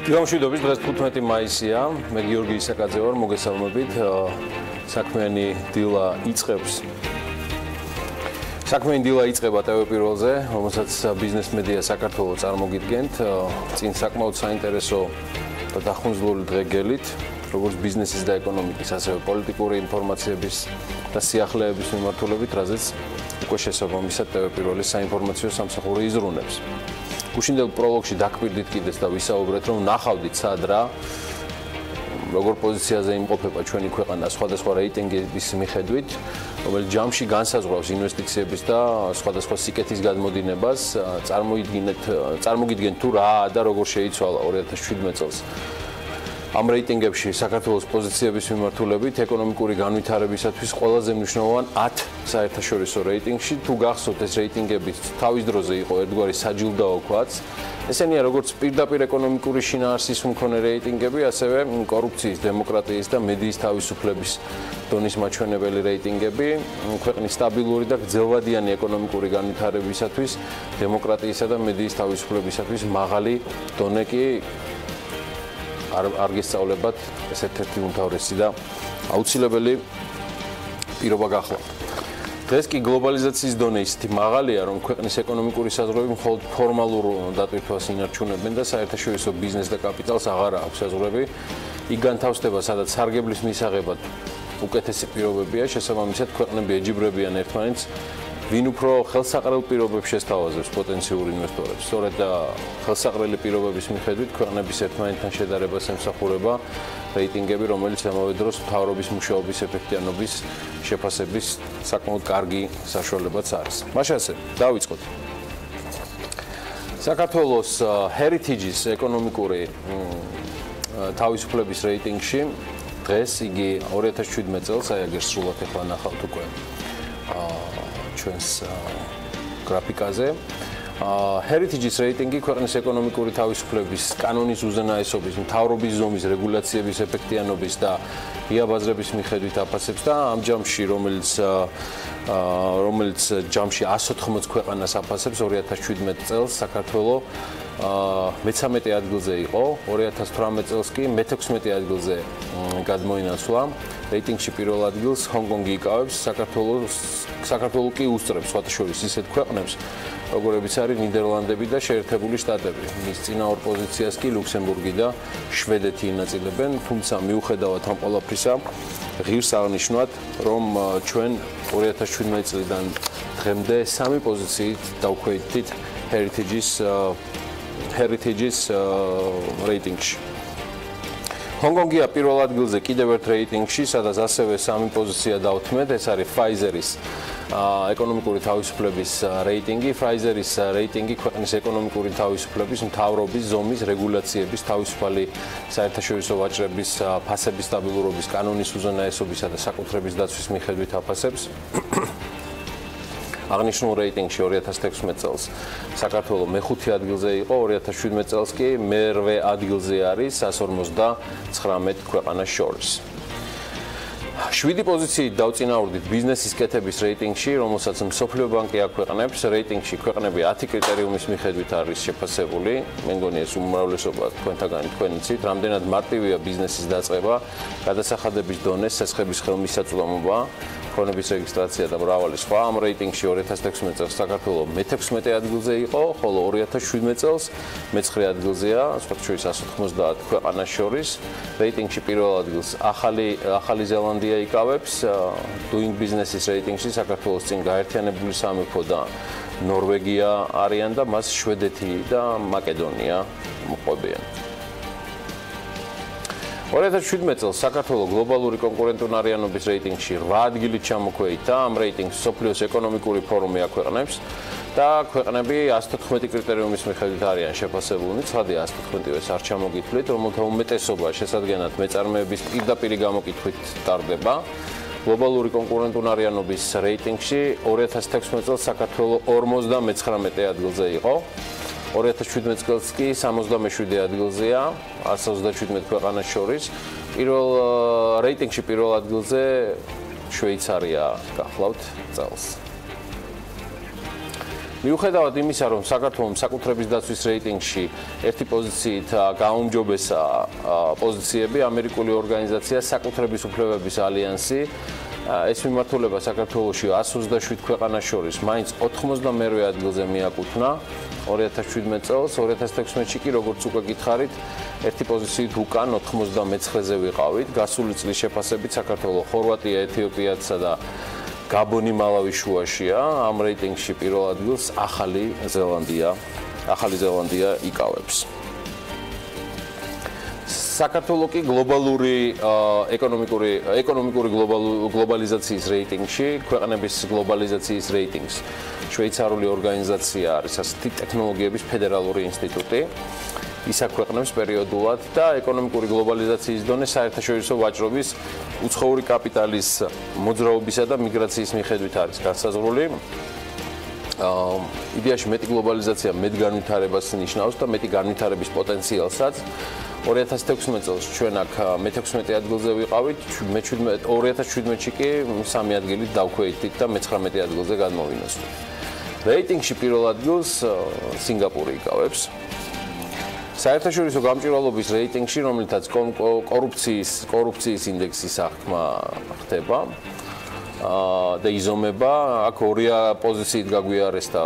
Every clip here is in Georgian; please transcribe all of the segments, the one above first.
გამშვიდობის დღეს 15 მაისია. მე გიორგი ისაკაძე ვარ, მოგესალმებით. საქმიანი დილა იწყებს. საქმიანი დილა იწყება ტელეპირველზე, რომელსაც ბიზნეს მედია საქართველოს წარმოგიდგენთ. წინ საკმაოდ საინტერესო და დახუნძლული დღე გელით, როგორც ბიზნესის და ეკონომიკის, ასევე პოლიტიკური ინფორმაციების და სიახლეების მიმართულებით, რაზეც უკვე შესაბამისად ტელეპირველის საინფორმაციო სამსახური იზრუნებს. გუშინდელ პროლოგში დაგკვირდით კიდეც და ვისაუბრეთ, რომ ნახავდით სად რა როგორ პოზიციაზე იმყოფება ჩვენი ქვეყანა სხვადასხვა რეიტინგების მიხედვით, რომელიც ჯამში განსაზღვრავს ინვესტიციების და სხვადასხვა სიკეთის გადმოდინებას. წარმოგიდგენთ თუ რა და როგორ შეიცვალა 2017 წელს ამ რეიტინგებში საქართველოს პოზიციების მიმართულებით ეკონომიკური განვითარებისათვის ყველაზე მნიშვნელოვან 10 საერთაშორისო რეიტინგში. თუ გახსოვთ, ეს რეიტინგები თავის დროზე იყო ერთგვარი საჯილდაო ქვაც. ესენია როგორც პირდაპირ ეკონომიკური შინაარსის მქონე რეიტინგები, ასევე კორუფციის, დემოკრატიის და მედიის თავისუფლების დონის მაჩვენებელი რეიტინგები. ქვეყნის სტაბილური და გრძელვადიანი ეკონომიკური განვითარებისათვის, დემოკრატიისა და მედიის თავისუფლებისათვის მაღალი დონე კი არ გესწავლებათ, ეს ერთ-ერთი უმთავრესი და აუცილებელი პირობა გახლავთ. დღეს კი გლობალიზაციის დონე ისეთი მაღალია, რომ ქვეყნის ეკონომიკური საზღვრები მხოლოდ ფორმალურ დატვირთვას ინარჩუნებენ და საერთაშორისო ბიზნეს და კაპიტალს აღარ აქვს საზღვრები. იქ განთავსდება, სადაც სარგებლის მისაღებად უკეთესი პირობებია, შესაბამისად ქვეყნები ეჯიბრებიან ერთმანეთს, ვინ უფრო ხელსაყრელ პირობებს შესთავაზებს პოტენციურ ინვესტორებს. სწორედ ხელსაყრელი პირობების მიხედვით ქვეყნების ერთმანეთთან შედარებას ემსახურება რეიტინგები, რომელიც ამავე დროს მთავრობის მუშაობის ეფექტიანობის შეფასების საკმაოდ კარგი საშუალებაც არის. მაშასე, დავიწყოთ. საქართველოს Heritage-ის ეკონომიკური თავისუფლების რეიტინგში დღეს იგი 2017 წელს, აი აგერ სრულად ახლა ნახავთ უკვე ჩვენს გრაფიკაზე. Heritage-ის რეიტინგი ქვეყნის ეკონომიკური თავისუფლების, კანონის უზენაესობის, მთავრობის ზომის, რეგულაციების ეფექტიანობის და იაბაზრების მიხედვით აფასებს და ამ ჯამში, რომელიც ჯამში 180 ქვეყანას აფასებს 2017 წელს საქართველოს მე-13 ადგილზე იყო, 2018 წელს კი მე-16 ადგილზე გადმოინაცვლა. რეიტინგში პირველ ადგილს ჰონგ-კონგი იკავებს, საქართველო კი უსწრებს სხვათა შორის ისეთ ქვეყნებს, როგორებიც არის ნიდერლანდები და შეერთებული შტატები. მის წინაორ პოზიციას კი ლუქსემბურგი და შვედეთი ინაწილებენ, თუმცა მიუხედავად ამ ყველაფრისა, ღირს აღნიშნავთ, რომ ჩვენ 2017 წლიდან დღემდე 3 პოზიციით დავქვეითით Heritage-ის რეიტინგში. ჰონგ-კონგია პირველ ადგილზე კიდევ ერთ რეიტინგში, სადაც ასევე 3 პოზიცია დავთმეთ, ეს არის Pfizer-ის ეკონომიკური თავისუფლების რეიტინგი. Pfizer-ის რეიტინგი ქვეყნის ეკონომიკური თავისუფლების, მთავრობის ზომის, რეგულაციების, თავისუფალი საერთაშორისო ვაჭრების, ფასების სტაბილურობის, კანონის უზენაესობისა და საკუთრების დაცვის მიხედვით აფასებს. აღნიშნულ რეიტინგში 2016 წელს საქართველოს მე-5 ადგილზე იყო, 2017 წელს კი მე-8 ადგილზე არის 159 ქვეყანას შორის. 7 პოზიციით დავწინაურდით ბიზნესის კეთების რეიტინგში, რომელსაც მსოფლიო ბანკი აქვეყნებს. რეიტინგში ქვეყნები 10 კრიტერიუმის მიხედვით არის შეფასებული. მე მგონი ეს უმრავლესობა თქვენთაგანი თქვენ იცით, რამდენად მარტივია ბიზნესის დაწყება, გადასახადების დონე, საცხების ხელმისაწვდომობა, ქონების რეგისტრაცია და მრავალი სხვა. ამ რეიტინგში 2016 წელს საქართველოს მე-16 ადგილზე იყო, ხოლო 2017 წელს მე-9 ადგილზეა, სხვათა შორის 190 ქვეყანას შორის. რეიტინგში პირველ ადგილს ახალი ზელანდია იკავებს, Doing Business-ის რეიტინგში საქართველოს წინ გაერთიანებული სამეფო და ნორვეგია არიან და მას შვედეთი და მაკედონია მოყვებიან. 2017 წელს საქართველოს გლობალური კონკურენტუნარიანობის რეიტინგში 8 ადგილით ჩამოქვეითდა. ამ რეიტინგს მსოფლიოს ეკონომიკური ფორუმი აქვეყნებს და ქვეყნები 114 კრიტერიუმის მიხედვით არიან შეფასებულნი. ცხადია 114-ს არ ჩამოგითვლით, რომელთა უმეტესობა შესადგენად მეწარმეების პირდაპირი გამოკითხვით ტარდება. გლობალური კონკურენტუნარიანობის რეიტინგში 2016 წელს საქართველოს 59 ადგილზე იყო. 2017 წელს კი 77 ადგილზეა 127 ქვეყანას შორის. პირველ რეიტინგში პირველ ადგილზე შვეიცარია გახლავთ წელს. მიუხედავად იმისა, რომ საქართველოს საკუთრების დაცვის რეიტინგში ერთი პოზიციით გაუმჯობესა პოზიციები, ამერიკული ორგანიზაცია საკუთრების უფლებების ალიანსი ეს მიმართულება საქართველოში 127 ქვეყანას შორის მაინც 92-ე ადგილზე მიაკუთვნა 2017 წელს, 2016-ში კი როგორც უკვე გითხარით, ერთი პოზიციით უკან 99-ზე ვიყავით. გასული წლის შეფასებით საქართველოს, ხორვატია, ეთიოპიაცა და გაბონი, მალავი შუაშია. ამ რეიტინგში პირველ ადგილს ახალი ზელანდია იკავებს. საქართველოს კი გლობალური ეკონომიკური გლობალიზაციის რეიტინგში, ქვეყნების გლობალიზაციის რეიტინგს შვეიცარიული ორგანიზაცია არის ასეთი ტექნოლოგიების ფედერალური ინსტიტუტი. ის აქვეყნებს პერიოდულად და ეკონომიკური გლობალიზაციის დონე საერთაშორისო ვაჭრობის უცხოური კაპიტალის მოძრაობისა და მიგრაციის მიხედვით არის განსაზღვრული. იდეაში მეტი გლობალიზაცია მეტ განვითარებას ნიშნავს და მეტი განვითარების პოტენციალსაც. 2016 წელს ჩვენ აქ მე-16 ადგილზე ვიყავით, 2017-ში კი 3 ადგილით დავქვეითით და მე-19 ადგილზე გადმოვინოსვით. რეიტინგში პირველ ადგილს სინგაპური იკავებს. საერთაშორისო გამჭვირვალობის რეიტინგში, რომელთაც კორუფციის ინდექსის აღქმა ხდება და იზომება, აქ 2 პოზიციით გაგვიარესდა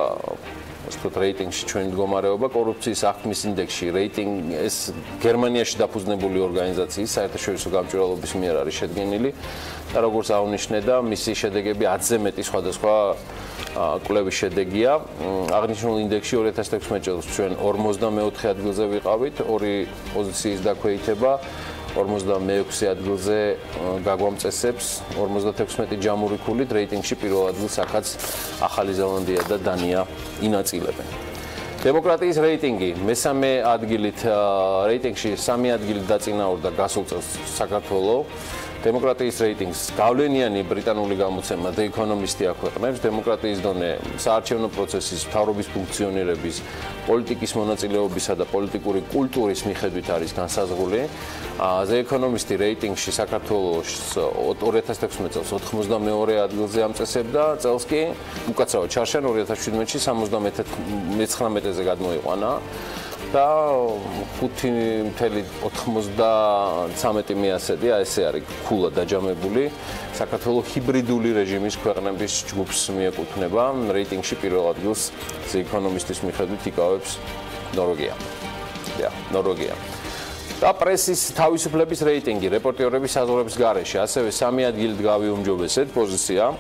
რეიტინგში ჩვენი მდგომარეობა, კორუფციის აღქმის ინდექსში რეიტინგი ეს გერმანიაში დაფუძნებული ორგანიზაციის საერთაშორისო გამჭვირვალობის მიერ არის შედგენილი და როგორც აღნიშნე და მისი შედეგები 10-ზე მეტი სხვადასხვა კვლევის შედეგია. აღნიშნულ ინდექსში 2016 წელს ჩვენ 54 ადგილზე ვიყავით, 2 პოზიციის დაქვეითება 46 ადგილზე გაგვამწესებს 56 ჯამური ქულით რეიტინგში პირველ ადგილს აქაც ახალი ზელანდია და დანია ინაწილებენ. დემოკრატიის რეიტინგი მე-3 ადგილით რეიტინგში 3 ადგილით დაწინაურდა გასულ წელს საქართველოს. დემოკრატიის რეიტინგს გავლენიანი ბრიტანული გამოცემა The Economist-ი აქვეყნებს. დემოკრატიის დონე საარჩევნო პროცესის, მთავრობის ფუნქციონირების, პოლიტიკის მონაწილეობისა და პოლიტიკური კულტურის მიხედვით არის განსაზღვრული. The Economist-ი რეიტინგში საქართველოს 2016 წელს 92 ადგილზე ამწესებდა, წელს კი უკაცრავად ჩარშან 2017-ში 79-ზე გადმოიყვანა. და 5.93 ესე არის ქულა დაჯამებული საქართველოს ჰიბრიდული რეჟიმის ქვეყნების ჯგუფს მიეკუთვნება რეიტინგში პირველ ადგილს The Economist-ის მიხედვით იკავებს ნორვეგია. ნორვეგია. და პრესის თავისუფლების რეიტინგი რეპორტიორების საზღვრების გარეშე ასევე 3 ადგილით გავიუმჯობესეთ პოზიცია.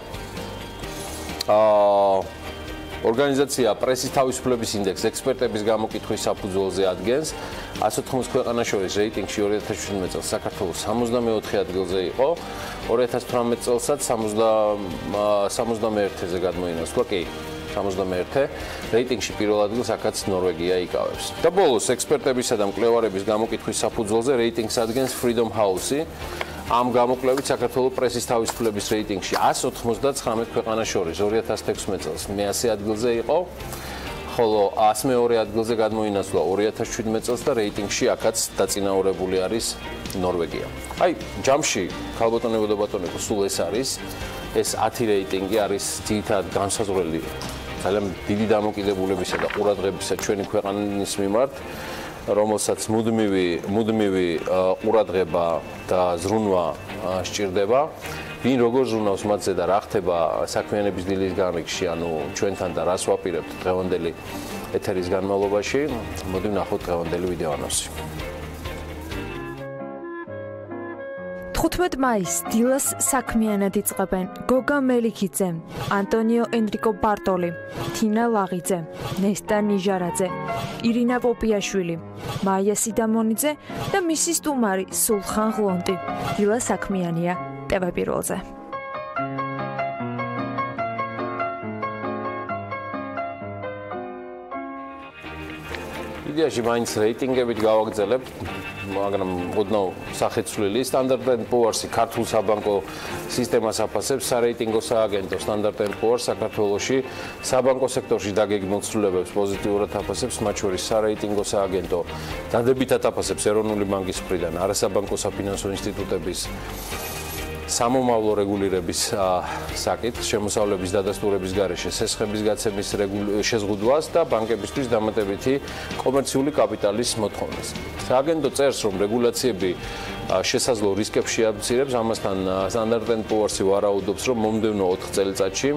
ორგანიზაცია პრესის თავისუფლების ინდექსს ექსპერტების გამოკითხვის საფუძველზე ადგენს. 180 ქვეყანას შორის რეიტინგში 2017 წელს საქართველოს 64 ადგილზე იყო, 2018 წელსაც 71-ზე გადმოინაცვლა, კი, 71. რეიტინგში პირველ ადგილს აქაც ნორვეგია იკავებს. და ბოლოს ექსპერტებისა და მკვლევარების გამოკითხვის საფუძველზე რეიტინგს ადგენს Freedom House-ი. ამ გამოკვლევით საქართველოს პრესის თავისუფლების რეიტინგში 199 ქვეყანას შორის 2016 წელს მე-100 ადგილზე იყო, ხოლო 102 ადგილზე გადმოინაცვლა 2017 წელს და რეიტინგში აქაც დაწინაურებული არის ნორვეგია. აი, ჯამში ქალბატონებო და ბატონებო, სულ ეს არის. ეს 10 რეიტინგი არის ძირითადად განსაზღვრელი ძალიან დიდი დამოკიდებულებისა და ყურადღებისა ჩვენი ქვეყნის მიმართ, რომელსაც მუდმივი ყურადღება და ზრუნვა სჭირდება. ვინ როგორ ზრუნავს მათზე და რა ხდება საქმიანების დილის განრიგში, ანუ ჩვენთან და რას ვაპირებთ დღევანდელი ეთერის განმავლობაში. მოდი ვნახოთ დღევანდელი ვიდეო ანონსი. 15 მაისს დილას საქმიანად იწყებენ გოგა მელიქიძე, ანტონიო ენრიკო ბარტოლი, თინა ლაღიძე, ნესტა ნიჟარაძე, ირინა პოპიაშვილი, მაია სიდამონიძე და მისი სტუმარი სულხან ღლონტი. დილა საქმიანია TV პირველზე. იდეაში მაინც რეიტინგებით გავაგრძელებთ, მაგრამ ოდნავ სახეცვლილი Standard & Poor's-ი ქართულ საბანკო სისტემას აფასებს სარეიტინგო სააგენტო Standard & Poor's საქართველოში საბანკო სექტორში დაგეგმილ ცვლილებებს პოზიტიურად აფასებს, მათ შორის სარეიტინგო სააგენტო დადებითად აფასებს ეროვნული ბანკის მხრიდან არასაბანკო საფინანსო ინსტიტუტების სამომავლო რეგულირების საკითხს, შემოსავლების დადასტურების გარეშე სესხების გაცემის შეზღუდვას და ბანკებისთვის დამატებითი კომერციული კაპიტალის მოთხოვნას. სააგენტო წერს, რომ რეგულაციები შესაძლო რისკებს შეამცირებს, ამასთან Standard & Poor's ვარაუდობს, რომ მომდევნო 4 წელიწადში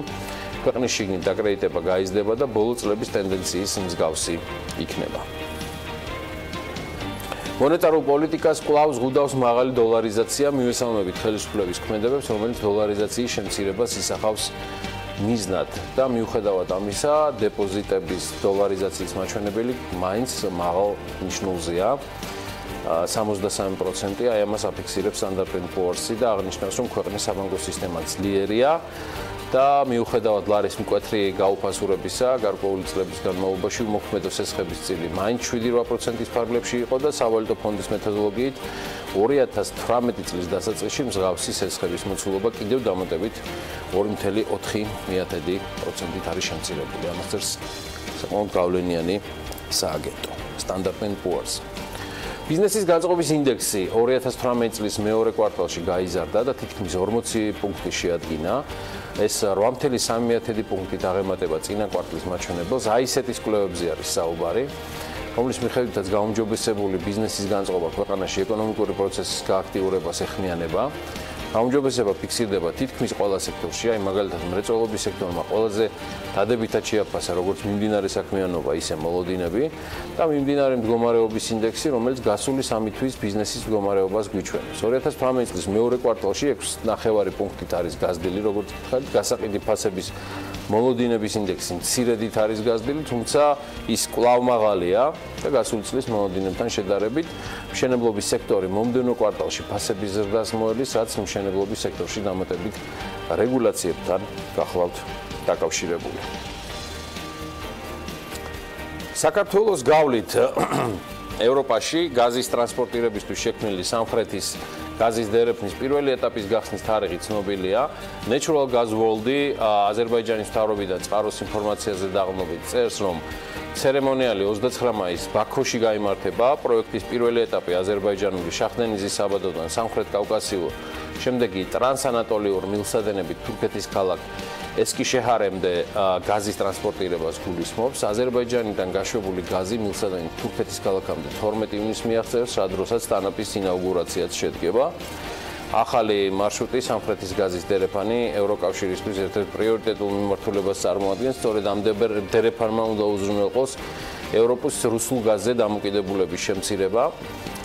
ქვეყნის შიგნით დაკრედიტება გაიზრდება და ბოლო წლების ტენდენციის მსგავსი იქნება. მონეტარულ პოლიტიკას კვლავ ზღუდავს მაღალი დოლარიზაცია, მივესალმებით ხელისუფლების ქმედებებს, რომელიც დოლარიზაციის შემცირებას ისახავს მიზნად და მიუხედავად ამისა, დეპოზიტების დოლარიზაციის მაჩვენებელი მაინც მაღალ ნიშნულზეა. 63%, აი ამას აფიქსირებს Standard & Poor's და აღნიშნავს, რომ ქვეყნის საბანკო სისტემა ძლიერია და მიუხედავად ლარის მკვეთრი გაუფასურებისა, გარკვეული წლების განმავლობაში უმოქმედო სესხების წილი მაინც 7-8%-ის ფარგლებში იყო და სავალუტო ფონდის მეთოდოლოგიით 2018 წლის დასაწყისში მსგავსი სესხების მოცულობა კიდევ დამატებით 2.4%-ით არის შემცირებული. ამას წერს საკმაოდ გავლენიანი სააგენტო Standard & Poor's. ბიზნესის განწყობის ინდექსი 2018 წლის მეორე კვარტალში გაიზარდა და თითქმის 40 პუნქტი შეადგინა. ეს 8.3 პუნქტით აღემატება წინა კვარტლის მაჩვენებელს. აი ესეთის კვლევებზე არის საუბარი, რომლის მიხედვითაც გაუმჯობესებული ბიზნესის განწყობა ქვეყანაში ეკონომიკური პროცესის გააქტიურებას ეხმიანება. გაუმჯობესება ფიქსირდება თითქმის ყველა სექტორში, აი მაგალითად მრეწველობის სექტორმა ყველაზე დადებითად შეაფასა როგორც მიმდინარე საქმიანობა, ისე მოლოდინები და მიმდინარე მდგომარეობის ინდექსი, რომელიც გასული 3 თვის ბიზნესის მდგომარეობას გვიჩვენებს. 2018 წლის მეორე კვარტალში 6.9 პუნქტით არის გაზრდილი, როგორც გითხარით, გასაყიდი ფასების მოლოდინების ინდექსი მცირედით არის გაზრდილი, თუმცა ის კვლავ მაღალია და გასული წლის მოლოდინებთან შედარებით. მშენებლობის სექტორი მომდევნო კვარტალში ფასების ზრდას მოელის, რაც მშენებლობის სექტორში დამატებით რეგულაციებთან გახლავთ დაკავშირებული. საქართველოს გავლით ევროპაში გაზის ტრანსპორტირებისთვის შექმნილი სამხრეთის გაზის დერეფნის პირველი ეტაპის გახსნის თარიღი ცნობილია. Natural Gas World-ი აზერბაიჯანის მთავრობიდან წყაროს ინფორმაციაზე დაღმობით წერს, რომ ცერემონიალი 29 მაისს ბაქოში გაიმართება. პროექტის პირველი ეტაპი აზერბაიჯანული შახდენიზის საბადოდან სამხრეთ კავკასიურ, შემდეგ კი ტრანსანატოლიურ მილსადენებით თურქეთის ქალაქ ესკიშეჰარემდე გაზის ტრანსპორტირებას გულისხმობს. აზერბაიჯანიდან გაშვებული გაზი მილსადენით თურქეთის ქალაქამდე 12 ივნისს მიაღწევს, რა დროსაც ტანაპის ინაუგურაციაც შედგება. ახალი მარშრუტი სამხრეთის გაზის დერეფანი ევროკავშირისთვის ერთ-ერთ პრიორიტეტულ მიმართულებას წარმოადგენს. სწორედ ამ დერეფანმა უნდა უზრუნველყოს ევროპის რუსულ გაზზე დამოკიდებულების შემცირება.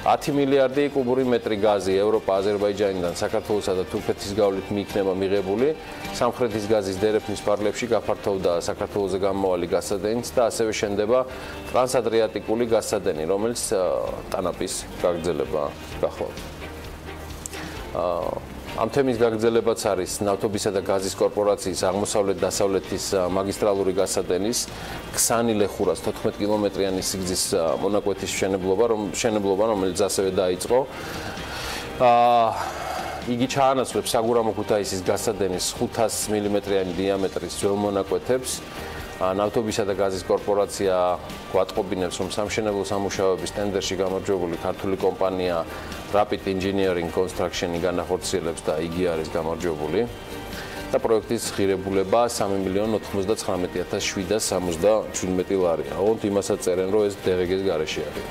10 მილიარდი კუბური მეტრი გაზი ევროპა აზერბაიჯანიდან საქართველოსა და თურქეთის გავლით მიიქნება მიღებული. სამხრეთის გაზის დერეფნის ფარგლებში გაფართოვდა საქართველოზე გამავალი გასადენიც და ასევე შენდება ტრანსადრიატიკული გასადენი, რომელიც ტანაპის გაგრძელება გახლავთ. ამ თემის გაგრძელებაც არის ნავთობისა და გაზის კორპორაციის აღმოსავლეთ-დასავლეთის მაგისტრალური გასადენის ქსანი-ლეხურას 14 კილომეტრიანი სიგრძის მონაკვეთის მშენებლობა, რომელიც ასევე დაიწყო. იგი ჩაანაცვლებს საგურამო-ქუთაისის გასადენის 500 მმ-იანი დიამეტრის ძველ მონაკვეთებს. ნავთობისა და გაზის კორპორაცია გვატყობინებს, რომ სამშენებლო სამუშაოების ტენდერში გამარჯვებული ქართული კომპანია Rapid Engineering Construction-ი განახორციელებს და იგი არის გამარჯვებული. და პროექტის ღირებულება 3.099.777 ლარია. ოღონდ იმასაც წერენ, რომ ეს DGG-ს გარეშე არის.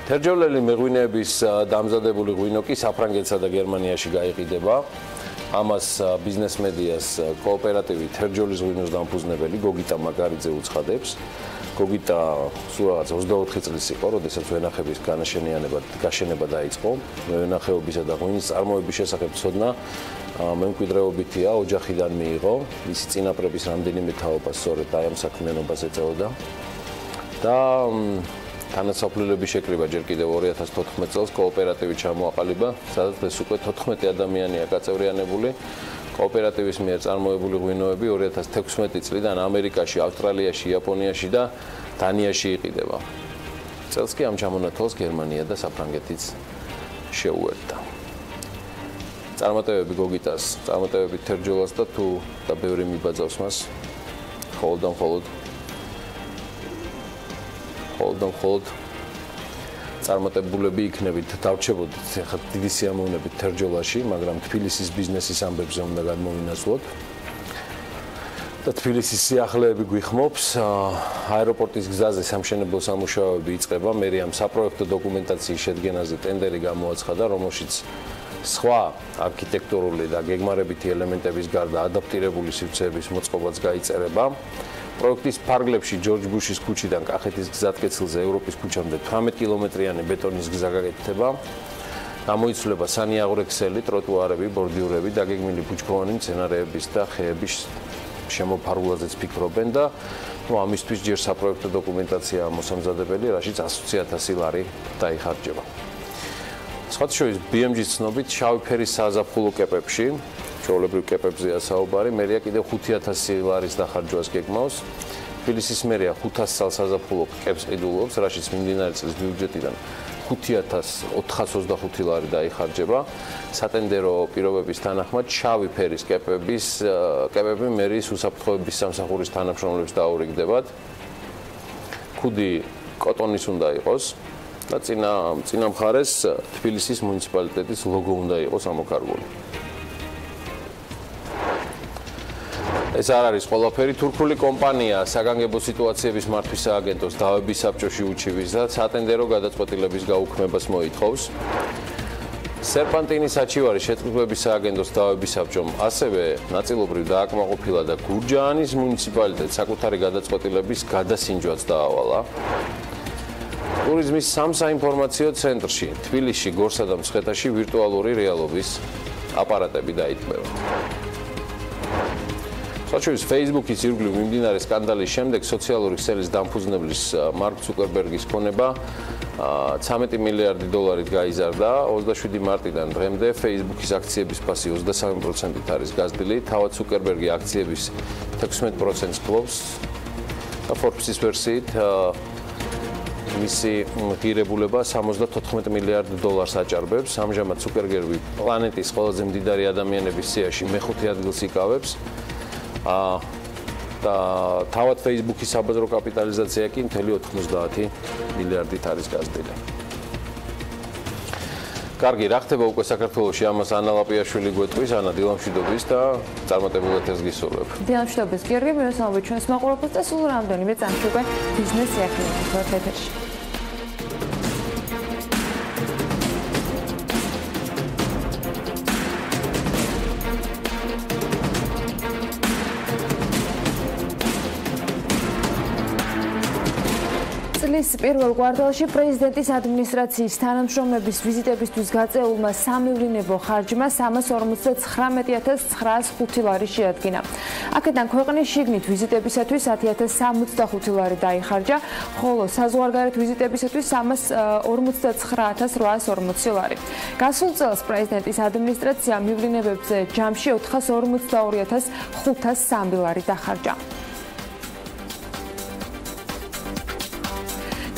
თერჯოლელი მეღვინეების დამზადებული ღვინო კი საფრანგეთსა და გერმანიაში გაიყიდება. ამას ბიზნეს მედიას კოოპერატივი თერჯოლის ღვინოს დამფუძნებელი გოგიტა მაგარიძე უცხადებს. გოგიტა სულ რაღაც 24 წლის იყო, როდესაც ვენახების გაშენება დაიწყო. ვენახეობისა და ღვინის წარმოების შესახებ ცოდნა მემკვიდრეობითია, ოჯახიდან მიიღო. მისი წინაპრების რამდენიმე თაობა სწორედ აი ამ საქმიანობას ეწეოდა. და თანასაფლელების შეკრიბა ჯერ კიდევ 2014 წელს კოოპერატივი ჩამოაყალიბა, სადაც ეს უკვე 14 ადამიანია გაწევრიანებული. კოოპერატივის მიერ წარმოებული ღვინოები 2016 წლიდან ამერიკაში, ავსტრალიაში, იაპონიაში და დანიაში იყიდება. წელს კი ამ ჩამონათვალს გერმანია და საფრანგეთიც შეუერთდა. წარმატებები გოგიტას, წარმატებები თერჯოლას და თუ და ბევრი მიბაძავს მას. მხოლოდ წარმატებულები იქნებით, დავრჩებოდით ახლა დიდი სიამოვნებით თერჯოლაში, მაგრამ თბილისის ბიზნესის ამბებზე უნდა გადმოვინაცვლოთ. და თბილისის სიახლეები გვიხმობს, აეროპორტის გზაზე სამშენებლო სამუშაოები იწყება, მე ამ საპროექტო დოკუმენტაციის შედგენაზე ტენდერი გამოაცხადა, რომელშიც სხვა არქიტექტურული და გეგმარებითი ელემენტების გარდა ადაპტირებული სივრცეების მოწყობაც გაიწერება. პროექტის ფარგლებში ჯორჯ ბუშის ქუჩიდან კახეთის გზატკეცილზე ევროპის ქუჩამდე 18 კილომეტრიანი ბეტონის გზა გაკეთდება. გამოიცვლება სანიაღვრე ქსელი, ტროტუარები, ბორდიურები, დაგეგმილი ბუჩქოვანი მცენარეების და ხეების შემოფარგლაზეც ფიქრობენ და ამისთვის ჯერ საპროექტო დოკუმენტაცია მოსამზადებელი, რაშიც 100,000 ლარი დაიხარჯება. სხვათა შორის BMG-ს ცნობით შავი ფერის საზაფხულო კეპებში, ჩვეულებრივ კეპებზეა საუბარი, მერია კიდევ 5,000 ლარის დახარჯვას გეგმავს. თბილისის მერია 500 წელს საზაფხულო კეპს ყიდულობს, რაშიც მიმდინარე წლის ბიუჯეტიდან 5,425 ლარი დაიხარჯება. სატენდერო პირობების თანახმად შავი ფერის კეპები მერიის უსაფრთხოების სამსახურის თანამშრომლებს დაურიგდებათ. ქუდი კოტონის უნდა იყოს და წინა მხარეს თბილისის მუნიციპალიტეტის ლოგო უნდა იყოს ამოქარგული. ეს არ არის ყველაფერი. თურქული კომპანია საგანგებო სიტუაციების მართვის სააგენტოს დავების საბჭოში უჩივის და სატენდერო გადაწყვეტილების გაუქმებას მოითხოვს. სერპანტინის საჩივარი შეტყობების სააგენტოს დავების საბჭომ ასევე ნაწილობრივ დააკმაყოფილა და გურჯაანის მუნიციპალიტეტს საკუთარი გადაწყვეტილების გადასინჯვაც დაავალა. ტურიზმის სამსაინფორმაციო ცენტრში თბილისში, გორსა და მცხეთაში ვირტუალური რეალობის აპარატები დაიტყვევა. საჩურის Facebook-ის ირგვლივ მიმდინარე სკანდალის შემდეგ სოციალური ქსელის დამფუძნებლის მარკ ცუკერბერგის ქონება 13 მილიარდი დოლარით გაიზარდა. 27 მარტიდან დღემდე Facebook-ის აქციების ფასი 23%-ით არის გაზრდილი. თავად ცუკერბერგი აქციების 16%-ს ფლობს და Forbes-ის ვერსიით მისი ღირებულება 74 მილიარდ დოლარს აჭარბებს. ამჟამად ცუკერბერგი პლანეტის ყველაზე მდიდარი ადამიანების სიაში მეხუთე ადგილს იკავებს. და თავად Facebook-ის საბაზრო კაპიტალიზაცია კი მთელი 90 მილიარდით არის გაზრდილი. კარგი, რა ხდება უკვე საქართველოში? ამას ანა ლაპიაშვილი გვეტყვის, ანა დილამშვიდობის და წარმატებულ ეთერს გისურვებ. დილამშვიდობის გიორგი, მივესალმებით ჩვენს მაყურებელს და სულ რამდენიმე წამში უკვე ბიზნესი ახლებთ ეთერში. წლის პირველ კვარტალში პრეზიდენტის ადმინისტრაციის თანამშრომლების ვიზიტებისთვის გაწეულმა სამივლინებო ხარჯმა 359,905 ლარი შეადგინა. აქედან ქვეყნის შიგნით ვიზიტებისათვის 10,065 ლარი დაიხარჯა, ხოლო საზღვარგარეთ ვიზიტებისათვის 359,840 ლარი. გასულ წელს პრეზიდენტის ადმინისტრაცია მივლინებებზე ჯამში 442,503 ლარი დახარჯა.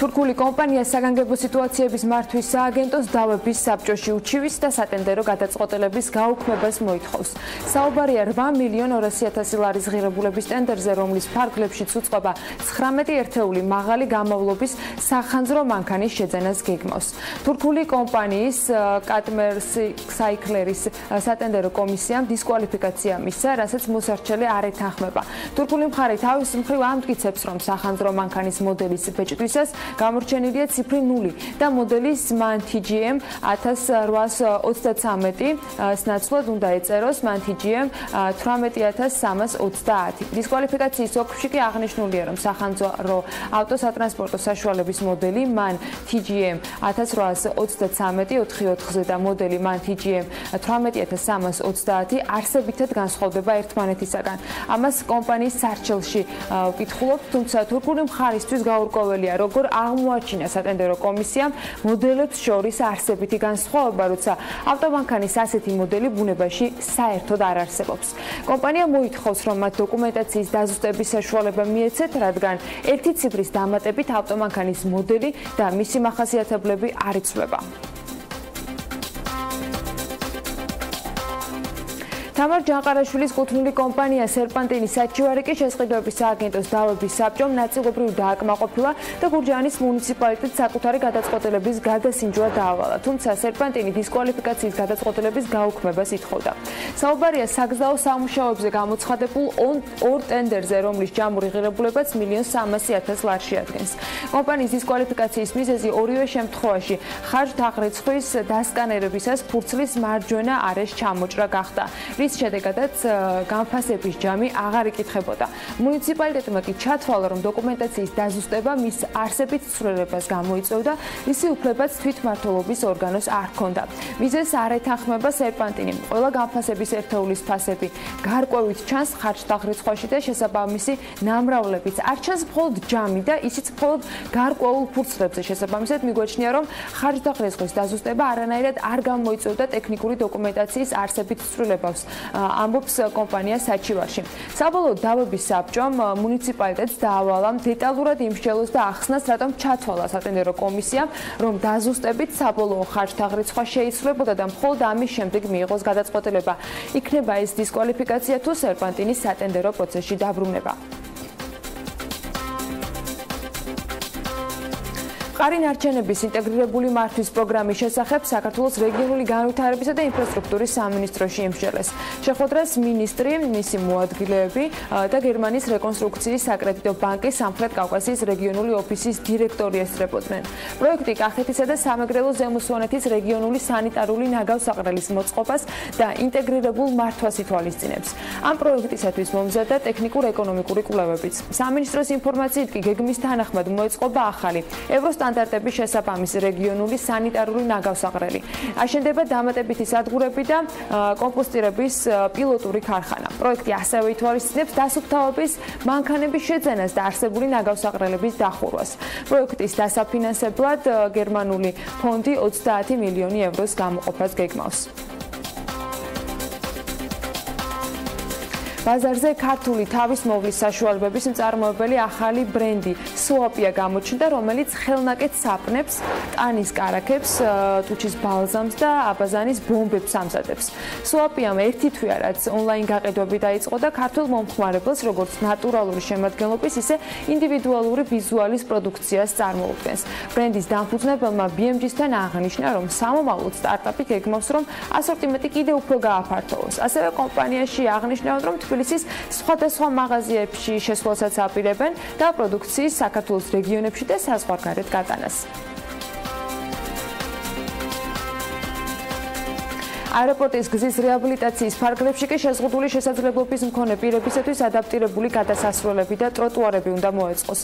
თურქული კომპანია საგანგებო სიტუაციების მართვის სააგენტოს დავების საბჭოში უჩივის და სატენდერო გადაწყვეტილების გაუქმებას მოითხოვს. საუბარია 8,200,000 ლარის ღირებულების ტენდერზე, რომლის ფარგლებშიც უწყება 19 ერთეული მაღალი გამოვლობის სახანძრო მანქანის შეძენას გეგმავს. თურქული კომპანიის კატმერსი საიკლერის სატენდერო კომისიამ დისკვალიფიკაცია მისცა, რასაც მოსარჩელი არ ეთანხმება. თურქული მხარე თავის მხრივ ამტკიცებს, რომ სახანძრო მანქანის მოდელის ბეჭდვისას გამორჩენილია ციფრი 0 და მოდელის MAN TGM 1833-ს ნაცვლად უნდა ეწეროს MAN TGM 18330. დისკვალიფიკაციის ოქროში კი აღნიშნულია, რომ სახანძრო ავტოსატრანსპორტო საშუალების მოდელი MAN TGM 1833-4-ზე და მოდელი MAN TGM 18330 არსებითად განსხვავდება ერთმანეთისაგან. ამას კომპანიის სარჩელში ვკითხულობთ, თუმცა თურქული მხარისთვის გაურკვეველია, როგორ აღმოაჩინა სატენდერო კომისიამ მოდელებს შორის არსებითი განსხვავება, როცა ავტომანქანის ასეთი მოდელი ბუნებაში საერთოდ არ არსებობს. კომპანია მოითხოვს, რომ მათ დოკუმენტაციის დაზუსტების საშუალება მიეცეთ, რადგან ერთი ციფრის დამატებით ავტომანქანის მოდელი და მისი მახასიათებლები არ იცვლება. თამარ ჯანყარაშვილის კუთვნილი კომპანია სერპანტინის საჩივარი კი შესყიდვების სააგენტოს დავების საბჭომ ნაწილობრივ დააკმაყოფილა და გურჯაანის მუნიციპალიტეტს საკუთარი გადაწყვეტილების გადასინჯვა დაავალა. თუმცა სერპანტინი დისკვალიფიკაციის გადაწყვეტილების გაუქმებას ითხოვდა. საუბარია საგზაო სამუშაოებზე გამოცხადებულ ორ ტენდერზე, რომლის ჯამური ღირებულებაც 1.300.000 ლარში ადგენს. კომპანიის დისკვალიფიკაციის მიზეზი ორივე შემთხვევაში ხარჯ-დაღრიცხვის დასკანერებისას ფურცლის მარჯვენა არეშ ჩამოჭრა გახდა, რის შედეგადაც განფასების ჯამი აღარ იკითხებოდა. მუნიციპალიტეტმა კი ჩათვალა, რომ დოკუმენტაციის დაზუსტება მის არსებით ცვლილებას გამოიწვევდა, ისი უფლებაც თვითმმართველობის ორგანოს არ ჰქონდა. მიზეზს არ ეთანხმება სერპანტინი. ყველა განფასების ერთეულის ფასები გარკვევით ჩანს ხარჯ-დაღრიცხვაში და შესაბამისი ნამრავლებიც. არ ჩანს მხოლოდ ჯამი და ისიც მხოლოდ გარკვეულ ფურცლებზე. შესაბამისად მიგვაჩნია, რომ ხარჯ-დაღრიცხვის დაზუსტება არანაირად არ გამოიწვევდა ტექნიკური დოკუმენტაციის არსებით ცვლილებას, ამბობს კომპანია საჩივარში. საბოლოოდ დავების საბჭომ მუნიციპალიტეტს დაავალა დეტალურად იმსჯელოს და ახსნას, რატომ ჩათვალა სატენდერო კომისიამ, რომ დაზუსტებით საბოლოო ხარჯ-დაღრიცხვა შეიცვლებოდა და მხოლოდ ამის შემდეგ მიიღოს გადაწყვეტილება. იქნება ეს დისკვალიფიკაცია თუ სერპანტინის სატენდერო პროცესში დაბრუნება. ყარინარჩენების ინტეგრირებული მართვის პროგრამის შესახებ საქართველოს რეგიონული განვითარებისა და ინფრასტრუქტურის სამინისტროში იმსჯელეს. შეხვედრას მინისტრი, მისი მოადგილეები და გერმანიის რეკონსტრუქციის საკრედიტო ბანკის სამხრეთ კავკასიის რეგიონული ოფისის დირექტორი ესწრებოდნენ. პროექტი კახეთისა და სამეგრელო ზემო სვანეთის რეგიონული სანიტარული ნაგავსაყრელის მოწყობას და ინტეგრირებულ მართვას ითვალისწინებს. ამ პროექტისათვის მომზადდა ტექნიკურ-ეკონომიკური კვლევებიც. სამინისტროს ინფორმაციით კი გეგმის თანახმად მოეწყობა ახალი ევროსტანდარტების შესაბამისი რეგიონული სანიტარული ნაგავსაყრელი. აშენდება დამატებითი სადგურები და კომპოსტირების პილოტური ქარხანა. პროექტი ასევე ითვალისწინებს დასუფთავების მანქანების შეძენას და არსებული ნაგავსაყრელების დახურვას. პროექტის დასაფინანსებლად გერმანული ფონდი 30 მილიონი ევროს გამოყოფას გეგმავს. ბაზარზე ქართული თავისმოვლის საშუალებების მწარმოებელი ახალი ბრენდი სუაპია გამოჩნდა, რომელიც ხელნაკეთ საპნებს, ტანის კარაქებს, ტუჩის ბალზამს და აბაზანის ბომბებს ამზადებს. სუაპიამ ერთი თვეა, რაც ონლაინ გაყიდვები დაიწყო და ქართულ მომხმარებელს როგორც ნატურალური შემადგენლობის, ისე ინდივიდუალური ვიზუალის პროდუქციას წარმოუდგენს. ბრენდის დამფუძნებელმა BMG-სთან აღნიშნა, რომ სამომავლოდ სტარტაპი გეგმავს, რომ ასორტიმენტი კიდევ უფრო გააფართოვოს. ასევე კომპანიაში აღნიშნავენ, რომ თბილისის სხვადასხვა მაღაზიებში შესვლასაც აპირებენ და პროდუქციის საქართველოს რეგიონებში და საზღვარგარეთ გატანას. აეროპორტის გზის რეაბილიტაციის ფარგლებში კი შეზღუდული შესაძლებლობის მქონე პირებისათვის ადაპტირებული გადასასვლელები და ტროტუარები უნდა მოეწყოს.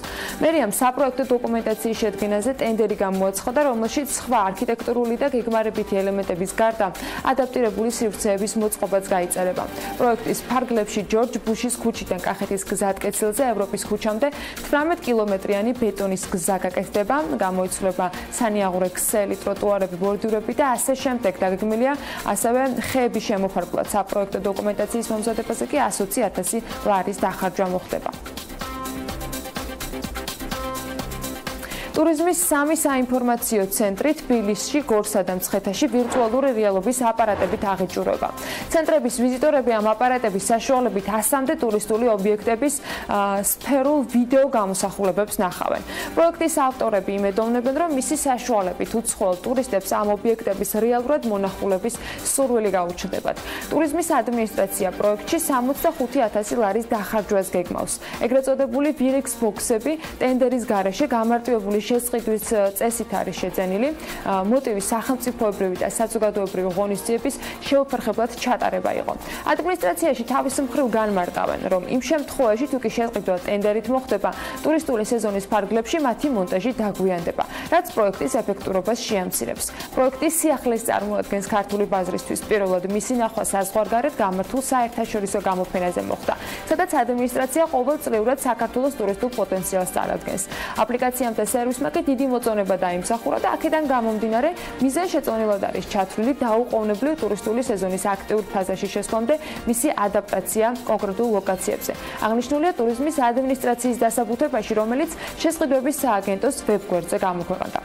მერიამ საპროექტო დოკუმენტაციის შედგენაზე ტენდერი გამოაცხადა, რომელშიც სხვა არქიტექტურული და გეგმარებითი ელემენტების გარდა ადაპტირებული სივრცეების მოწყობაც გაიწერება. პროექტის ფარგლებში ჯორჯ ბუშის ქუჩიდან კახეთის გზატკეცილზე ევროპის ქუჩამდე 18 კილომეტრიანი ბეტონის გზა გაკეთდება, გამოიცვლება სანიაღურე ქსელი, ტროტუარები, ბორდიურები და ასე შემდეგ. დაგეგმილია ასევე ხეების შემოფარგლად. საპროექტო დოკუმენტაციის მომზადებაზე კი 120.000 ლარის დახარჯვა მოხდება. ტურიზმის 3 საინფორმაციო ცენტრი თბილისში, გორსა და მცხეთაში ვირტუალური რეალობის აპარატებით აღიჭურება. ცენტრების ვიზიტორები ამ აპარატების საშუალებით 100-მდე ტურისტული ობიექტების სფერულ ვიდეო გამოსახულებებს ნახავენ. პროექტის ავტორები იმედოვნებენ, რომ მისი საშუალებით უცხოელ ტურისტებს ამ ობიექტების რეალურად მონახულების სურვილი გაუჩნდებათ. ტურიზმის ადმინისტრაცია პროექტში 65.000 ლარის დახარჯვას გეგმავს. ეგრეთ წოდებული ვირექს ბოქსები ტენდერის გარეშე გამარტივებული შესყიდვის წესით არის შეძენილი. მოტივი სახელმწიფოებრივი და საზოგადოებრივი ღონისძიების შეუფერხებლად ჩატარება იყო. ადმინისტრაციაში თავის მხრივ განმარტავენ, რომ იმ შემთხვევაში თუ კი შესყიდვა ტენდერით მოხდება, ტურისტული სეზონის ფარგლებში მათი მონტაჟი დაგვიანდება, რაც პროექტის ეფექტურობას შეამცირებს. პროექტის სიახლეს წარმოადგენს ქართული ბაზრისთვის. პირველად მისი ნახვა საზღვარგარეთ გამართულ საერთაშორისო გამოფენაზე მოხდა, სადაც ადმინისტრაცია ყოველწლიურად საქართველოს ტურისტულ პოტენციალს წარადგენს. აპლიკაციამ და სერვისმა კი დიდი მოწონება დაიმსახურა და აქედან გამომდინარე მიზანშეწონილად არის ჩათვლილი დაუყოვნებლივ ტურისტული სეზონის აქტიურ ფაზაში შესვლამდე მისი ადაპტაცია კონკრეტულ ლოკაციებზე. აღნიშნულია ტურიზმის ადმინისტრაციის დასაბუთებაში, რომელიც შესყიდვების სააგენტოს ვებგვერდზე გამოქვეყნდა.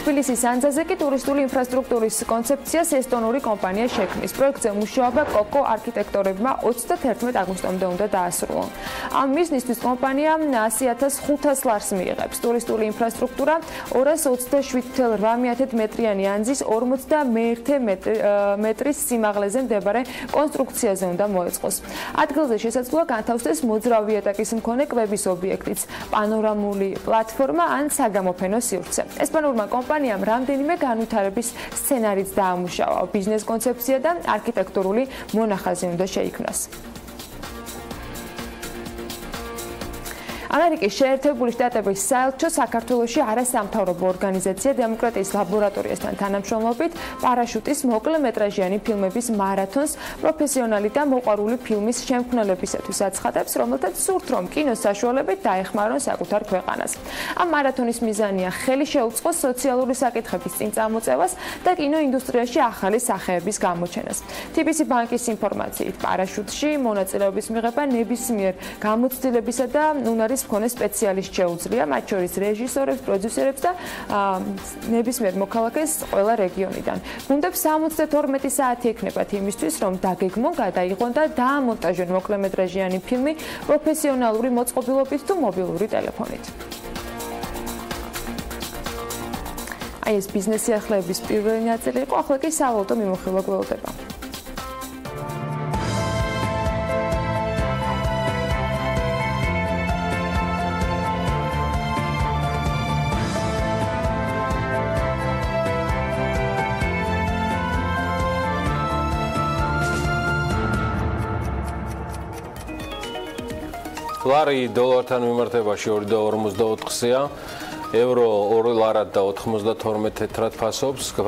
თბილისის ანძაზე კი ტურისტული ინფრასტრუქტურის კონცეფციას ესტონური კომპანია შექმნის. პროექტზე მუშაობა კოკო არქიტექტორებმა 31 აგვისტომდე უნდა დაასრულონ. ამ მიზნისთვის კომპანია 100.500 ლარს მიიღებს. ტურისტული ინფრასტრუქტურა 227,8 მეტრიანი ანძის 41 მეტრის სიმაღლეზე მდებარე კონსტრუქციაზე უნდა მოეწყოს. ადგილზე შესაძლოა განთავსდეს მოძრავი ეტაკის მქონე კვების ობიექტიც, პანორამული პლატფორმა ან საგამოფენო სივრცე. ესპანურმა კომპანიამ რამდენიმე განვითარების სცენარიც დაამუშავა. ბიზნეს კონცეფცია და არქიტექტურული მონახაზი უნდა შეიქმნას. ამერიკის შეერთებული შტატების საელჩო საქართველოში არასამთავრობო ორგანიზაცია დემოკრატიის ლაბორატორიასთან თანამშრომლობით პარაშუტის მოკლემეტრაჟიანი ფილმების მარათონს პროფესიონალი და მოყვარული ფილმის შემქმნელებისათვის აცხადებს, რომელთაც სურთ, რომ კინოს საშუალებით დაეხმარონ საკუთარ ქვეყანას. ამ მარათონის მიზანია ხელი შეუწყოს სოციალური საკითხების წინ წამოწევას და კინოინდუსტრიაში ახალი სახეების გამოჩენას. Tbilisi ბანკის ინფორმაციით, პარაშუტში მონაწილეობის მიღება ნებისმიერ გამოცდილებისა და უნარის მქონე სპეციალისტ შეუძლია, მათ შორის რეჟისორებს, პროდიუსერებს და ნებისმიერ მოქალაქეს ყველა რეგიონიდან. გუნდებს 72 საათი ექნებათ იმისთვის, რომ დაგეგმონ, გადაიღონ და დაამონტაჟონ მოკლემეტრაჟიანი ფილმი პროფესიონალური მოწყობილობით თუ მობილური ტელეფონით. აი ეს ბიზნეს სიახლეების პირველი ნაწილი იყო, ახლა კი სავალუტო მიმოხილვა გველდება. ლარი დოლართან მიმართებაში 2.54-ია, ევრო 2 ლარად და 92 თეთრად ფასობს,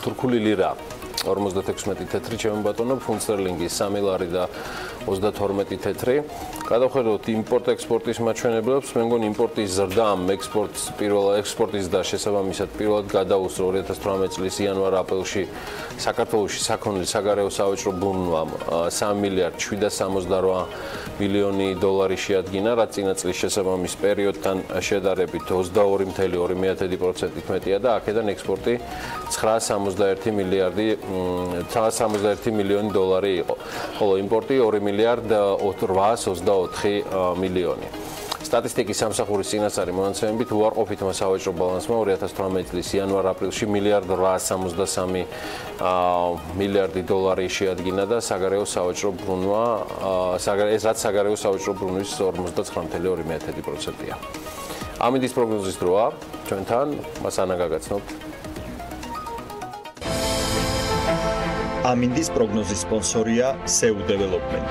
თურქული ლირა 56 თეთრი, ჩემო ბატონო, ფუნტ სტერლინგი 3 ლარი და 32 თეთრი. გადავხედოთ იმპორტ-ექსპორტის მაჩვენებლებს, მე მგონი იმპორტის ზრდამ ექსპორტის და შესაბამისად პირველად გადაუსწრო 2018 წლის იანვარ-აპრილში საქართველოში საქონლის საგარეო სავაჭრო ბრუნვამ 3 მილიარდ 768 მილიონი დოლარი შეადგინა, რაც წინა წლის შესაბამის პერიოდთან შედარებით 22.2%-ით მეტია და აქედან ექსპორტი 961 მილიონი დოლარი იყო, ხოლო იმპორტი 2 მილიარდ 824 მილიონი. სტატისტიკის სამსახურის წინასწარი მონაცემებით უარყოფითმა სავაჭრო ბალანსმა 2018 წლის იანვარ-აპრილში 1.863 მილიარდი დოლარი შეადგინა და საგარეო სავაჭრო ბრუნვა რაც საგარეო სავაჭრო ბრუნვის 59.2%-ია. ამინდის პროგნოზის დროა, ჩვენთან მას ანა გაგაცნობთ. ამინდის პროგნოზის სპონსორია SEU Development.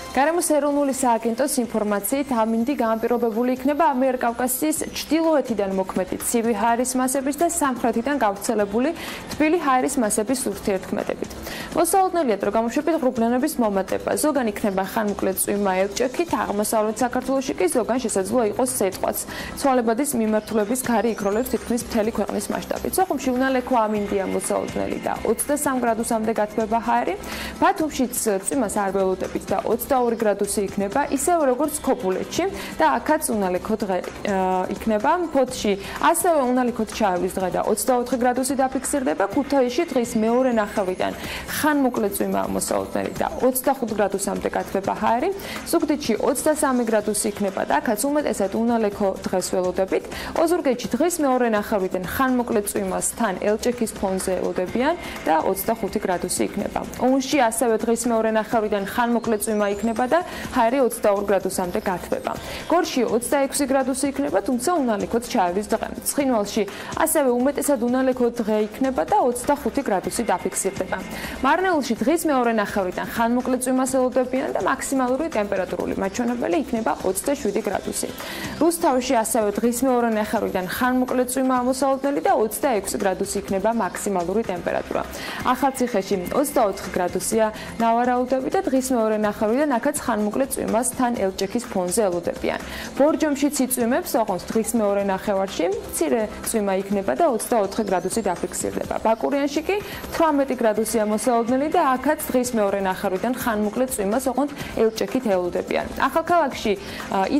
გარემოს ეროვნული სააგენტოს ინფორმაციით, ამინდი განპირობებული იქნება ამიერკავკასიის ჩრდილოეთიდან მოქმედი ცივი ჰაერის მასების და სამხრეთიდან გავრცელებული თბილი ჰაერის მასების ურთიერთქმედებით. მოსალოდნელია დრო გამოშვებით ღრუბლიანების მომატება. ზოგან იქნება ხანმოკლე წვიმა ელჭექით, აღმოსავლეთ საქართველოში კი ზოგან შესაძლოა იყოს სიტყვაც. ცვალებადის მიმართულების გარი იქროლებს თითქმის მთელი ქვეყნის მასშტაბით. სოხუმში უნალექო ამინდია მოსალოდნელი და 23 გრადუსამდე გათბება ჰაერი. ბათუმშიც წვიმას არ ველოდებით და 22 გრადუსი იქნება, ისევე როგორც ქობულეთში და აქაც უნალექო დღე იქნება. ფოთში ასევე უნალექოდ ჩაევის დღე და 24 გრადუსი დაფიქსირდება. ქუთაისში დღის მეორე ნახევრიდან ხანმოკლე წვიმა მოსალოდნელი და 25 გრადუსამდე გათბება ჰაერი. ზუგდიდში 23 გრადუსი იქნება და აქაც უმეტესად უნალექო დღეს ველოდებით. ოზურგეთში დღის მეორე ნახევრიდან ხანმოკლე წვიმას თან ელჭექის ფონზე ელოდებიან და 25 გრადუსი იქნება. ონში ასევე დღის მეორე ნახევრიდან ხანმოკლე წვიმა იქნება და ჰაერი 22 გრადუსამდე გათბება. გორში 26 გრადუსი იქნება, თუმცა უნალექოდ ჩაევის დღე. ცხინვალში ასევე უმეტესად უნალექო დღე იქნება და 25 გრადუსი დაფიქსირდება. მარნეულში დღის მეორე ნახევრიდან ხანმოკლე წვიმას ელოდებიან და მაქსიმალური ტემპერატურული მაჩვენებელი იქნება 27 გრადუსი. რუსთავში ასევე დღის მეორე ნახევრიდან ხანმოკლე წვიმა მოსალოდნელი და 26 გრადუსი იქნება მაქსიმალური ტემპერატურა. ახალციხეში 24 გრადუსია ნავარაუდები და დღის მეორე ნახევრიდან აქაც ხანმოკლე წვიმას თან ელჭექის ფონზე ელოდებიან. ბორჯომშიც იწვიმებს, ოღონდ დღის მეორე ნახევარში მცირე წვიმა იქნება და 24 გრადუსი დაფიქსირდება. ბაკურიანში კი 18 გრადუსია მოსალოდნელი და აქაც დღის მეორე ნახევრიდან ხანმოკლე წვიმას, ოღონდ ელჭექით ელოდებიან. ახალქალაქში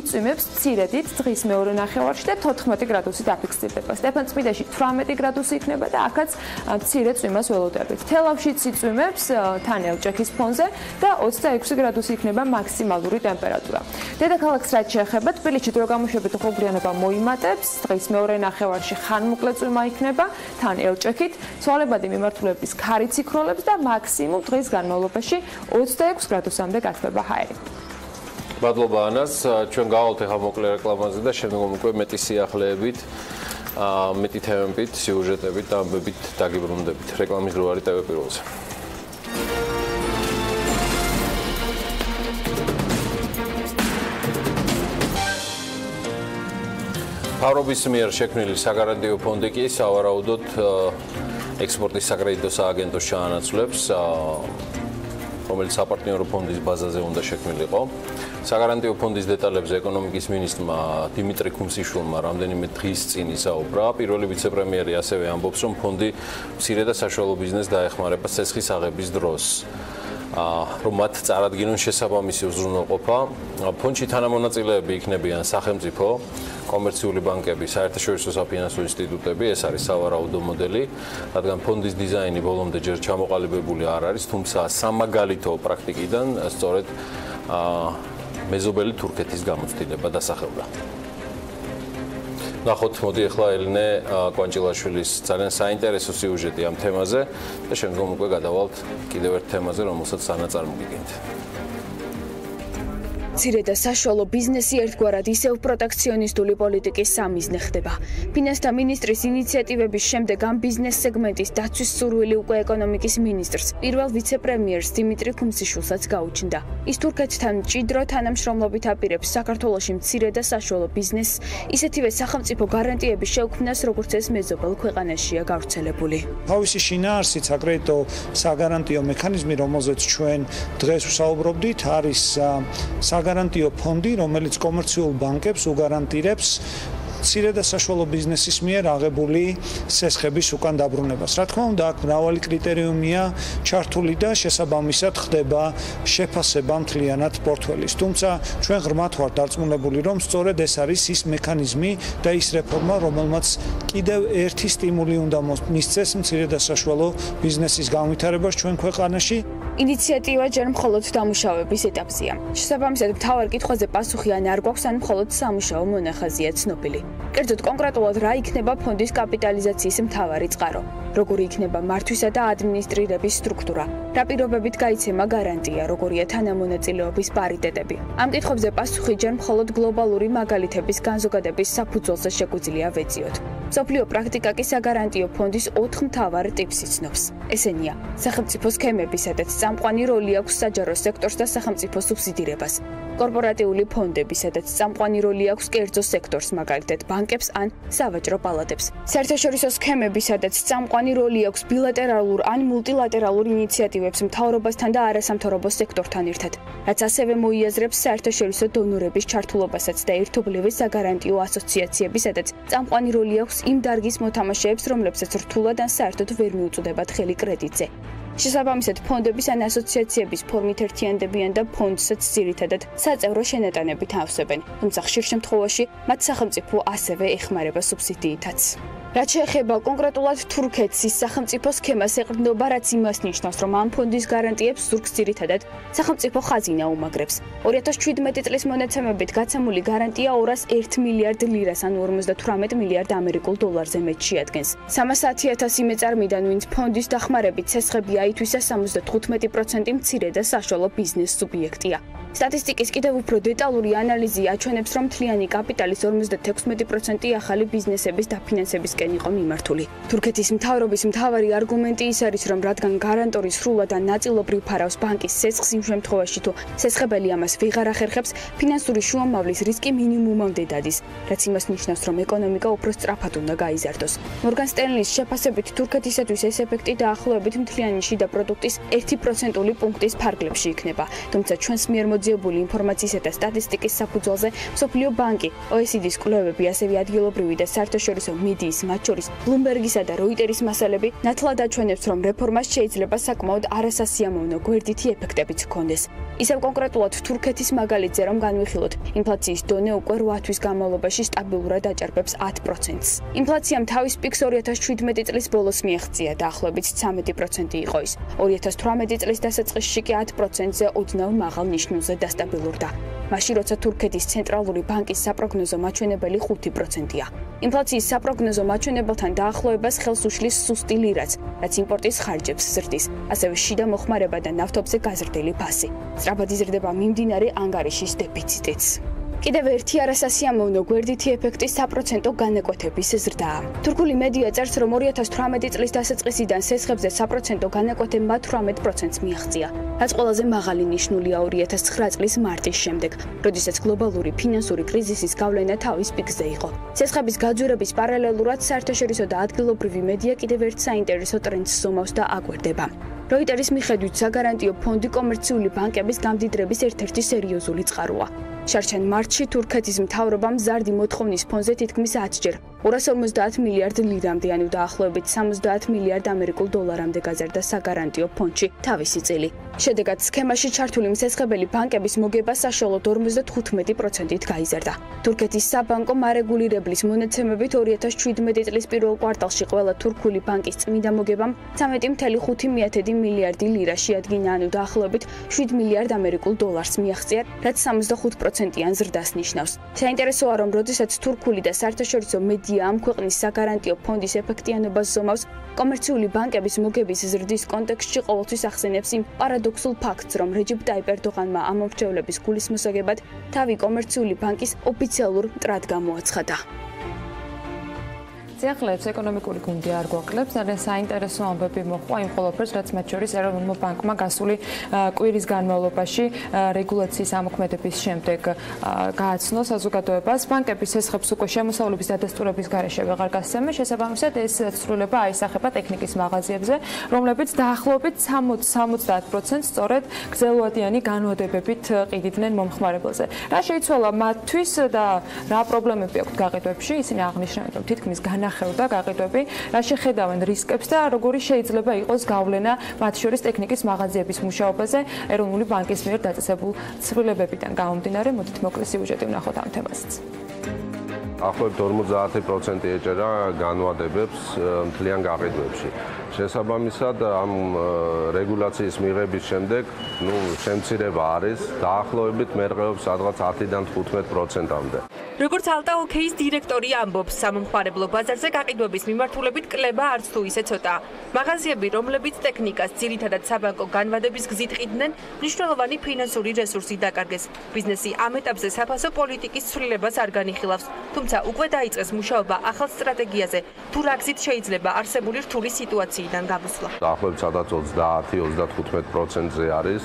იწვიმებს მცირედით დღის მეორე ნახევარში და 14 გრადუსი დაფიქსირდება. სტეფანწმინდაში 18 გრადუსი იქნება და აქაც მცირე წვიმას ველოდებით. თელავშიც იწვიმებს თან ელჭექის ფონზე და 26 გრადუსი იქნება მაქსიმალური ტემპერატურა. დედაქალაქს რაც შეეხება, თბილისში დროგამოშვებით უხუბრიანობა მოიმატებს, დღის მეორე ნახევარში ხანმოკლე წვიმა იქნება, თან ელჭექით, ცვალებადი მიმართულების ქარიც იქროლებს და მაქსიმუმ დღის განმავლობაში 26 გრადუსამდე გათბება ჰაერი. მადლობა ანას, ჩვენ გავალთ ახლა მოკლე რეკლამაზე და შემდგომ უკვე მეტი სიახლეებით, მეტი თემებით, სიუჟეტებით და ამბებით დაგიბრუნდებით. რეკლამის დრო არის ტევ პირველზე. მთავრობის მიერ შექმნილი საგარანტიო ფონდი კი სავარაუდოდ ექსპორტის საკრედიტო სააგენტოს ჩაანაცვლებს, რომელიც საპარტნიორო ფონდის ბაზაზე უნდა შექმნილიყო. საგარანტიო ფონდის დეტალებზე ეკონომიკის მინისტრმა დიმიტრი ქუმსიშვილმა რამდენიმე დღის წინ ისაუბრა. პირველი ვიცე-პრემიერი ასევე ამბობს, რომ ფონდი მცირე და საშუალო ბიზნესს დაეხმარება ცესხის აღების დროს. რომ მათ წარადგინონ შესაბამისი უზრუნველყოფა. ფონდში თანამონაწილეები იქნებიან სახელმწიფო, კომერციული ბანკები, საერთაშორისო საფინანსო ინსტიტუტები, ეს არის სავარაუდო მოდელი, რადგან ფონდის დიზაინი ბოლომდე ჯერ ჩამოყალიბებული არ არის, თუმცა სამაგალითო პრაქტიკიდან სწორედ მეზობელი თურქეთის გამოცდილება დასახელდა. ნახოთ, მოდი ახლა ელინე კვანჭილაშვილის ძალიან საინტერესო სიუჟეტი ამ თემაზე და შემდგომ უკვე გადავალთ კიდევ ერთ თემაზე, რომელსაც სანაწარმოგიგებთ. მცირე და საშუალო ბიზნესი ერთგვარად ისევ პროტექციონისტული პოლიტიკის სამიზნე ხდება. ფინანსთა მინისტრის ინიციატივების შემდეგ ამ ბიზნეს სეგმენტის დაცვის სურვილი უკვე ეკონომიკის მინისტრს, პირველ ვიცე-პრემიერს დიმიტრი ქუმსიშვილსაც გაუჩნდა. ის თურქეთთან მჭიდრო თანამშრომლობით აპირებს საქართველოში მცირე და საშუალო ბიზნესს, ისეთივე სახელმწიფო გარანტიების შეუქმნას, როგორც ეს მეზობელ ქვეყანაშია გავრცელებული. თავისი შინაარსით საკრედიტო საგარანტიო მექანიზმი, რომელზეც ჩვენ დღეს ვსაუბრობდით, არის საგარანტიო ფონდი, რომელიც კომერციულ ბანკებს უგარანტირებს მცირე და საშუალო ბიზნესის მიერ აღებული სესხების უკან დაბრუნებას. რა თქმა უნდა, აქ მრავალი კრიტერიუმია ჩართული და შესაბამისად ხდება შეფასება მთლიანად პორტფელის. თუმცა ჩვენ ღრმად ვართ დარწმუნებული, რომ სწორედ ეს არის ის მექანიზმი და ის რეფორმა, რომელმაც კიდევ ერთი სტიმული უნდა მისცეს მცირე და საშუალო ბიზნესის განვითარებას ჩვენ ქვეყანაში. ინიციატივა ჯერ მხოლოდ დამუშავების ეტაპზეა. შესაბამისად, მთავარ კითხვაზე პასუხი ან არ გვაქვს, ან მხოლოდ სამუშაო მონახაზია ცნობილი. კერძოდ კონკრეტულად რა იქნება ფონდის კაპიტალიზაციის მთავარი წყარო? როგორი იქნება მართვისა და ადმინისტრირების სტრუქტურა? რა პირობებით გაიცემა გარანტია, როგორია თანამონაწილეობის პარიტეტები? ამ კითხვებზე პასუხი ჯერ მხოლოდ გლობალური მაგალითების განზოგადების საფუძველზე შეგვიძლია ვეძიოთ. მსოფლიო პრაქტიკა კი საგარანტიო ფონდის 4 მთავარ ტიპს იცნობს. ესენია: სახელმწიფო სქემები, სადაც წამყვანი როლი აქვს საჯარო სექტორს და სახელმწიფო სუბსიდირებას; კორპორატიული ფონდები, სადაც წამყვანი როლი აქვს კერძო სექტორს, მაგალითად ბანკებს ან სავაჭრო პალატებს; საერთაშორისო სქემები, სადაც წამყვანი როლი აქვს ბილატერალურ ან მულტილატერალურ ინიციატივებს მთავრობასთან და არასამთავრობო სექტორთან ერთად, რაც ასევე მოიაზრებს საერთაშორისო დონორების ჩართულობასაც და ერთობლივი საგარანტიო ასოციაციები, სადაც წამყვანი როლი აქვს იმ დარგის მოთამაშეებს, რომლებსაც რთულად ან საერთოდ ვერ მიუწვდებათ ხელი კრედიტზე. შესაბამისად, ფონდების ან ასოციაციების ფორმით ერთიანდებიან და ფონდსაც ძირითადად საწევრო შენატანებით ავსებენ, თუმცა ხშირ შემთხვევაში მათ სახელმწიფო ასევე ეხმარება სუბსიდიითაც. რაც შეეხება კონკრეტულად თურქეთს, ის სახელმწიფო სქემას ეყრდნობა, რაც იმას ნიშნავს, რომ ამ ფონდის გარანტიებს ზურგს ძირითადად სახელმწიფო ხაზინა უმაგრებს. 2017 წლის მონაცემებით გაცემული გარანტია 201 მილიარდ ლირას, ანუ 58 მილიარდ ამერიკულ დოლარზე მეტ შეადგენს. 310,000 მეწარმიდან, ვინც ფონდის დახმარებით ცესხები აითვისა, 75% მცირე და საშუალო ბიზნეს სუბიექტია. სტატისტიკის კიდევ უფრო დეტალური ანალიზი აჩვენებს, რომ მთლიანი კაპიტალის 56% ახალი ბიზნესების დაფინანსებისკენ იყო მიმართული. თურქეთის მთავრობის მთავარი არგუმენტი ის არის, რომ რადგან გარანტორი სრულად ან ნაწილობრივ ფარავს ბანკის სესხს იმ შემთხვევაში, თუ სესხებელი ამას ვეღარ ახერხებს, ფინანსური შუამავლის რისკი მინიმუმამდე დადის, რაც იმას ნიშნავს, რომ ეკონომიკა უფრო სწრაფად უნდა გაიზარდოს. მორგან სტენლის შეფასებით, თურქეთისათვის ეს ეფექტი დაახლოებით მთლიანი შიდა პროდუქტის 1%-ული პუნქტის ფარგლებში იქნება, თუმცა ჩვენს მიერ გამოძიებული ინფორმაციისა და სტატისტიკის საფუძველზე მსოფლიო ბანკი, OECD-ის კვლევები, ასევე ადგილობრივი და საერთაშორისო მედიის, მათ შორის ბლუმბერგისა და როიტერის მასალები ნათლად აჩვენებს, რომ რეფორმას შეიძლება საკმაოდ არასასიამოვნო გვერდითი ეფექტებიც ჰქონდეს. ისევ კონკრეტულად თურქეთის მაგალითზე რომ განვიხილოთ, ინფლაციის დონე უკვე 8 თვის განმავლობაში სტაბილურად აჭარბებს 10%-ს. ინფლაციამ თავის პიკს 2017 წლის ბოლოს მიაღწია, დაახლოებით 13% იყო ის. 2018 წლის დასაწყისში კი 10%-ზე ოდნავ მაღალ ნიშნულზე დასტაბილურდა. მაშინ როცა თურქეთის ცენტრალური ბანკის საპროგნოზო მაჩვენებელი 5%-ია. ინფლაციის საპროგნოზო მაჩვენებელთან დაახლოებას ხელს უშლის სუსტი ლირაც, რაც იმპორტის ხარჯებს ზრდის, ასევე შიდა მოხმარება და ნავთობზე გაზრდილი ფასი. სწრაფად იზრდება მიმდინარე ანგარიშის დეფიციტიც. კიდევ ერთი არასასიამოვნო გვერდითი ეფექტი საპროცენტო განაკვეთების ზრდაა. თურქული მედია წერს, რომ 2018 წლის დასაწყისიდან სესხებზე საპროცენტო განაკვეთებმა 18%-ს მიაღწია, რაც ყველაზე მაღალი ნიშნულია 2009 წლის მარტის შემდეგ, როდესაც გლობალური ფინანსური კრიზისის გავლენა თავის პიკზე იყო. სესხების გაძვირების პარალელურად საერთაშორისო და ადგილობრივი მედია კიდევ ერთ საინტერესო ტრენდს ზომავს და აკვირდება. როიტერის მიხედვით საგარანტიო ფონდი კომერციული ბანკების გამდიდრების ერთ-ერთი სერიოზული წყაროა. შარშან მარტში თურქეთის მთავრობამ მზარდი მოთხოვნის ფონზე თითქმის 10-ჯერ 250 მილიარდ ლირამდე, ანუ დაახლოებით 70 მილიარდ ამერიკულ დოლარამდე გაზარდა საგარანტიო ფონდში თავისი წილი. შედეგად სქემაში ჩართული მსესხებელი ბანკების მოგება საშუალოდ 55%-ით გაიზარდა. თურქეთის საბანკო მარეგულირებლის მონაცემებით 2017 წლის პირველ კვარტალში ყველა თურქული ბანკის წმინდა მოგებამ 13.5 მილიარდი ლირა შეადგინა, ანუ დაახლოებით 7 მილიარდ ამერიკულ დოლარს მიაღწია, რაც 65%-იან ზრდას ნიშნავს. საინტერესოა, რომ როდესაც თურქული და საერთაშორისო მედია ამ ქვეყნის საგარანტიო ფონდის ეფექტიანობას ზომავს, კომერციული ბანკების მოგების ზრდის კონტექსტში ყოველთვის ახსენებს იმ პარადოქსულ ფაქტს, რომ რეჯეპ ტაიპ ერდოღანმა ამ მომრჩევლების გულისმოსაგებად თავი კომერციული ბანკის ოფიციალურ მტრად გამოაცხადა. სიახლეებს ეკონომიკური გუნდი არ გვაკლებს, ძალიან საინტერესო ამბები მოხდა იმ ყველაფერს, რაც მათ შორის ეროვნულმა ბანკმა გასული კვირის განმავლობაში რეგულაციის ამოქმედების შემდეგ გააცნო საზოგადოებას. ბანკების სესხებს უკვე შემოსავლების დადასტურების გარეშე ვეღარ გასცემენ, შესაბამისად ეს ცვლილება აისახება ტექნიკის მაღაზიებზე, რომლებიც დაახლოებით 60-70% სწორედ გრძელვადიანი განვადებებით ყიდიდნენ მომხმარებელზე. რა შეიცვალა მათთვის და რა პრობლემები აქვთ გაყიდვებში, ისინი აღნიშნავენ, რომ თითქმის განახევრდა გაყიდვები, რა შეხედავენ რისკებს და როგორი შეიძლება იყოს გავლენა მათ შორის ტექნიკის მაღაზიების მუშაობაზე ეროვნული ბანკის მიერ დაწესებულ ცვლილებებიდან გამომდინარე. მოდით მოკლე სიუჟეტი ვნახოთ ამ თემაზეც. ახლობთ 50% ეჭერა განვადებებს მთლიან გაყიდვებში. შესაბამისად ამ რეგულაციის მიღების შემდეგ, შემცირება არის დაახლოებით მერყეობს სადღაც 10-დან 15%-მდე. როგორც ალტაოკეის დირექტორი ამბობს, სამომხმარებლო ბაზარზე გაყიდვების მიმართულებით კლება არც თუ ისე ცოტაა. მაღაზიები, რომლებიც ტექნიკას ძირითადად საბანკო განვადების გზით ყიდნენ, მნიშვნელოვანი ფინანსური რესურსი დაკარგეს. ბიზნესი ამ ეტაპზე საფასო პოლიტიკის ცვლილებას არ განიხილავს, თუმცა უკვე დაიწყეს მუშაობა ახალ სტრატეგიაზე, თუ რა გზით შეიძლება არსებული რთული სიტუაციიდან გამოსვლა. დაახლოებით სადაც 30-35%-ზე არის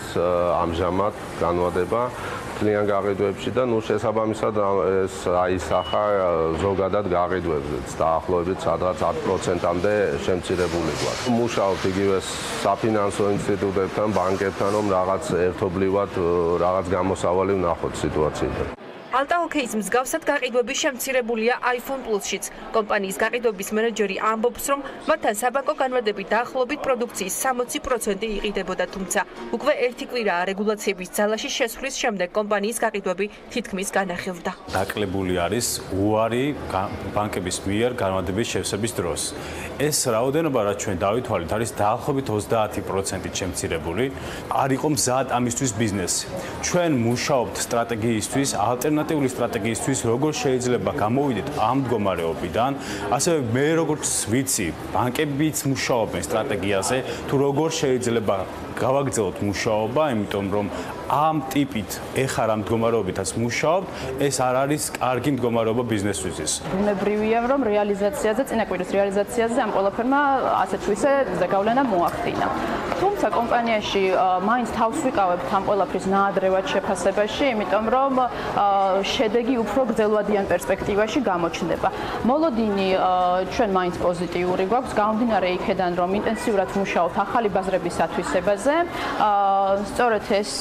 ამჟამად განვადება მთლიან გაყიდვებში და შესაბამისად ეს აისახა ზოგადად გაყიდვებზეც დაახლოებით სადღაც 10%-მდე შემცირებული გვაქვს. მუშაობთ იგივე საფინანსო ინსტიტუტებთან, ბანკებთან, რომ რაღაც ერთობლივად რაღაც გამოსავალი ვნახოთ სიტუაციიდან. ალტაოკეის მსგავსად გაყიდვები შემცირებულია iPhone Plus-შიც. კომპანიის გაყიდვების მენეჯერი ამბობს, რომ მათთან საბანკო განვადებით დაახლოებით პროდუქციის 60% იყიდებოდა, თუმცა უკვე ერთი კვირაა რეგულაციების ძალაში შესვლის შემდეგ კომპანიის გაყიდვები თითქმის განახევრდა. დაკლებული არის უარი ბანკების მიერ განვადების შევსების დროს. ეს რაოდენობა, რაც ჩვენ დავითვალეთ, არის დაახლოებით 30%-ით შემცირებული. არ იყო მზად ამისთვის ბიზნესი. ჩვენ მუშაობთ სტრატეგიისთვის, ალტერნატიული სტრატეგიისთვის, როგორ შეიძლება გამოვიდეთ ამ მდგომარეობიდან, ასევე მე როგორც ვიცი, ბანკებიც მუშაობენ სტრატეგიაზე, თუ როგორ შეიძლება გავაგრძელოთ მუშაობა, იმიტომ რომ ამ ტიპით ეხარ ამ მდგომარეობითაც მუშაობთ, ეს არ არის კარგი მდგომარეობა ბიზნესთვის. ბუნებრივია, რომ რეალიზაციაზე, წინაკვირის რეალიზაციაზე ამ ყველაფერმა ასე თუ ისე ზეგავლენა მოახდინა. თუმცა კომპანიაში მაინც თავს ვიყავებთ ამ ყველაფრის ნაადრევად შეფასებაში, იმიტომ რომ შედეგი უფრო გრძელვადიან პერსპექტივაში გამოჩნდება. მოლოდინი ჩვენ მაინც პოზიტიური გვაქვს, გამომდინარე იქედან, რომ ინტენსიურად მუშაობთ ახალი ბაზრების ათვისებაზე, თემაზე. სწორედ ეს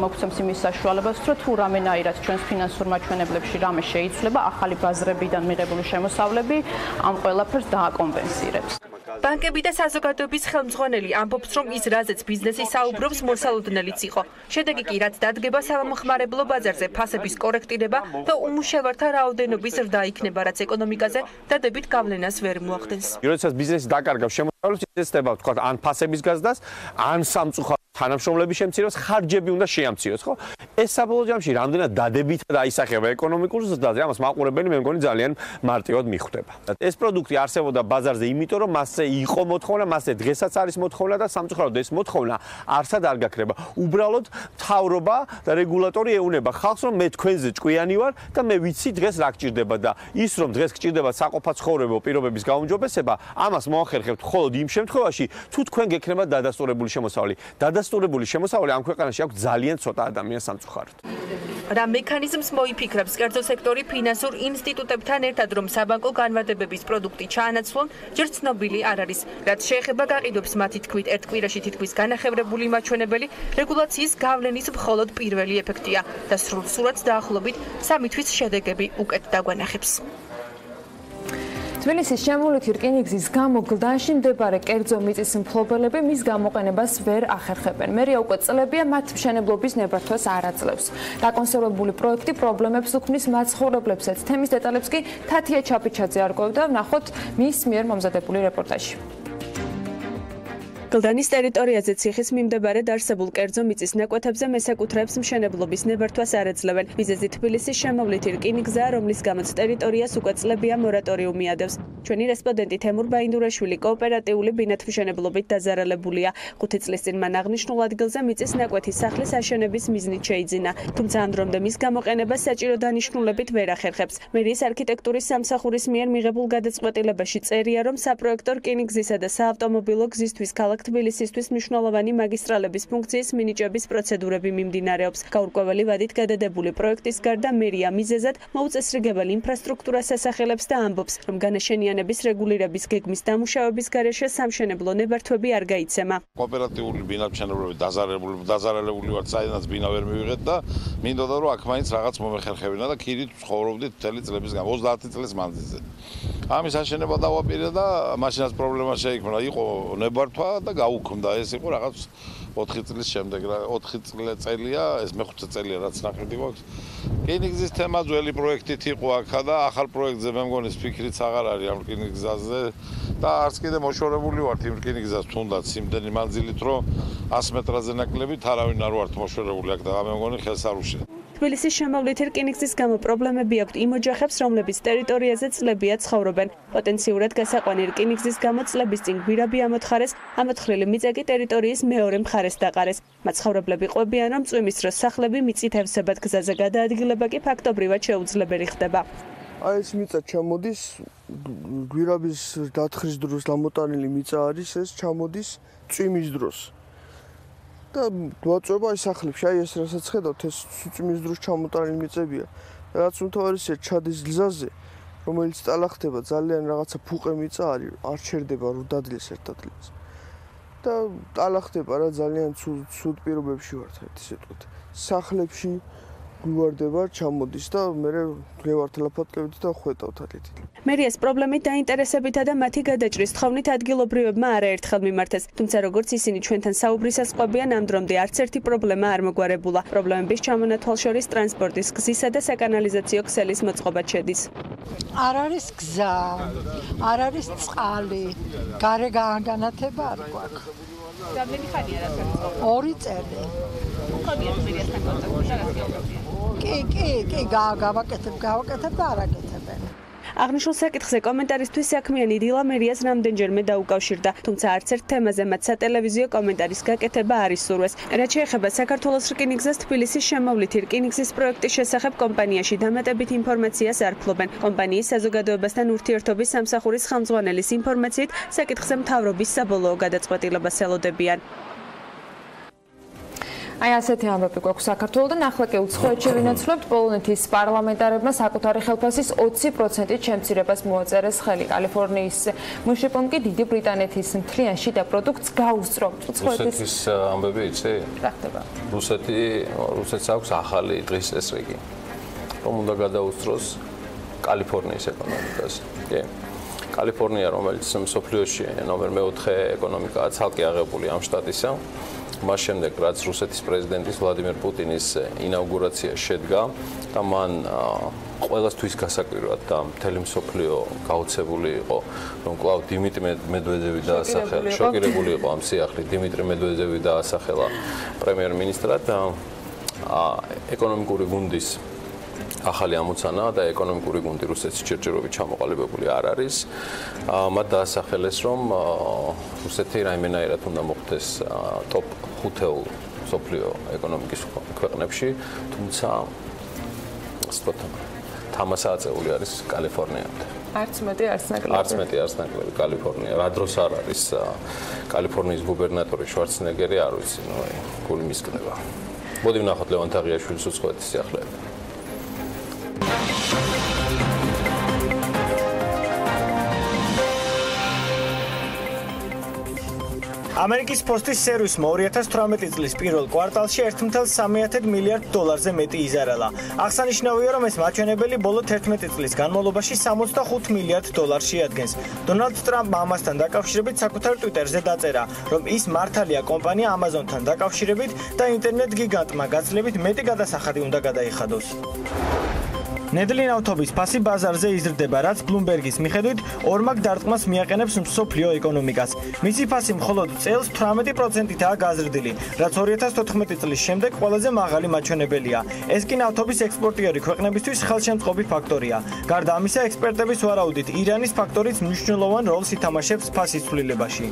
მოგცემს იმის საშუალებას, რომ თუ რამენაირად ჩვენს ფინანსურ მაჩვენებლებში რამე შეიცვლება, ახალი ბაზრებიდან მიღებული შემოსავლები ამ ყველაფერს დააკომპენსირებს. ბანკები და საზოგადოების ხელმძღვანელი ამბობს, რომ ის რაზეც ბიზნესი საუბრობს, მოსალოდნელიც იყო. შედეგი კი რაც დადგება სამომხმარებლო ბაზარზე, ფასების კორექტირება და უმუშევართა რაოდენობის ზრდა იქნება, რაც ეკონომიკაზე დადებით გავლენას ვერ მოახდენს. როდესაც ბიზნესი დაკარგავს შემოსავლებს, იწესდება თქვა ან ფასების გაზრდას, ან სამწუხაროდ თანამშრომლების შემცირებას, ხარჯები უნდა შეამციროს, ხო? ეს საბოლოო ჯამში რამდენად დადებით დაისახება ეკონომიკურ ზრდაზე, ამას მაყურებელი მე მგონი ძალიან მარტივად მიხვდება. ეს პროდუქტი არსებობდა ბაზარზე, იმიტომ რომ მასზე იყო მოთხოვნა, მასზე დღესაც არის მოთხოვნა და სამწუხაროდ ეს მოთხოვნა არსად არ გაქრება. უბრალოდ მთავრობა და რეგულატორი ეუნება ხალხს, რომ მე თქვენზე ჭკვიანი ვარ და მე ვიცი დღეს რა გჭირდება და ის რომ დღეს გჭირდება საყოფაცხოვრებო პირობების გაუმჯობესება, ამას მოახერხებთ მხოლოდ იმ შემთხვევაში, თუ თქვენ გექნება დადასტურებული შემოსავალი. დადასტურებული შემოსავალი ამ ქვეყანაში აქვს ძალიან ცოტა ადამიანს სამწუხაროდ. რა მექანიზმს მოიფიქრებს კერძო სექტორი ფინანსურ ინსტიტუტებთან ერთად, რომ საბანკო განმარტებების პროდუქტი ჩაანაცვლონ, ჯერ ცნობილი არ არის. რაც შეეხება გაყიდვებს, მათი თქმით, ერთ კვირაში თითქმის განახევრებული მაჩვენებელი რეგულაციის გავლენის მხოლოდ პირველი ეფექტია და სრულ სურათს დაახლოებით 3 თვის შედეგები უკეთ დაგვანახებს. თბილისის შემოვლითი რკინიგზის გამო გლდანში მდებარე კერძო მიწის მფლობელები მის გამოყენებას ვერ ახერხებენ. მერია უკვე წლებია მათ მშენებლობის ნებართვას არ აძლევს. დაკონსერვებული პროექტი პრობლემებს უქმნის მაცხოვრებლებსაც. თემის დეტალებს კი თათია ჩაფიჩაძე არკვევდა, ვნახოთ მის მიერ მომზადებული რეპორტაჟი. გლდანის ტერიტორიაზე ციხის მიმდებარედ არსებულ კერძო მიწის ნაკვეთებზე მესაკუთრეებს მშენებლობის ნებართვას არ ეძლევენ. მიზეზი თბილისის შემოვლითი რკინიგზაა, რომლის გამოც ტერიტორიას უკვე წლებია მორატორიუმი ადევს. ჩვენი რესპონდენტი თემურ ბაინდურაშვილი კოოპერატიული ბინათმშენებლობით დაზარალებულია. 5 წლის წინ მან აღნიშნულ ადგილზე მიწის ნაკვეთის სახლის აშენების მიზნით შეიძინა. თუმცა ამ დრომდე მის გამოყენებას საჭირო დანიშნულებით ვერ ახერხებს. მერიის არქიტექტურის სამსახურის მიერ მიღებულ გადაწყვეტილებაში წერია, რომ საპროექტო რკინიგზისა და საავტომობილო გზისთვის ქალაქ თბილისისთვის მნიშვნელოვანი მაგისტრალების ფუნქციის მინიჭების პროცედურები მიმდინარეობს. გაურკვეველი ვადით გადადებული პროექტის გარდა მერია მიზეზად მოუწესრიგებელ ინფრასტრუქტურას ასახელებს და ამბობს, რომ განაშენიანების რეგულირების გეგმის დამუშავების გარეშე სამშენებლო ნებართვები არ გაიცემა. კოოპერატიული ბინათმშენებლობით დაზარალებული ვართ, საიდანაც ბინა ვერ მივიღეთ და მინდოდა რომ აქ მაინც რაღაც მომეხერხებინა და ქირით ცხოვრობდით მთელი წლების განმავლობაში 30 წლის მანძილზე. ამის აშენება დავაპირე და მაშინაც პრობლემა შეიქმნა, იყო ნებართვა და გაუქმდა. ეს იყო რაღაც 4 წლის შემდეგ, 4 წელია, ეს მე-5 წელია რაც ნაკლები გვაქვს. რკინიგზის თემა ძველი პროექტით იყო აქა და ახალ პროექტზე მე მგონი ფიქრიც აღარ არის ამ რკინიგზაზე და არც კიდე მოშორებული ვართ იმ რკინიგზას თუნდაც იმდენი მანძილით, რომ 100 მეტრაზე ნაკლებით არავინ არ ვართ მოშორებული აქ და მე მგონი ხელს არ უშლი. თბილისის შემოვლითი რკინიგზის გამო პრობლემები აქვთ იმ ოჯახებს, რომლებიც ტერიტორიაზე წლებია ცხოვრობენ. პოტენციურად გასაყვანი რკინიგზის გამო წლების წინ გვირაბი ამოთხარეს, ამოთხრილი მიწა კი ტერიტორიის მეორე მხარეს დაყარეს. მაცხოვრებლები ყვებიან, რომ წვიმის დროს სახლები მიწით ევსებათ, გზაზე გადაადგილება კი ფაქტობრივად შეუძლებელი ხდება. აი ეს მიწა ჩამოდის გვირაბის დათხრის დროს გამოტანილი მიწა არის, ეს ჩამოდის წვიმის დროს. და გვაწვება აი სახლებში, აი ეს რასაც ხედავთ, ეს წვიმის დროს ჩამოტანილი მიწებია. რაც უმთავრესია ჩადის გზაზე, რომელიც ტალახდება, ძალიან რაღაცა ფუყე მიწა არის, არ ჩერდება რო დადლის ერთ ადგილას. და ტალახდება რა ძალიან ცუდ პირობებში ვართ, ისე ვთქვით. სახლებში გვარდება, ჩამოდის და მე ვევართ ლაფატკებით და ხვეტავთ ათით. მერიას პრობლემით დაინტერესებითა და მათი გადაჭრის თხოვნით ადგილობრივებმა არაერთხელ მიმართეს. თუმცა როგორც ისინი ჩვენთან საუბრისას ყვებიან, ამ დრომდე არც ერთი პრობლემა არ მოგვარებულა. პრობლემების ჩამონათვალ შორის ტრანსპორტის, გზისა და საკანალიზაციო ქსელის მოწყობაც შედის. არ არის გზა, არ არის წყალი, გარე განათება არ გვაქვს. რამდენი ხანია რა საქმე? 2 წელი. უყურებთ მერიასთან კონტაქტში. კი, გავაკეთებ და არ აკეთებენ. აღნიშნულ საკითხზე კომენტარისთვის საქმიანი დილა მერიას რამდენჯერმე დაუკავშირდა, თუმცა არც ერთ თემაზე მათ სატელევიზიო კომენტარის გაკეთება არ ისურვეს. რაც შეეხება საქართველოს რკინიგზას, თბილისის შემოვლითი რკინიგზის პროექტის შესახებ კომპანიაში დამატებით ინფორმაციას არ ფლობენ. კომპანიის საზოგადოებასთან ურთიერთობის სამსახურის ხელმძღვანელის ინფორმაციით, საკითხზე მთავრობის საბოლოო გადაწყვეტილებას ელოდებიან. აი ასეთი ამბები გვაქვს საქართველოსთან, ახლა კი უცხოეთში ვინაცვლებთ, პოლონეთის პარლამენტარებმა საკუთარი ხელფასის 20%-ით შემცირებას მოაწერეს ხელი. კალიფორნიის მუშიპომ კი დიდი ბრიტანეთის მთლიან შიდა პროდუქტს გაუსწრო. რუსეთის ამბები იცი? რა ხდება? რუსეთს აქვს ახალი დღის წესრიგი, რომ უნდა გადაუსწროს კალიფორნიის ეკონომიკას. კი. კალიფორნია, რომელიც მსოფლიოში ნომერ 4 ეკონომიკაა, ცალკე აღებული ამ შტატისა. მას შემდეგ, რაც რუსეთის პრეზიდენტის ვლადიმერ პუტინის ინაუგურაცია შედგა და მან ყველასთვის გასაკვირად და მთელი მსოფლიო გაოცებული იყო, რომ კვლავ დიმიტრი მედვედევი დაასახელა, შოკირებული იყო ამ სიახლით, დიმიტრი მედვედევი დაასახელა პრემიერ-მინისტრად და ეკონომიკური გუნდის ახალი ამოცანა და ეკონომიკური გუნდი რუსეთის ჯერჯერობით ჩამოყალიბებული არ არის. მათ დაასახელეს, რომ რუსეთი რაიმენაირად უნდა მოხდეს ტოპ 5 მსოფლიო ეკონომიკის ქვეყნებში, თუმცა თამასა აწეული არის კალიფორნიამდე. არც მეტი არც ნაკლები კალიფორნია. რა დროს არ არის კალიფორნიის გუბერნატორი შვარცენეგერი, არ ვიცი, გული მისკდება. მოდი ვნახოთ ლევან თაღიაშვილის უცხოეთის სიახლეები. ამერიკის ფოსტის სერვისმა 2018 წლის პირველ კვარტალში 1.3 მილიარდ დოლარზე მეტი იზარალა. აღსანიშნავია, რომ ეს მაჩვენებელი ბოლო 11 წლის განმავლობაში 65 მილიარდ დოლარს შეადგენს. დონალდ ტრამპმა ამასთან დაკავშირებით საკუთარ ტვიტერზე დაწერა, რომ ის მართალია კომპანია ამაზონთან დაკავშირებით და ინტერნეტ გიგანტმა გაცილებით მეტი გადასახადი უნდა გადაიხადოს. ნედლი ნავთობის ფასი ბაზარზე იზრდება, რაც ბლუმბერგის მიხედვით ორმაგ დარტყმას მიაყენებს მსოფლიო ეკონომიკას. მისი ფასი მხოლოდ წელს 18%-აა გაზრდილი, რაც 2014 წლის შემდეგ ყველაზე მაღალი მაჩვენებელია. ეს კი ნავთობის ექსპორტიორი ქვეყნებისთვის ხელშემწყობი ფაქტორია. გარდა ამისა, ექსპერტების ვარაუდით, ირანის ფაქტორიც მნიშვნელოვან როლს ითამაშებს ფასის ცვლილებაში.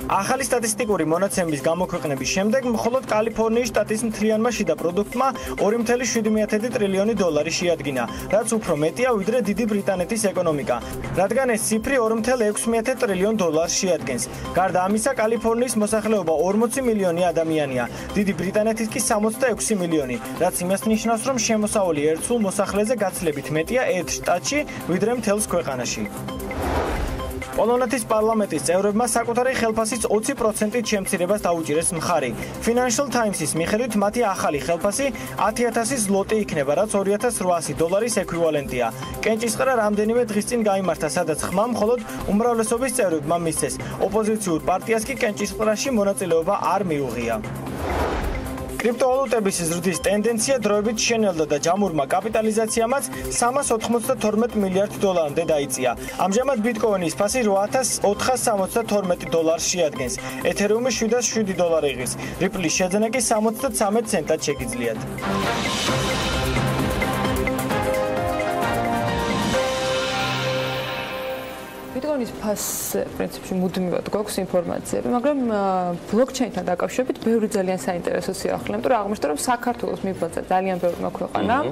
ახალი სტატისტიკური მონაცემების გამოქვეყნების შემდეგ მხოლოდ კალიფორნიის შტატის მთლიანმა შიდა პროდუქტმა 2.7 ტრილიონი დოლარი შეადგინა, რაც უფრო მეტია ვიდრე დიდი ბრიტანეთის ეკონომიკა, რადგან ეს ციფრი 2.6 ტრილიონ დოლარს შეადგენს. გარდა ამისა, კალიფორნიის მოსახლეობა 40 მილიონი ადამიანია, დიდი ბრიტანეთის კი 66 მილიონი, რაც იმას ნიშნავს, რომ შემოსავალი ერთ სულ მოსახლეზე გაცილებით მეტია ერთ შტატში ვიდრე მთელს ქვეყანაში. პოლონეთის პარლამენტის წევრებმა საკუთარი ხელფასის 20%-ით შემცირებას დაუჭირეს მხარი. Financial Times-ის მიხედვით მათი ახალი ხელფასი 10,000 ზლოტი იქნება, რაც 2.800 დოლარის ექვივალენტია. კენჭისყრა რამდენიმე დღის წინ გაიმართა, სადაც ხმა მხოლოდ უმრავლესობის წევრებმა მისცეს. ოპოზიციურ პარტიას კი კენჭისყრაში მონაწილეობა არ მიუღია. კრიპტოვალუტების ზრდის ტენდენცია დროებით შენელდა და ჯამურმა კაპიტალიზაციამაც 392 მილიარდ დოლარამდე დაიწია. ამჟამად ბიტკოინის ფასი 8,472 დოლარს შეადგენს. ეთერიუმი 707 დოლარი იღებს. რიპლის შეძენა კი 73 ცენტად შეგიძლიათ. ბიტკოინის ფასზე პრინციპში მუდმივად გვაქვს ინფორმაციები, მაგრამ ბლოკჩეინთან დაკავშირებით ბევრი ძალიან საინტერესო სიახლეა, იმიტომ რომ აღმოჩნდა, რომ საქართველოს მიბაძა ძალიან ბევრმა ქვეყანამ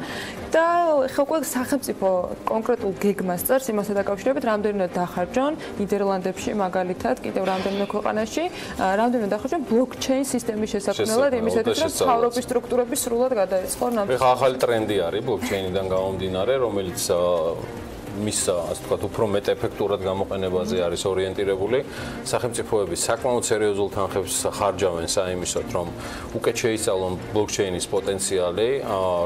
და ხალხო სახელმწიფო კონკრეტულ გეგმას წერს იმასთან დაკავშირებით, რამდენად დახარჯონ ნიდერლანდებში მაგალითად, კიდევ რამდენიმე ქვეყანაში, რამდენად დახარჯონ ბლოკჩეინ სისტემის შესაქმნელად, იმისათვის რომ მთავრობის სტრუქტურები სრულად გადაეწყონ ამ. ეხლა ახალი ტრენდი არის ბლოკჩეინიდან გამომდინარე, რომელიც მის ასე ვთქვათ უფრო მეტ ეფექტურად გამოყენებაზე არის ორიენტირებული. სახელმწიფოები საკმაოდ სერიოზულ თანხებს ხარჯავენ საიმისოდ, რომ უკეთ შეისწავლონ ბლოკჩეინის პოტენციალი,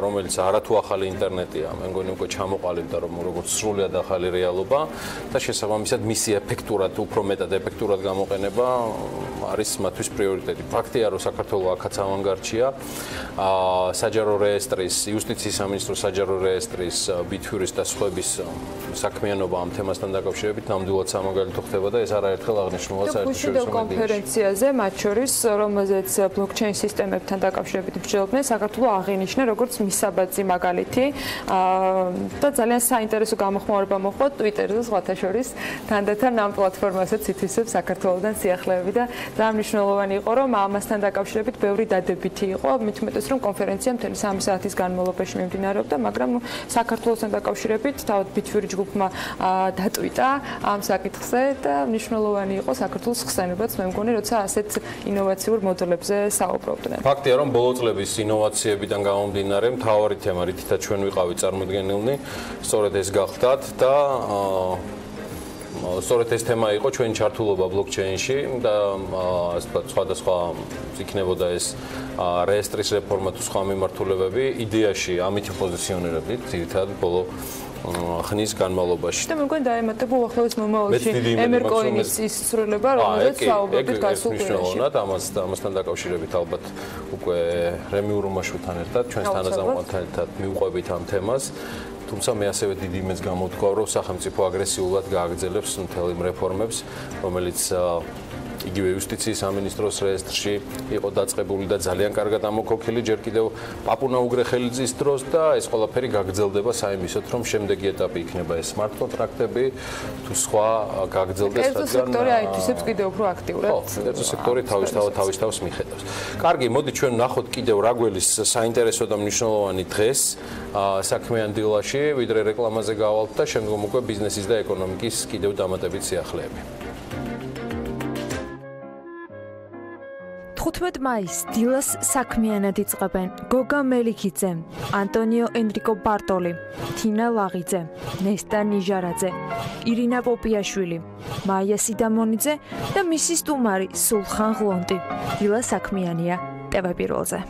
რომელიც არათუ ახალი ინტერნეტია, მე მგონი უკვე ჩამოყალიბდა, რომ როგორც სრულად ახალი რეალობა და შესაბამისად მისი ეფექტურად, უფრო მეტად ეფექტურად გამოყენება არის მათთვის პრიორიტეტი. ფაქტია, რომ საქართველოს აქაც ავანგარდშია. საჯარო რეესტრის, იუსტიციის სამინისტროს საჯარო რეესტრის, ბითვირის და სხვების საქმიანობა ამ თემასთან დაკავშირებით ნამდვილად სამაგალითო ხდება და ეს არაერთხელ აღნიშნულა საერთაშორისო კონფერენციაზე, მათ შორის, რომელზეც ბლოკჩეინ სისტემებთან დაკავშირებით მსჯელობდნენ, საქართველოს აღინიშნა როგორც მისაბაძი მაგალითი და ძალიან საინტერესო გამოხმაურება მოხდა ტვიტერზე სხვათა შორის, თანდათან ამ პლატფორმასაც ითვისებს საქართველოსთან სიახლეები და ძალიან მნიშვნელოვანი იყო, რომ ამასთან დაკავშირებით ბევრი დადებითი იყო, მით უმეტეს რომ კონფერენცია მთელი 3 საათის განმავლობაში მიმდინარეობდა, მაგრამ საქართველოსთან დაკავშირებით თავად ბითვირი ჯგუფმა დატვიტა ამ საკითხზე და მნიშვნელოვანი იყო საქართველოს ხსენებაც, მე მგონი, როცა ასეთ ინოვაციურ მოდელებზე საუბრობდნენ. ფაქტია, რომ ბოლო წლების ინოვაციებიდან გამომდინარე, მთავარი თემა, რითაც ჩვენ ვიყავით წარმოდგენილნი, სწორედ ეს გახდათ და სწორედ ეს თემა იყო ჩვენი ჩართულობა ბლოკჩეინში და ასე ვთქვათ, სხვადასხვა იქნებოდა ეს რეესტრის რეფორმა თუ სხვა მიმართულებები, იდეაში ამით პოზიციონირებდით, ძირითადად ბოლო ხნის განმავლობაში. და მე მგონი დაემატება უახლოეს მომავალში ემერკოინის ისწრება, რომელზეც საუბრობთ გასულ კვირაში. ამასთან დაკავშირებით ალბათ უკვე რემიურუმაშვილთან ერთად, ჩვენს თანაზამყართან ერთად მივყვებით ამ თემას. თუმცა მე ასევე დიდი იმედს გამოვთქვავ, რომ სახელმწიფო აგრესიულად გააგრძელებს მთელ იმ რეფორმებს, რომელიც იგივე იუსტიციის სამინისტროს რეესტრში იყო დაწყებული და ძალიან კარგად ამოქოქილი ჯერ კიდევ პაპუნა უგრეხელიძის დროს და ეს ყველაფერი გაგრძელდება საიმისოთ, რომ შემდეგი ეტაპი იქნება ეს smart კონტრაქტები თუ სხვა გაგრძელდეს, რადგან სექტორი აითვისებს კიდევ უფრო აქტიურად. კერძო სექტორი თავის თავს მიხედავს. კარგი, მოდი ჩვენ ვნახოთ კიდევ რა გველის საინტერესო და მნიშვნელოვანი დღეს საქმიან დილაში, ვიდრე რეკლამაზე გავალთ და შემდგომ უკვე ბიზნესის და ეკონომიკის კიდევ დამატებით სიახლეები. 15 მაისს დილას საქმიანად იწყებენ გოგა მელიქიძე, ანტონიო ენრიკო ბარტოლი, თინა ლაღიძე, ნესტა ნიჟარაძე, ირინა პოპიაშვილი, მაია სიდამონიძე და მისი სტუმარი სულხან ღლონტი. დილა საქმიანია ტევ პირველზე.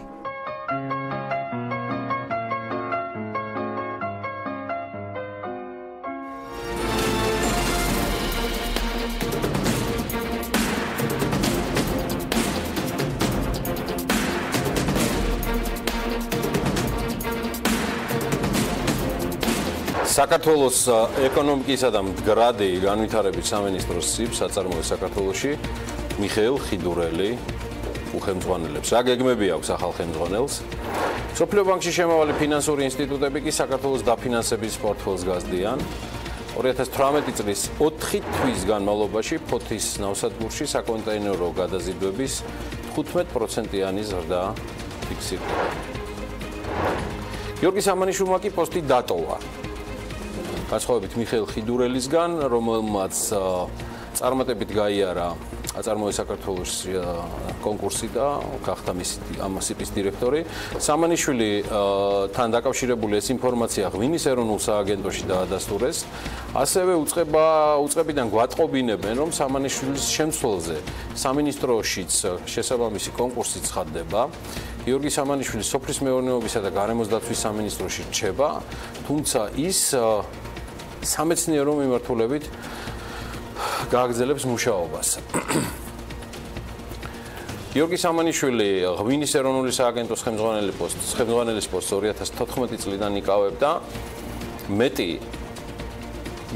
საქართველოს ეკონომიკისა და მდგრადი განვითარების სამინისტროს ციფ საწარმოო საქართველოში მიხეილ ხიდურელი უხელმძღვანელებს. რა გეგმები აქვს ახალ ხელმძღვანელს? სოფლიო ბანკში შემავალი ფინანსური ინსტიტუტები კი საქართველოს დაფინანსების პორტფელს გაზდიან. 2018 წლის 4 თვის განმავლობაში ფოთის ნავსადგურში საკონტეინერო გადაზიდვების 15%-იანი ზრდა ფიქსირდება. გიორგი სამანიშვილმა კი პოსტი დატოვა. განსხვავებით მიხეილ ხიდურელისგან, რომელმაც წარმატებით გაიარა აწარმოე საქართველოს კონკურსი და გახდა ამასიპის დირექტორი. სამანიშვილი თან დაკავშირებული ეს ინფორმაცია ღვინის ეროვნულ სააგენტოში დაადასტურეს. ასევე უწყებიდან გვატყობინებენ, რომ სამანიშვილის შემცვლელზე სამინისტროშიც შესაბამისი კონკურსი ცხადდება. გიორგი სამანიშვილი სოფლის მეურნეობისა და გარემოს დაცვის სამინისტროში რჩება, თუმცა ის სამეცნიერო მიმართულებით გააგრძელებს მუშაობას. გიორგი სამანიშვილი ღვინის ეროვნული სააგენტოს ხელმძღვანელის პოსტს 2014 წლიდან იკავებდა. მეტი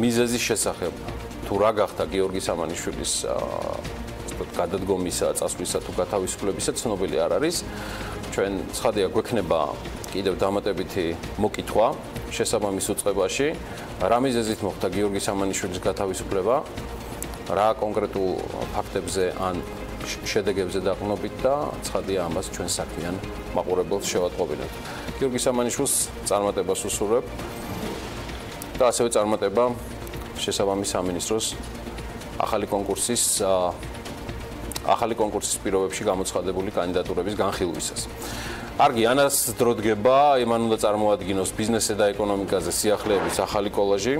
მიზეზის შესახებ თუ რა გახდა გიორგი სამანიშვილის გადადგომისა, წასვლისა თუ გათავისუფლებისა ცნობილი არ არის. ჩვენ ცხადია გვექნება კიდევ დამატებითი მოკითხვა შესაბამის უწყებაში, რა მიზეზით მოხდა გიორგი სამანიშვილის გათავისუფლება, რა კონკრეტულ ფაქტებზე ან შედეგებზე დაყრდნობით და ცხადია ამას ჩვენ საქმიან მაყურებელს შევატყობინებთ. გიორგი სამანიშვილს წარმატებას უსურვებ და ასევე წარმატება შესაბამის სამინისტროს ახალი კონკურსის პირობებში გამოცხადებული კანდიდატურების განხილვისას. კარგი, ანას დრო დგება, იმან უნდა წარმოადგინოს ბიზნესზე და ეკონომიკაზე სიახლეების ახალი კოლაჟი.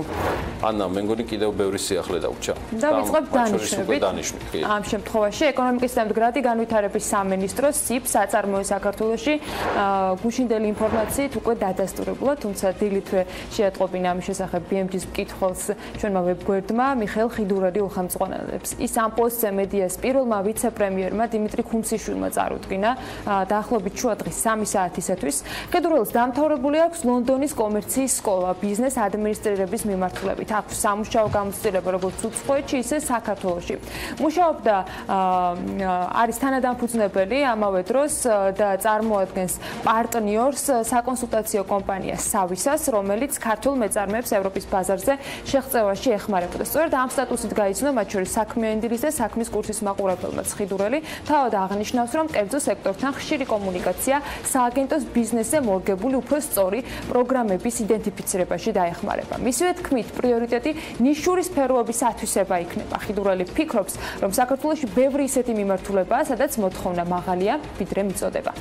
ანა, მე მგონი კიდევ ბევრი სიახლე დავრჩა. და ვიწყებ დანიშნებით. ამ შემთხვევაში ეკონომიკის და მდგრადი განვითარების სამინისტროს ციფ საწარმოო საქართველოში გუშინდელი ინფორმაციით უკვე დადასტურებულა, თუმცა დილითვე შეატყობინა ამის შესახებ BMG-ს მკითხველს ჩვენმა ვებგვერდმა მიხეილ ხიდურელი უხელმძღვანელებს. ის ამ პოსტზე მედიას პირველმა ვიცე-პრემიერმა დიმიტრი ხუნციშვილმა წარუდგინა დაახლოებით შუადღის 3 საათისათვის. ხიდურელს დამთავრებული აქვს ლონდონის კომერციის სკოლა ბიზნეს ადმინისტრირების მიმართულებით. აქვს სამუშაო გამოცდილება როგორც უცხოეთში, ისე საქართველოში. მუშაობდა არის თანადამფუძნებელი ამავე დროს და წარმოადგენს პარტნიორს საკონსულტაციო კომპანია სავისას, რომელიც ქართულ მეწარმეებს ევროპის ბაზარზე შეღწევაში ეხმარებოდა. სწორედ ამ სტატუსით გაიცნო მათ შორის საქმიანი დილის და საქმის კურსის მაყურებელმა ხიდურელი. თავად აღნიშნავს, რომ კერძო სექტორთან ხშირი კომუნიკაცია სააგენტოს ბიზნესზე მორგებული უფრო სწორი პროგრამების იდენტიფიცირებაში დაეხმარება. მისივე თქმით, პრიორიტეტი ნიშური სფეროების ათვისება იქნება. ხიდურელი ფიქრობს, რომ საქართველოში ბევრი ისეთი მიმართულებაა, სადაც მოთხოვნა მაღალია, ვიდრე მიწოდება.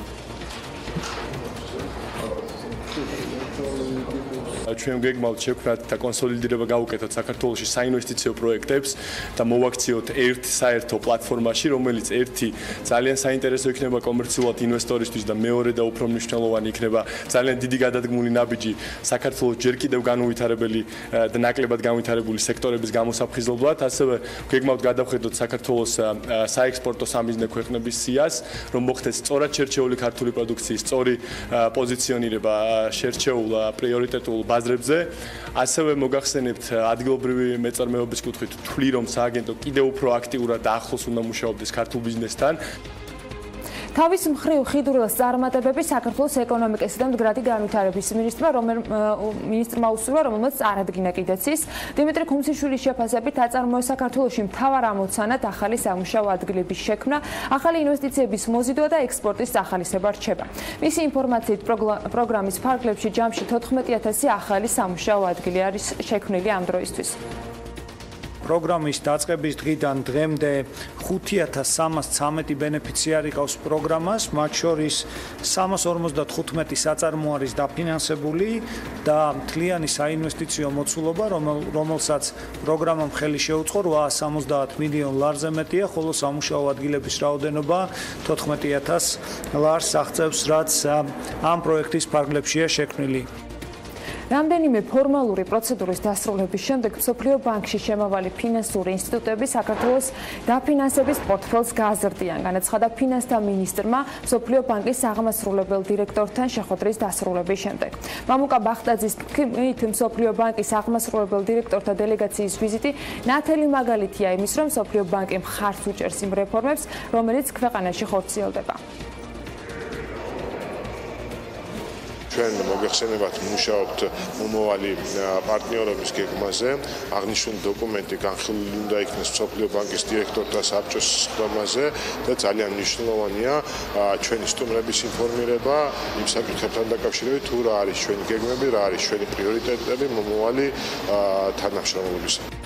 ჩვენ გეგმავთ შევქმნათ და კონსოლიდირება გავუკეთოთ საქართველოში საინვესტიციო პროექტებს და მოვაქციოთ ერთ საერთო პლატფორმაში, რომელიც ერთი ძალიან საინტერესო იქნება კომერციულად ინვესტორისთვის და მეორე და უფრო მნიშვნელოვანი იქნება ძალიან დიდი გადადგმული ნაბიჯი საქართველოს ჯერ კიდევ განუვითარებელი და ნაკლებად განვითარებული სექტორების გამოსაფხიზლებლად. ასევე გეგმავთ გადავხედოთ საქართველოს საექსპორტო სამიზნე ქვეყნების სიას, რომ მოხდეს სწორად შერჩეული ქართული პროდუქციის სწორი პოზიციონირება შერჩეულ პრიორიტეტულ ბაზრებზე. ასევე მოგახსენებთ ადგილობრივი მეწარმეობის კუთხით თვლი, რომ სააგენტო კიდევ უფრო აქტიურად და ახლოს უნდა მუშაობდეს ქართულ ბიზნესთან. თავის მხრივ ხიდურელს წარმატებები საქართველოს ეკონომიკასა და მდგრადი განვითარების მინისტრმა უსურვა, რომელმაც წარადგინა კიდეც ის. დიმიტრი ქუმციშვილის შეფასებით აწარმოეს საქართველოში მთავარ ამოცანად ახალი სამუშაო ადგილების შექმნა, ახალი ინვესტიციების მოზიდვა და ექსპორტის სახალისება რჩება. მისი ინფორმაციით პროგრამის ფარგლებში ჯამში 14,000 ახალი სამუშაო ადგილი არის შექმნილი ამ დროისთვის. პროგრამის დაწყების დღიდან დღემდე 5313 ბენეფიციარი ყავს პროგრამას, მათ შორის 355 საწარმო არის დაფინანსებული და მთლიანი საინვესტიციო მოცულობა, რომელსაც პროგრამამ ხელი შეუწყო 870 მილიონ ლარზე მეტია, ხოლო სამუშაო ადგილების რაოდენობა 14000 ლარს აღწევს, რაც ამ პროექტის ფარგლებშია შექმნილი. რამდენიმე ფორმალური პროცედურის დასრულების შემდეგ მსოფლიო ბანკში შემავალი ფინანსური ინსტიტუტები საქართველოს დაფინანსების პორტფელს გააზრდიან, განაცხადა ფინანსთა მინისტრმა მსოფლიო ბანკის აღმასრულებელ დირექტორთან შეხვედრის დასრულების შემდეგ. მამუკა ბახტაძის თქმით, მსოფლიო ბანკის აღმასრულებელ დირექტორთა დელეგაციის ვიზიტი ნათელი მაგალითია იმის, რომ მსოფლიო ბანკი მხარს უჭერს იმ რეფორმებს, რომელიც ქვეყანაში ხორციელდება. ჩვენ მოგეხსენებათ მუშაობთ მომავალი პარტნიორობის გეგმაზე. აღნიშნული დოკუმენტი განხილული უნდა იქნეს მსოფლიო ბანკის დირექტორთა საბჭოს სხდომაზე და ძალიან მნიშვნელოვანია ჩვენი სტუმრების ინფორმირება იმ საკითხებთან დაკავშირებით, თუ რა არის ჩვენი გეგმები, რა არის ჩვენი პრიორიტეტები მომავალი თანამშრომლობისა.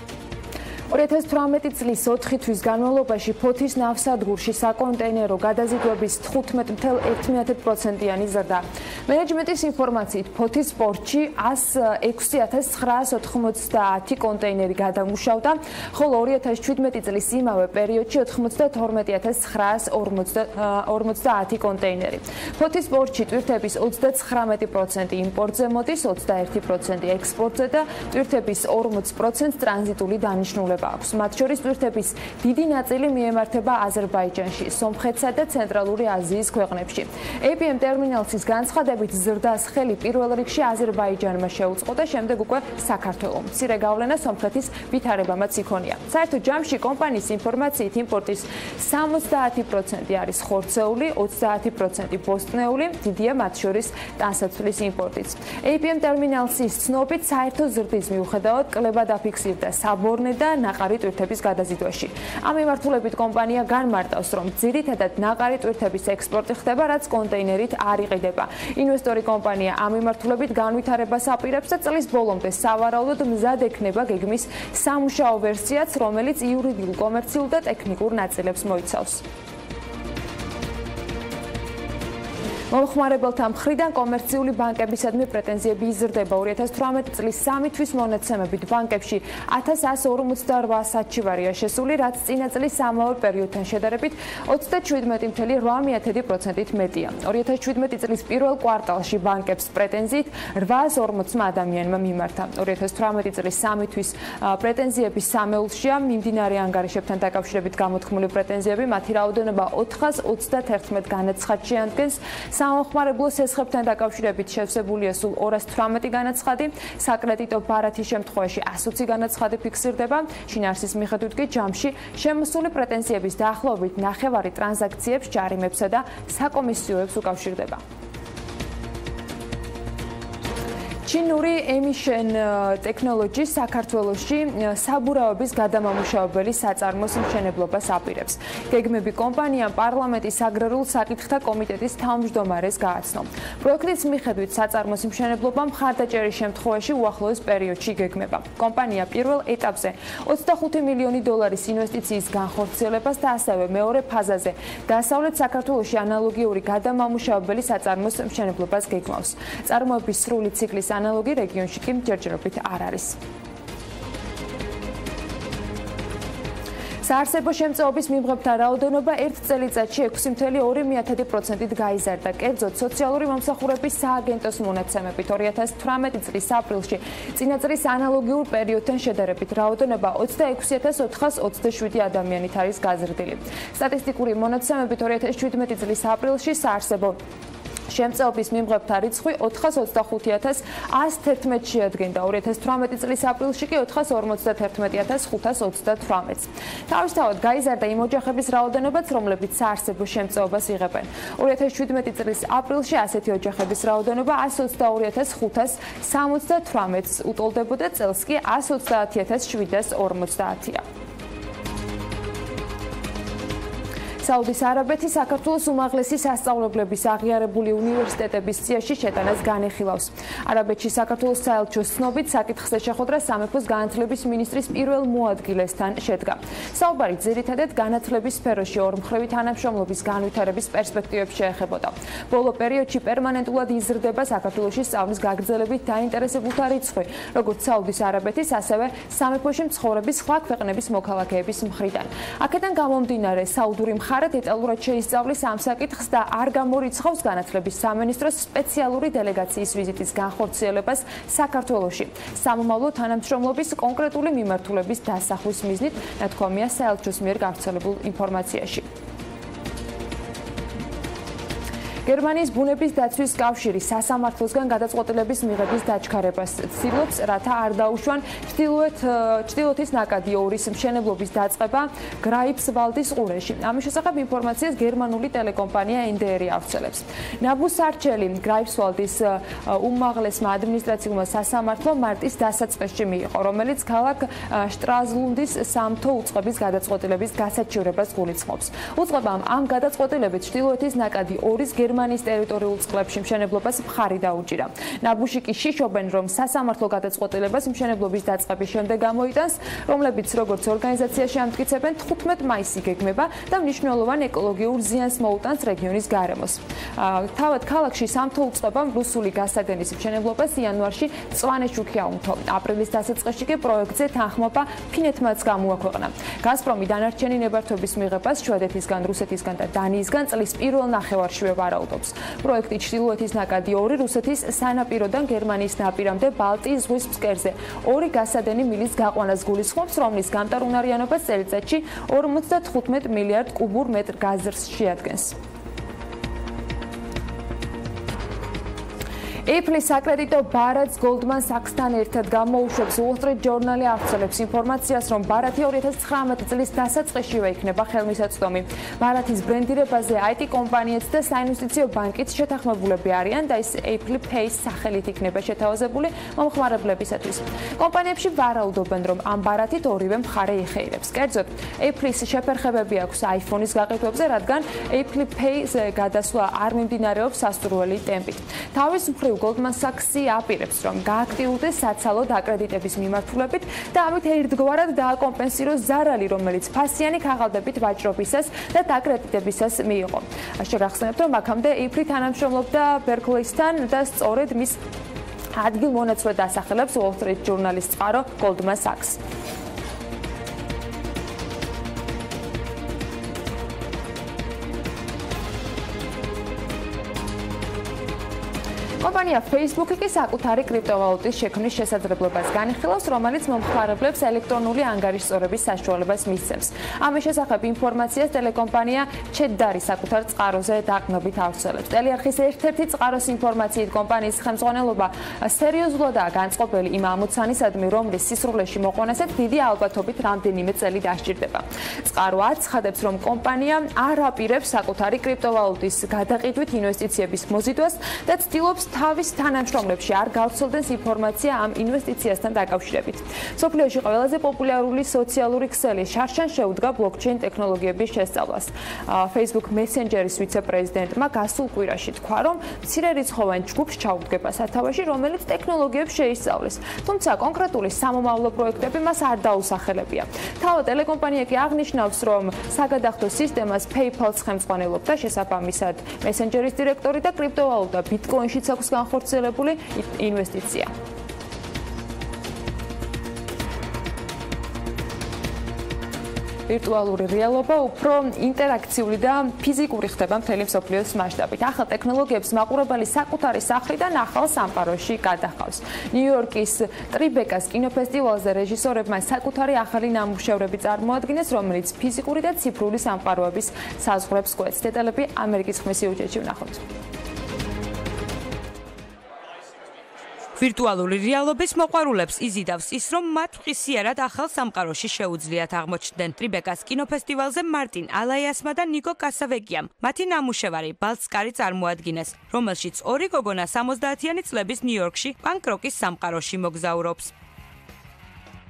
2018 წლის 4 თვის განმავლობაში ფოთის ნავსადგურში საკონტეინერო გადაზიდვების 15,1%-იანი ზრდა. მენეჯმენტის ინფორმაციით, ფოთის პორტში 106,990 კონტეინერი გადამუშავდა, ხოლო 2017 წლის იმავე პერიოდში 92,950 კონტეინერი. ფოთის პორტში ტვირთების 39% იმპორტზე მოდის, 21% ექსპორტზე და ტვირთების 40% ტრანზიტული დანიშნულება. მათ შორის ტვირთების დიდი ნაწილი მიემართება აზერბაიჯანში, სომხეთსა და ცენტრალური აზიის ქვეყნებში. APM ტერმინალსის განცხადებით, ზრდას ხელი პირველ რიგში აზერბაიჯანმა შეუწყო და შემდეგ უკვე საქართველომ. მცირე გავლენა სომხეთის ვითარებამაც იქონია. საერთო ჯამში კომპანიის ინფორმაციით იმპორტის 70% არის ხორცეული, 20% ბოსტნეული, დიდია მათ შორის ტანსაცმლის იმპორტიც. APM ტერმინალსის ცნობით, საერთო ზრდის მიუხედავად კლება დაფიქსირდა საბორნე და ნაყარი ტვირთების გადაზიდვაში. ამ მიმართულებით კომპანია განმარტავს, რომ ძირითადად ნაყარი ტვირთების ექსპორტი ხდება, რაც კონტეინერით არ იყიდება. ინვესტორი კომპანია ამ მიმართულებით განვითარებას აპირებს და წლის ბოლომდე სავარაუდოდ მზად ექნება გეგმის სამუშაო ვერსიაც, რომელიც იურიდიულ, კომერციულ და ტექნიკურ ნაწილებს მოიცავს. მომხმარებელთა მხრიდან კომერციული ბანკებისადმი პრეტენზიები იზრდება. 2018 წლის 3 თვის მონაცემებით ბანკებში 1148 საჩივარია შესული, რაც წინა წლის ამავე პერიოდთან შედარებით 37,8%-ით მეტია. 2017 წლის პირველ კვარტალში ბანკებს პრეტენზიით 840 ადამიანმა მიმართა. 2018 წლის 3 თვის პრეტენზიების სამეულშია მიმდინარე ანგარიშებთან დაკავშირებით გამოთქმული პრეტენზიები, მათი რაოდენობა 421 განაცხადში ადგენს. სამომხმარებლო სესხებთან დაკავშირებით შევსებულია სულ 218 განაცხადი, საკრედიტო ბარათის შემთხვევაში 120 განაცხადი ფიქსირდება. შინაარსის მიხედვით კი ჯამში შემოსული პრეტენზიების დაახლოებით ნახევარი ტრანზაქციებს, ჯარიმებსა და საკომისიოებს უკავშირდება. ჩინური emission technology საქართველოში საბურავების გადამამუშავებელი საწარმოს მშენებლობას აპირებს. გეგმები კომპანიამ პარლამენტის აგრარულ საკითხთა კომიტეტის თავმჯდომარეს გააცნო. პროექტის მიხედვით საწარმოს მშენებლობა მხარდაჭერის შემთხვევაში უახლოეს პერიოდში გეგმება. კომპანია პირველ ეტაპზე 25 მილიონი დოლარის ინვესტიციის განხორციელებას და ასევე მეორე ფაზაზე დასავლეთ საქართველოში ანალოგიური გადამამუშავებელი საწარმოს მშენებლობას გეგმავს. წარმოების სრული ციკლის ანალოგი რეგიონში კი ჯერჯერობით არ არის. საარსებო შემწეობის მიმღებთა რაოდენობა ერთ წელიწადში 6.2%-ით გაიზარდა. კერძოდ, სოციალური მომსახურების სააგენტოს მონაცემებით 2018 წლის აპრილში წინა წლის ანალოგიურ პერიოდთან შედარებით რაოდენობა 26,427 ადამიანით არის გაზრდილი. სტატისტიკური მონაცემებით 2017 წლის აპრილში საარსებო შემწეობის მიმღებთა რიცხვი 425,111 შეადგენდა. 2018 წლის აპრილში კი 451,528. თავისთავად გაიზარდა იმ ოჯახების რაოდენობაც, რომლებიც საარსებო შემწეობას იღებენ. 2017 წლის აპრილში ასეთი ოჯახების რაოდენობა 122,578-ს უტოლდებოდა, წელს კი 130,750-ია. საუდის არაბეთი საქართველოს უმაღლესი სასწავლებლების აღიარებული უნივერსიტეტების სიაში შეტანას განეხილავს. არაბეთში საქართველოს საელჩოს ცნობით საკითხზე შეხვედრა სამეფოს განათლების მინისტრის პირველ მოადგილესთან შედგა. საუბარი ძირითადად განათლების სფეროში ორმხრივი თანამშრომლობის განვითარების პერსპექტივებს შეეხებოდა. ბოლო პერიოდში პერმანენტულად იზრდება საქართველოში სწავლის გაგრძელებით დაინტერესებულთა რიცხვი, როგორც საუდის არაბეთის, ასევე სამეფოში მცხოვრების სხვა ქვეყნების მოქალაქეების მხრიდან. აქედან გამომდინარე, საუდური დეტალურად შეისწავლის ამ საკითხს და არ გამორიცხავს განათლების სამინისტროს სპეციალური დელეგაციის ვიზიტის განხორციელებას საქართველოში. სამომავლო თანამშრომლობის კონკრეტული მიმართულების დასახვის მიზნით, ნათქვამია საელჩოს მიერ გავრცელებულ ინფორმაციაში. გერმანიის ბუნების დაცვის კავშირი სასამართლოსგან გადაწყვეტილების მიღების დაჩქარებას ცდილობს, რათა არ დაუშვან ჩრდილოეთის ნაკადი ორის მშენებლობის დაწყება გრაიფსვალდის ყურეში. ამის შესახებ ინფორმაციას გერმანული ტელეკომპანია NDR ავრცელებს. ნაბუსარჩელი გრაიფსვალდის უმაღლესმა ადმინისტრაციულმა სასამართლომ მარტის დასაწყისში მიიღო, რომელიც ქალაქ შტრაზლუნდის სამთო უწყების გადაწყვეტილების გასაჩივრებას გულისხმობს. უწყებამ ამ გადაწყვეტილებით ჩრდილოეთის ნაკადი ორის გერმანიის ტერიტორიულ წყლებში მშენებლობას მხარი დაუჭირა. ნაბუში კი შიშობენ, რომ სასამართლო გადაწყვეტილებას მშენებლობის დაწყების შემდეგ გამოიტანს, რომლებიც როგორც ორგანიზაციაში ამტკიცებენ 15 მაისი გეგმება და მნიშვნელოვან ეკოლოგიურ ზიანს მოუტანს რეგიონის გარემოს. თავად ქალაქში სამთო უწყებამ რუსული გასადენის მშენებლობას იანვარში მწვანე აუნთო. აპრილის დასაწყისში კი პროექტზე თანხმობა ფინეთმაც გამოაქვეყნა. გაზპრომი დანარჩენი ნებართვების მიღებას შვედეთისგან, რუსეთისგან და დანიისგან წლის პირველ ნახევარშივე ვარაუდობს. პროექტი ჩრდილოეთის ნაკადი 2 რუსეთის სანაპიროდან გერმანიის ნაპირამდე ბალტიის ზღვის ფსკერზე 2 გასადენი მილის გაყვანას გულისხმობს, რომლის გამტარუნარიანობა წელიწადში 55 მილიარდ კუბურ მეტრ გაზს შეადგენს. Apple-ის საკრედიტო ბარათს Goldman Sachs-თან ერთად გამოუშვებს Wall Street Journal-ი ავრცელებს ინფორმაციას, რომ ბარათი 2019 წლის დასაწყისშივე იქნება ხელმისაწვდომი. ბარათის ბრენდირებაზე IT კომპანიაც და საინვესტიციო ბანკიც შეთანხმებულები არიან და ის Apple Pay-ის სახელით იქნება შეთავაზებული მომხმარებლებისათვის. კომპანიებში ვარაუდობენ, რომ ამ ბარათით ორივე მხარე იხეირებს. კერძოდ, Apple-ის შეფერხებები აქვს iPhone-ის გაყიდვებზე, რადგან Apple Pay-ზე გადასვლა არ მიმდინარეობს სასურველი ტემპით. თავის მხრივ Goldman Sachs-ი აპირებს, რომ გააქტიურდეს საცალო დაკრედიტების მიმართულებით და ამით ერთგვარად დააკომპენსიროს ზარალი, რომელიც ფასიანი ქაღალდებით ვაჭრობისას და დაკრედიტებისას მიიღო. შეგახსენებთ, რომ აქამდე Apple თანამშრომლობდა Berkeley-სთან და სწორედ მის ადგილმონაცვლედ ასახელებს Wall Street Journal-ის წყარო Goldman Sachs. კომპანია Facebook კი საკუთარი კრიპტოვალუტის შექმნის შესაძლებლობას განიხილავს, რომელიც მომხმარებლებს ელექტრონული ანგარიშსწორების საშუალებას მისცემს. ამის შესახებ ინფორმაციას ტელეკომპანია ჩედდარი საკუთარ წყაროზე დაყნობით ავრცელებს. ტელეარხის ერთ-ერთი წყაროს ინფორმაციით კომპანიის ხელმძღვანელობა სერიოზულადაა განწყობილი იმ ამოცანისადმი, რომლის სისრულეში მოყვანასაც დიდი ალბათობით რამდენიმე წელი დასჭირდება. წყარო აცხადებს, რომ კომპანია არ აპირებს საკუთარი კრიპტოვალუტის გადაყიდვით ინვესტიციების მოზიდვას და ცდილობს თავის თავის თანამშრომლებში არ გავრცელდეს ინფორმაცია ამ ინვესტიციასთან დაკავშირებით. სოფლიოში ყველაზე პოპულარული სოციალური ქსელი შარშან შეუდგა ბლოკჩეინ ტექნოლოგიების შესწავლას. Facebook Messenger-ის ვიცე-პრეზიდენტმა გასულ კვირაში თქვა, რომ მცირერიცხოვან ჯგუფს ჩაუდგება სათავეში, რომელიც ტექნოლოგიებს შეისწავლის. თუმცა კონკრეტული სამომავლო პროექტები მას არ დაუსახელებია. თავად ტელეკომპანია კი აღნიშნავს, რომ საგადახდო სისტემას PayPal-ს ხელმძღვანელობდა, შესაბამისად Messenger-ის დირექტორი და კრიპტოვალუტა Bitcoin-შიც აქვს განხორციელებული ინვესტიცია. ვირტუალური რეალობა უფრო ინტერაქციული და ფიზიკური ხდება მთელი მსოფლიოს მასშტაბით. ახალ ტექნოლოგიებს მაყურებელი საკუთარი სახლიდან ახალ სამყაროში გადახავს. ნიუ-იორკის ტრიბეკას კინოფესტივალზე რეჟისორებმა საკუთარი ახალი ნამუშევრები წარმოადგინეს, რომელიც ფიზიკური და ციფრული სამყაროების საზღვრებს კვეთს. დეტალები ამერიკის ხმის სიუჟეტში ვნახოთ. ვირტუალური რეალობის მოყვარულებს იზიდავს ის, რომ მათ ყისიარად ახალ სამყაროში შეუძლიათ აღმოჩნდნენ. ტრიბეკას კინოფესტივალზე მარტინ ალაიასმა და ნიკო კასავეკიამ მათი ნამუშევარი ბალტსკარი წარმოადგინეს, რომელშიც ორი გოგონა 70-იანი წლების ნიუ-იორკში პანკ-როკის სამყაროში მოგზაურობს.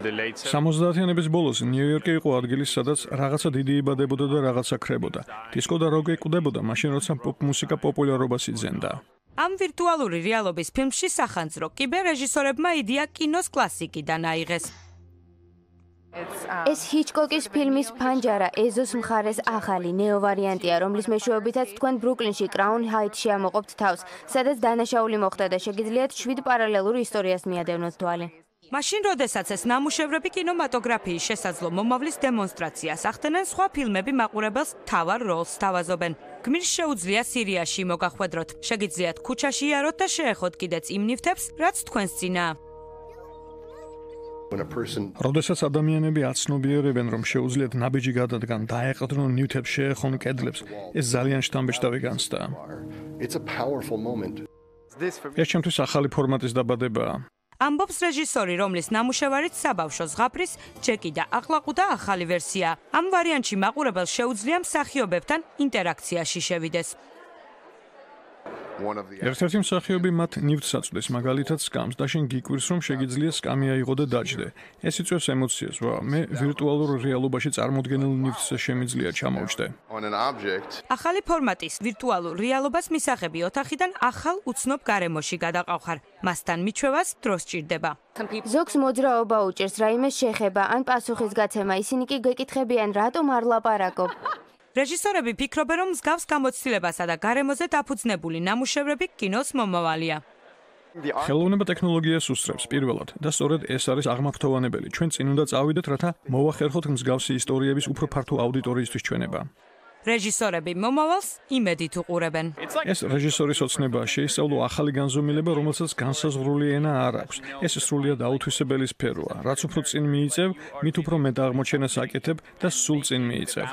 70-იანების ბოლოს ნიუ-იორკი იყო ადგილი, სადაც რაღაცა დიდი იბადებოდა და რაღაცა ქრებოდა. დისკო და როკი კვდებოდა, მაშინ როცა პოპ-მუსიკა პოპულარობას იძენდა. ამ ვირტუალური რეალობის ფილმში სახანძრო კიბერრეჟისორებმა იდეა კინოს კლასიკიდან აიღეს. ეს ჰიჩკოკის ფილმის ფანჯარა ეზოს მხარეს ახალი ნეო ვარიანტია, რომლის მეშვეობითაც თქვენ ბრუკლინში კრაუნ ჰაითში ამოყოფთ თავს, სადაც დანაშაული მოხდა და შეგიძლიათ 7 პარალელურ ისტორიას მიადევნოთ თვალი. მაშინ, როდესაც ეს ნამუშევრები კინომატოგრაფიის შესაძლო მომავლის დემონსტრაციას ახდენენ, სხვა ფილმები მაყურებელს თავარ როლს თავაზობენ. გმირს შეუძლია სირიაში მოგახვედროთ, შეგიძლიათ ქუჩაში იაროთ და შეეხოთ კიდეც იმ ნივთებს, რაც თქვენს წინაა. როდესაც ადამიანები აცნობიერებენ, რომ შეუძლიათ ნაბიჯი გადადგან, დაეყრდნონ ნივთებს, შეეხონ კედლებს, ეს ძალიან შთამბეჭდავი განცდაა. ეს ჩემთვის ახალი ფორმატის დაბადებაა. ამბობს რეჟისორი, რომლის ნამუშევარით საბავშვო ზღაპრის ჯეკი და აყლაყუ და ახალი ვერსია. ამ ვარიანტში მაყურებელს შეუძლია მსახიობებთან ინტერაქციაში შევიდეს. ერთ-ერთი მსახიობი მათ ნივთს აწვდეს, მაგალითად სკამს და შენ გიკვირს, რომ შეგიძლია სკამი აიღო და დაჯდე. ეს იწვევს ემოციას, მე ვირტუალურ რეალობაში წარმოდგენილ ნივთს შემიძლია ჩამოვჯდე. ახალი ფორმატის ვირტუალურ რეალობას მისაღები ოთახიდან ახალ უცნობ გარემოში გადაყავხარ. მასთან მიჩვევას დრო სჭირდება. ზოგს მოძრაობა უჭერს, რაიმე შეხება ან პასუხის გაცემა, ისინი კი გეკითხებიან, რატომ არ ლაპარაკობ. რეჟისორები ფიქრობენ, რომ მსგავს გამოცდილებასა და გარემოზე დაფუძნებული ნამუშევრები კინოს მომავალია. ხელოვნება ტექნოლოგიას უსწრებს პირველად და სწორედ ეს არის აღმაფრთოვანებელი. ჩვენ წინ უნდა წავიდეთ, რათა მოვახერხოთ მსგავსი ისტორიების უფრო ფართო აუდიტორიისთვის ჩვენება. რეჟისორები მომავალს იმედით უყურებენ. ეს რეჟისორის ოცნებაა, შეისწავლო ახალი განზომილება, რომელსაც განსაზღვრული ენა არ აქვს. ეს სრულიად აუთვისებელი სფეროა. რაც უფრო წინ მიიწევ, მით უფრო მეტ აღმოჩენას აკეთებ და სულ წინ მიიწევ.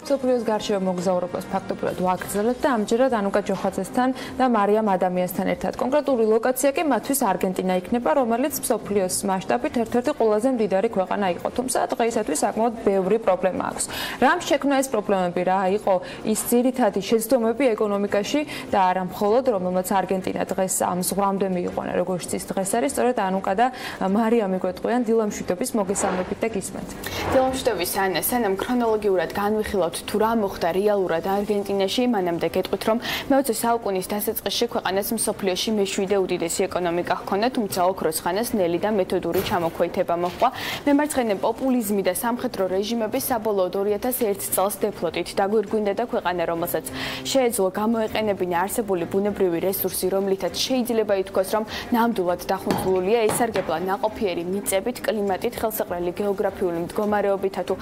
სოფლიოს გარშემო მოგზაურობას ფაქტობრივად ვაგრძელებთ და ამჯერად ანუკა ჯოხაძესთან და მარიამ ადამიანსთან ერთად. კონკრეტული ლოკაცია კი მათთვის არგენტინა იქნება, რომელიც სოფლიოს მასშტაბით ერთ-ერთი ყველაზე მდიდარი ქვეყანა იყო. თუმცა დღეისათვის საკმაოდ ბევრი პრობლემა აქვს. რამ შექმნა ეს პრობლემები, რა იყო ის ძირითადი შეცდომები ეკონომიკაში და არა მხოლოდ, რომელმაც არგენტინა დღეს ამ ზღვრამდე მიიყვანა, როგორც ის დღეს არის, სწორედ ანუკა და მარიამი გვეტყვიან დილა მშვიდობის მოგესალმებით და გისმენთ. დილა მშვიდობის ანა, სანამ ქრონოლოგიურად განვიხილავთ თუ რა მოხდა რეალურად არგენტინაში, მანამდე გეტყვით, რომ მე-20 საუკუნის დასაწყისში ქვეყანას მსოფლიოში მე-7 უდიდესი ეკონომიკა ჰქონდა, თუმცა ოქროს ხანას ნელი და მეთოდური ჩამოქვეითება მოჰყვა. მემარცხენე პოპულიზმი და სამხედრო რეჟიმები საბოლოოდ 2001 წელს დეფლოტით დაგვირგვინდა და ქვეყანა, რომელსაც შეეძლო გამოეყენებინა არსებული ბუნებრივი რესურსი, რომლითაც შეიძლება ითქვას, რომ ნამდვილად დახუნძულულია, ესარგებლა ნაყოფიერი მიწებით, კლიმატით, ხელსაყრელი გეოგრაფიული მდგომარეობითა თუ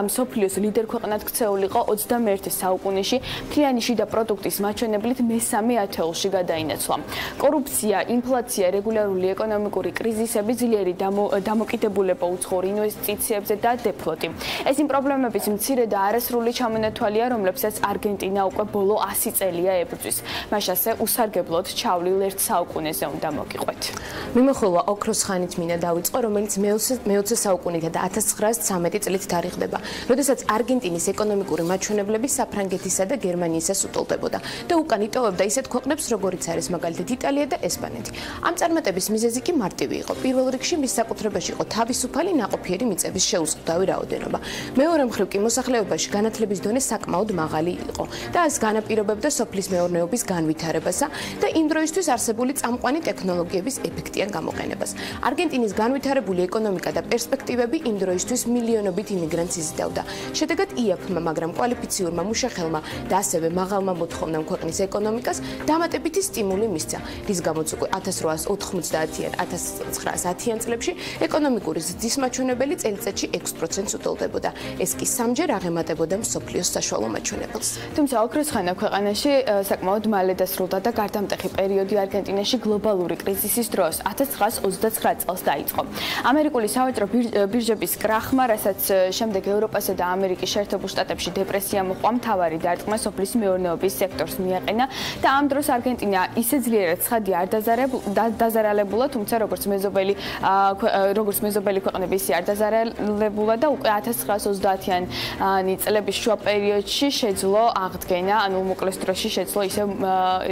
მსოფლიოს ლიდერ ქვეყნად ქცევა მოქცეული იყო 21 საუკუნეში, მთლიანი შიდა პროდუქტის მაჩვენებლით მესამე ათეულში გადაინაცვლა. კორუფცია, ინფლაცია, რეგულარული ეკონომიკური კრიზისები, ძლიერი დამოკიდებულება უცხოურ ინვესტიციებზე და დეფლოტი. ეს იმ პრობლემების მცირე და არასრული ჩამონათვალია, რომლებსაც არგენტინა უკვე ბოლო 100 წელია ებრძვის. მას ასე უსარგებლოდ ჩავლილ ერთ საუკუნეზე უნდა მოგიყვეთ. მიმოხილვა ოქროს ხანით მინდა დავიწყო, რომელიც მე-20 საუკუნითა და 1913 წლით თარიღდება, როდესაც არგენტინის ეკონომიკური მაჩვენებლები საფრანგეთისა და გერმანიისას უტოლდებოდა და უკან იტოვებდა ისეთ ქვეყნებს, როგორიც არის მაგალითად იტალია და ესპანეთი. ამ წარმატების მიზეზი კი მარტივი იყო. პირველ რიგში მის საკუთრებაში იყო თავისუფალი ნაყოფიერი მიწების შეუზღუდავი რაოდენობა. მეორე მხრივ კი მოსახლეობაში განათლების დონე საკმაოდ მაღალი იყო და ეს განაპირობებდა სოფლის მეურნეობის განვითარებასა და იმ დროისთვის არსებული წამყვანი ტექნოლოგიების ეფექტიან გამოყენებას. არგენტინის განვითარებული ეკონომიკა და პერსპექტივები იმ დროისთვის მილიონობით იმიგრანტს იზიდავდა. შედეგად იაფმა, მაგრამ კვალიფიციურმა მუშახელმა და ასევე მაღალმა მოთხოვნამ ქვეყნის ეკონომიკას დამატებითი სტიმული მისცა, რის გამოც უკვე 1890-იან, 1910-იან წლებში ეკონომიკური ზრდის მაჩვენებელი წელიწადში 6%-ს უტოლდებოდა. ეს კი სამჯერ აღემატებოდა მსოფლიოს საშუალო მაჩვენებელს. თუმცა ოქროს ხანა ქვეყანაში საკმაოდ მალე დასრულდა და გარდამტეხი პერიოდი არგენტინაში გლობალური კრიზისის დროს 1929 წელს დაიწყო. ამერიკული სავაჭრო ბირჟების კრახმა, რასაც შემდეგ ევროპასა და ამერიკის შეერთებულ შტატებში დეპრესია მოჰყვა, მთავარი დარტყმა სოფლის მეურნეობის სექტორს მიაყენა და ამ დროს არგენტინა ისე ძლიერად ცხადი არ დაზარალებულა, თუმცა როგორც მეზობელი ქვეყნები ისე არ დაზარალებულა და უკვე 1930-იანი წლების შუა პერიოდში შეძლო აღდგენა, ანუ მოკლეს დროში შეძლო ისე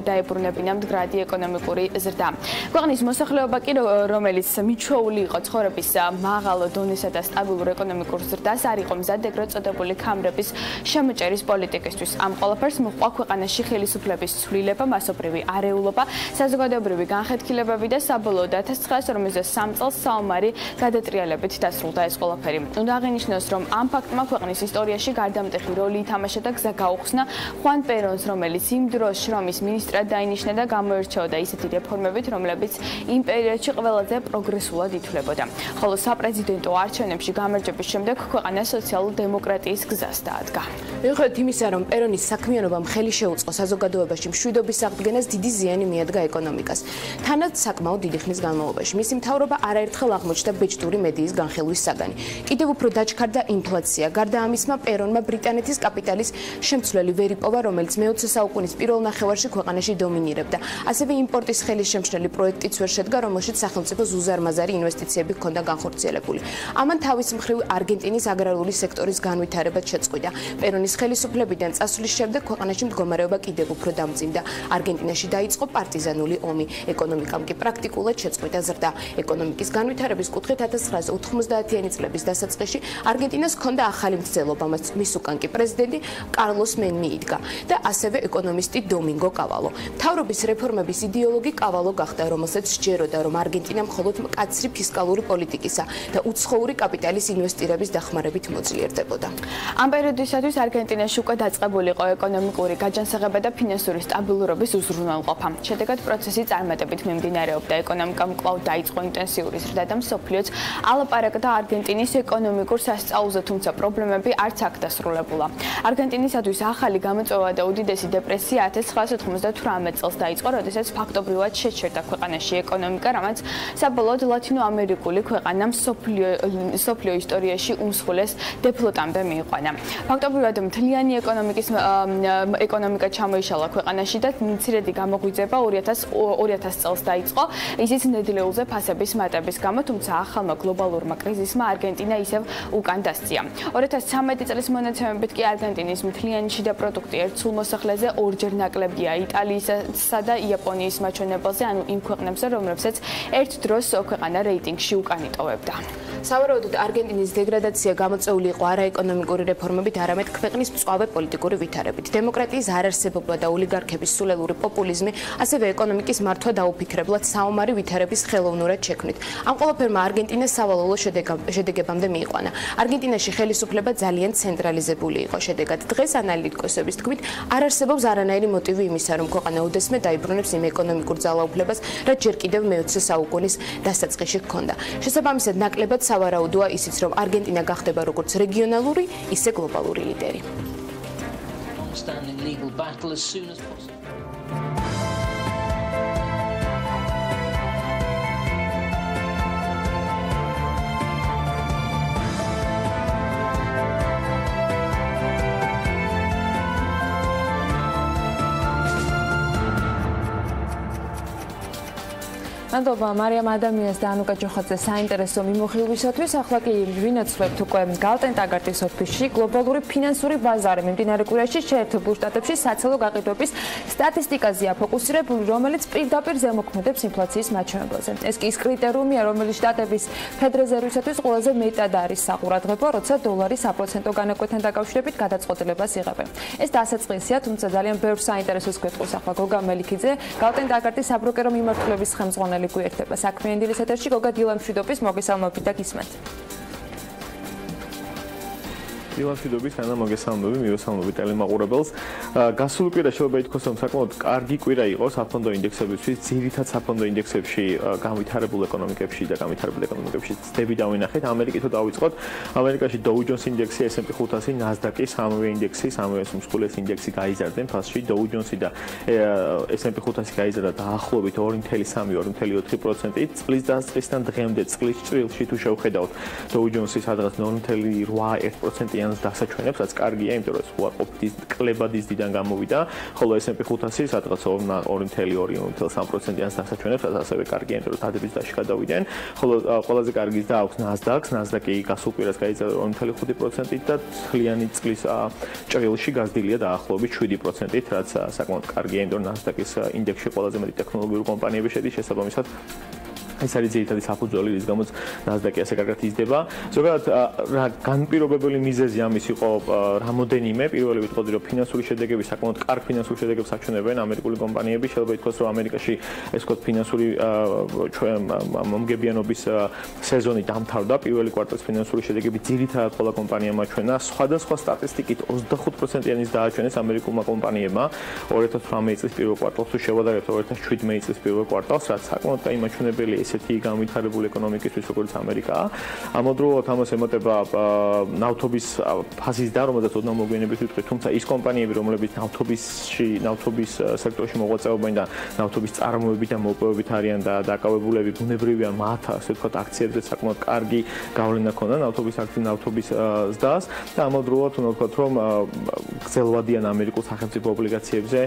დაებრუნებინა მდგრადი ეკონომიკური ზრდა. ქვეყნის მოსახლეობა კი, რომელიც მიჩვეული იყო ცხოვრების მაღალ დონესა და სტაბილურ ეკონომიკურ ზრდას, არ იყო მზად ეგრეთ წოდებული ქამრების შემოჭერის პოლიტიკისთვის. ამ ყველაფერს მოჰყვა ქვეყანაში ხელისუფლების ცვლილება, მასობრივი არეულობა, საზოგადოებრივი განხეთქილებები და საბოლოოდ 1953 წელს საომარი გადატრიალებით დასრულდა ეს ყველაფერი. უნდა აღინიშნოს, რომ ამ ფაქტმა ქვეყნის ისტორიაში გარდამტეხი როლი ითამაშა და გზა გაუხსნა ხუან პერონს, რომელიც იმ დროს შრომის მინისტრად დაინიშნა და გამოირჩეოდა ისეთი რეფორმებით, რომლებიც იმ პერიოდში ყველაზე პროგრესულად ითვლებოდა. ხოლო საპრეზიდენტო არჩევნებში გამარჯვების შემდეგ ქვეყანა სოციალ-დემოკრატიის გზას დაადგა. მიუხედავად იმისა, რომ პერონის საქმიანობამ ხელი შეუწყო საზოგადოებაში მშვიდობის აღდგენას, დიდი ზიანი მიადგა ეკონომიკას. თანაც საკმაოდ დიდი ხნის განმავლობაში მისი მთავრობა არაერთხელ აღმოჩნდა ბეჭდური მედიის განხილვის საგანი. კიდევ უფრო დაჩქარდა ინფლაცია. გარდა ამისმა, პერონმა ბრიტანეთის კაპიტალის შემცვლელი ვერ იპოვა, რომელიც მე-20 საუკუნის პირველ ნახევარში ქვეყანაში დომინირებდა. ასევე იმპორტის ხელის შემშლელი პროექტიც ვერ შედგა, რომელშიც სახელმწიფოს უზარმაზარი ინვესტიციები ჰქონდა განხორციელებული. ამან თავის მხრივ არგენტინის აგრარული სექტორის განვითარებაც შეწყვიტა. პერონის ხელისუფლებიდან წასვლის შემდეგ ქვეყანაში მდგომარეობა კიდევ უფრო დამძიმდა. არგენტინაში დაიწყო პარტიზანული ომი. ეკონომიკამ კი პრაქტიკულად შეწყვიტა ზრდა. ეკონომიკის განვითარების კუთხით 1990-იანი წლების დასაწყისში არგენტინას ჰქონდა ახალი მცდელობა, მის უკან კი პრეზიდენტი კარლოს მენმი იდგა და ასევე ეკონომისტი დომინგო კავალო. მთავრობის რეფორმების იდეოლოგი კავალო გახდა, რომელსაც სჯეროდა, რომ არგენტინა მხოლოდ მკაცრი ფისკალური პოლიტიკისა და უცხოური კაპიტალის ინვესტირების დახმარებით მოძლიერდებოდა. ამ პერიოდისათვის არგენტინაში უკვე დაწყებული იყო ეკონომიკური გაჯანსაღება და ფინანსური სტაბილურობის უზრუნველყოფა. შედეგად პროცესი წარმატებით მიმდინარეობდა. ეკონომიკამ კვლავ დაიწყო ინტენსიური ზრდა და მსოფლიოც ალაპარაკდა არგენტინის ეკონომიკურ სასწაულზე, თუმცა პრობლემები არც აქ დასრულებულა. არგენტინისათვის ახალი გამოწვევა და უდიდესი დეპრესია 1998 წელს დაიწყო, როდესაც ფაქტობრივად შეჩერდა ქვეყანაში ეკონომიკა, რამაც საბოლოოდ ლათინოამერიკული ქვეყანა მსოფლიო ისტორიაში უმსხვილეს დეფლოტამდე მიიყვანა. ფაქტობრივად მთლიანი ეკონომიკა ჩამოიშალა ქვეყანაში და მცირედი გამოღვიძება 2000 წელს დაიწყო, ისიც ნედლეულზე ფასების მატების გამო, თუმცა ახალმა გლობალურმა კრიზისმა არგენტინა ისევ უკან დასწია. 2013 წლის მონაცემებით კი არგენტინის მთლიანი შიდა პროდუქტი ერთ სულ მოსახლეზე ორჯერ ნაკლებია იტალიისა და იაპონიის მაჩვენებელზე, ანუ იმ ქვეყნებზე, რომლებსაც ერთ დროს ქვეყანა რეიტინგში უკან იტოვებდა. სავარაუდოდ არგენტინის დეგრადაცია გამოწვეული იყო არა ეკონომიკური რეფორმებით, არამედ ქვეყნის მწვავე პოლიტიკური ვითარებით. დემოკრატიის არარსებობა და ოლიგარქების სულელური პოპულიზმი, ასევე ეკონომიკის მართვა დაუფიქრებლად საომარი ვითარების ხელოვნურად შექმნით. ამ ყველაფერმა არგენტინას სავალალო შედეგებამდე მიიყვანა. არგენტინაში ხელისუფლება ძალიან ცენტრალიზებული იყო. შედეგად დღეს ანალიტიკოსების თქმით, არ არსებობს არანაირი მოტივი იმისა, რომ ქვეყანა უდესმე დაიბრუნებს იმ ეკონომიკურ ძალაუფლებას, რაც ჯერ კიდევ მე-20 საუკუნის დასაწყისში ჰქონდა. შესაბამისად, ნაკლებად სავარაუდოა ისიც, რომ არგენტინა გახდება როგორც რეგიონალური, ისე გლობალური ლიდერი. long-standing legal battle as soon as possible. მადლობა მარიამ ადამიანს და ანუკა ჯოხაძეს საინტერესო მიმოხილვისათვის. ახლა კი ვინაცვლებთ უკვე გალტენ ტაგარტის ოფისში გლობალური ფინანსური ბაზარი მიმდინარე კვირაში შეერთებულ შტატებში საცალო გაყიდვების სტატისტიკაზეა ფოკუსირებული, რომელიც პირდაპირ ზემოქმედებს ინფლაციის მაჩვენებელზე. ეს კი ის კრიტერიუმია, რომელიც შტატების ფედრეზერვისათვის ყველაზე მეტად არის საყურადღებო, როცა დოლარის აპროცენტო განაკვეთთან დაკავშირებით გადაწყვეტილებას იღებენ. ეს დასაწყისია, თუმცა ძალიან ბევრ საინტერესოს გვეტყვის ახლა გოგა მელიქიძე, გალტენ ტაგარტის საბროკერო მიმართულების ხელმძღვანელი გვერდება საქმიანი დილის ეთერში. გოგა, დილა მშვიდობის, მოგესალმებით და გისმენთ. დილა მშვიდობის, ანა მოგესალმები, მივესალმებით ტელემაყურებელს. გასული კვირა შეიძლება ითქვას, რომ საკმაოდ კარგი კვირა იყო საფონდო ინდექსებისთვის, ძირითად საფონდო ინდექსებში, განვითარებულ ეკონომიკებში და განვითარებულ ეკონომიკებში ცდები დავინახეთ. ამერიკითო დავიწყოთ. ამერიკაში Dow Jones ინდექსი, S&P 500, NASDAQ-ი, სამივე ინდექსი, სამივე მსხვილესი ინდექსი გაიზარდნენ ფასში. Dow Jones-ი და S&P 500-ი გაიზარდა დაახლოებით 2.3-2.4%. წლის დასწრისთან დღემდე წლის ჭრილში თუ შევხედავთ, Dow Jones-ი სადღაც 0.8% დასაჩვენებს, რაც კარგია, იმიტომ რომ უარყოფითი კლება დისდიდან გამოვიდა, ხოლო S&P 500 სადღაც 2.2-2.3% დასაჩვენებს, რაც ასევე კარგია, იმიტომ რომ დადების დასში გადავიდნენ, ხოლო ყველაზე კარგი და აქვს NASDAQ-ი გასულ კვირას გაიზარდა 2.5%-ით და თლიანი წლის ჭრილში გაზრდილია დაახლოებით 7%-ით, რაც საკმაოდ კარგია, იმიტომ რომ NASDAQ-ის ინდექსში ყველაზე მეტი ტექნოლოგიური კომპანიები შედის, შესაბამისად ეს არის ძირითადი საფუძველი, რის გამოც NASDAQ-ი ასე კარგად იზრდება. ზოგადად რა განპირობებელი მიზეზი ამის იყო რამოდენიმე. პირველი ვიტყოდი, რომ ფინანსური შედეგები, საკმაოდ კარგ ფინანსურ შედეგებს აჩვენებენ ამერიკული კომპანიები. შეიძლება ითქვას, რომ ამერიკაში ეს ვთქვათ ფინანსური მომგებიანობის სეზონი დამთავრდა. პირველი კვარტალის ფინანსური შედეგები ძირითადად ყველა კომპანიამ აჩვენა. სხვადასხვა სტატისტიკით 25%-იანის დააჩვენეს ამერიკულმა კომპანიებმა 2018 წლის პირველ კვარტალს თუ შევადარებთ 2017 წლის პირველ კვარტალს, რაც საკმაოდ კაი მაჩვენებელი ესეთი განვითარებული ეკონომიკისთვის, როგორც ამერიკაა. ამავდროულად ამას ემატება ნავთობის ფაზისგან, რომელზეც ოდნავ მოგვიანებით ვიტყვით, თუმცა ის კომპანიები, რომლებიც ნავთობის სექტორში მოღვაწეობენ და ნავთობის წარმოებით და მოპოვებით არიან და დაკავებულები ბუნებრივია მათ, ასე ვთქვათ, აქციებზე საკმაოდ კარგი გავლენა ქონდა ნავთობის ზრდას და ამავდროულად უნდა ვთქვათ, რომ გრძელვადიან ამერიკულ სახელმწიფო ობლიგაციებზე,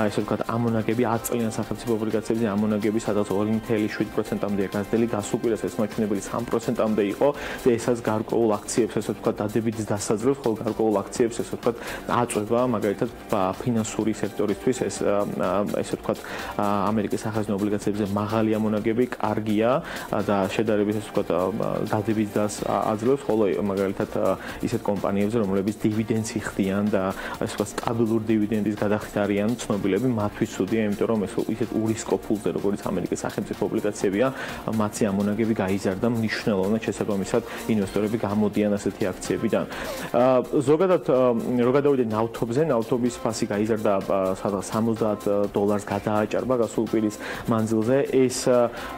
ესე ვთქვათ, ამონაგები 10 წლიან სახელმწიფო ობლიგაციებზე ამონაგები სადაც 2.7% გაზრდილი, გასულ კვირას ეს მაჩვენებელი 3%-მდე იყო და ესაც გარკვეულ აქციებს, ესე ვთქვათ, დადებითი დასაძლევს, ხოლო გარკვეულ აქციებს, ესე ვთქვათ, აწვევა, მაგალითად, ფინანსური სექტორისთვის ესე ვთქვათ, ამერიკის სახაზინო ობლიგაციებზე მაღალი ამონაგები კარგია და შედარებით, ესე ვთქვათ, დადებითი დასს აძლევს, ხოლო მაგალითად ისეთ კომპანიებზე, რომლებიც დივიდენდს იხდიან და ესე ვთქვათ, სტაბილური დივიდენდის გადახდით არიან ცნობილები, მათთვის ცუდია, იმიტომ რომ ეს ისეთ ურისკო ფულზე, როგორც ამერიკის სახელმწიფო ობლიგაციებია, მათი ამონაგები გაიზარდა მნიშვნელოვნად, შესაბამისად ინვესტორები გამოდიან ასეთი აქციებიდან. ზოგადად რო გადავიდეთ ნავთობზე, ნავთობის ფასი გაიზარდა $70 გადააჭარბა გასულ კვირის მანძილზე. ეს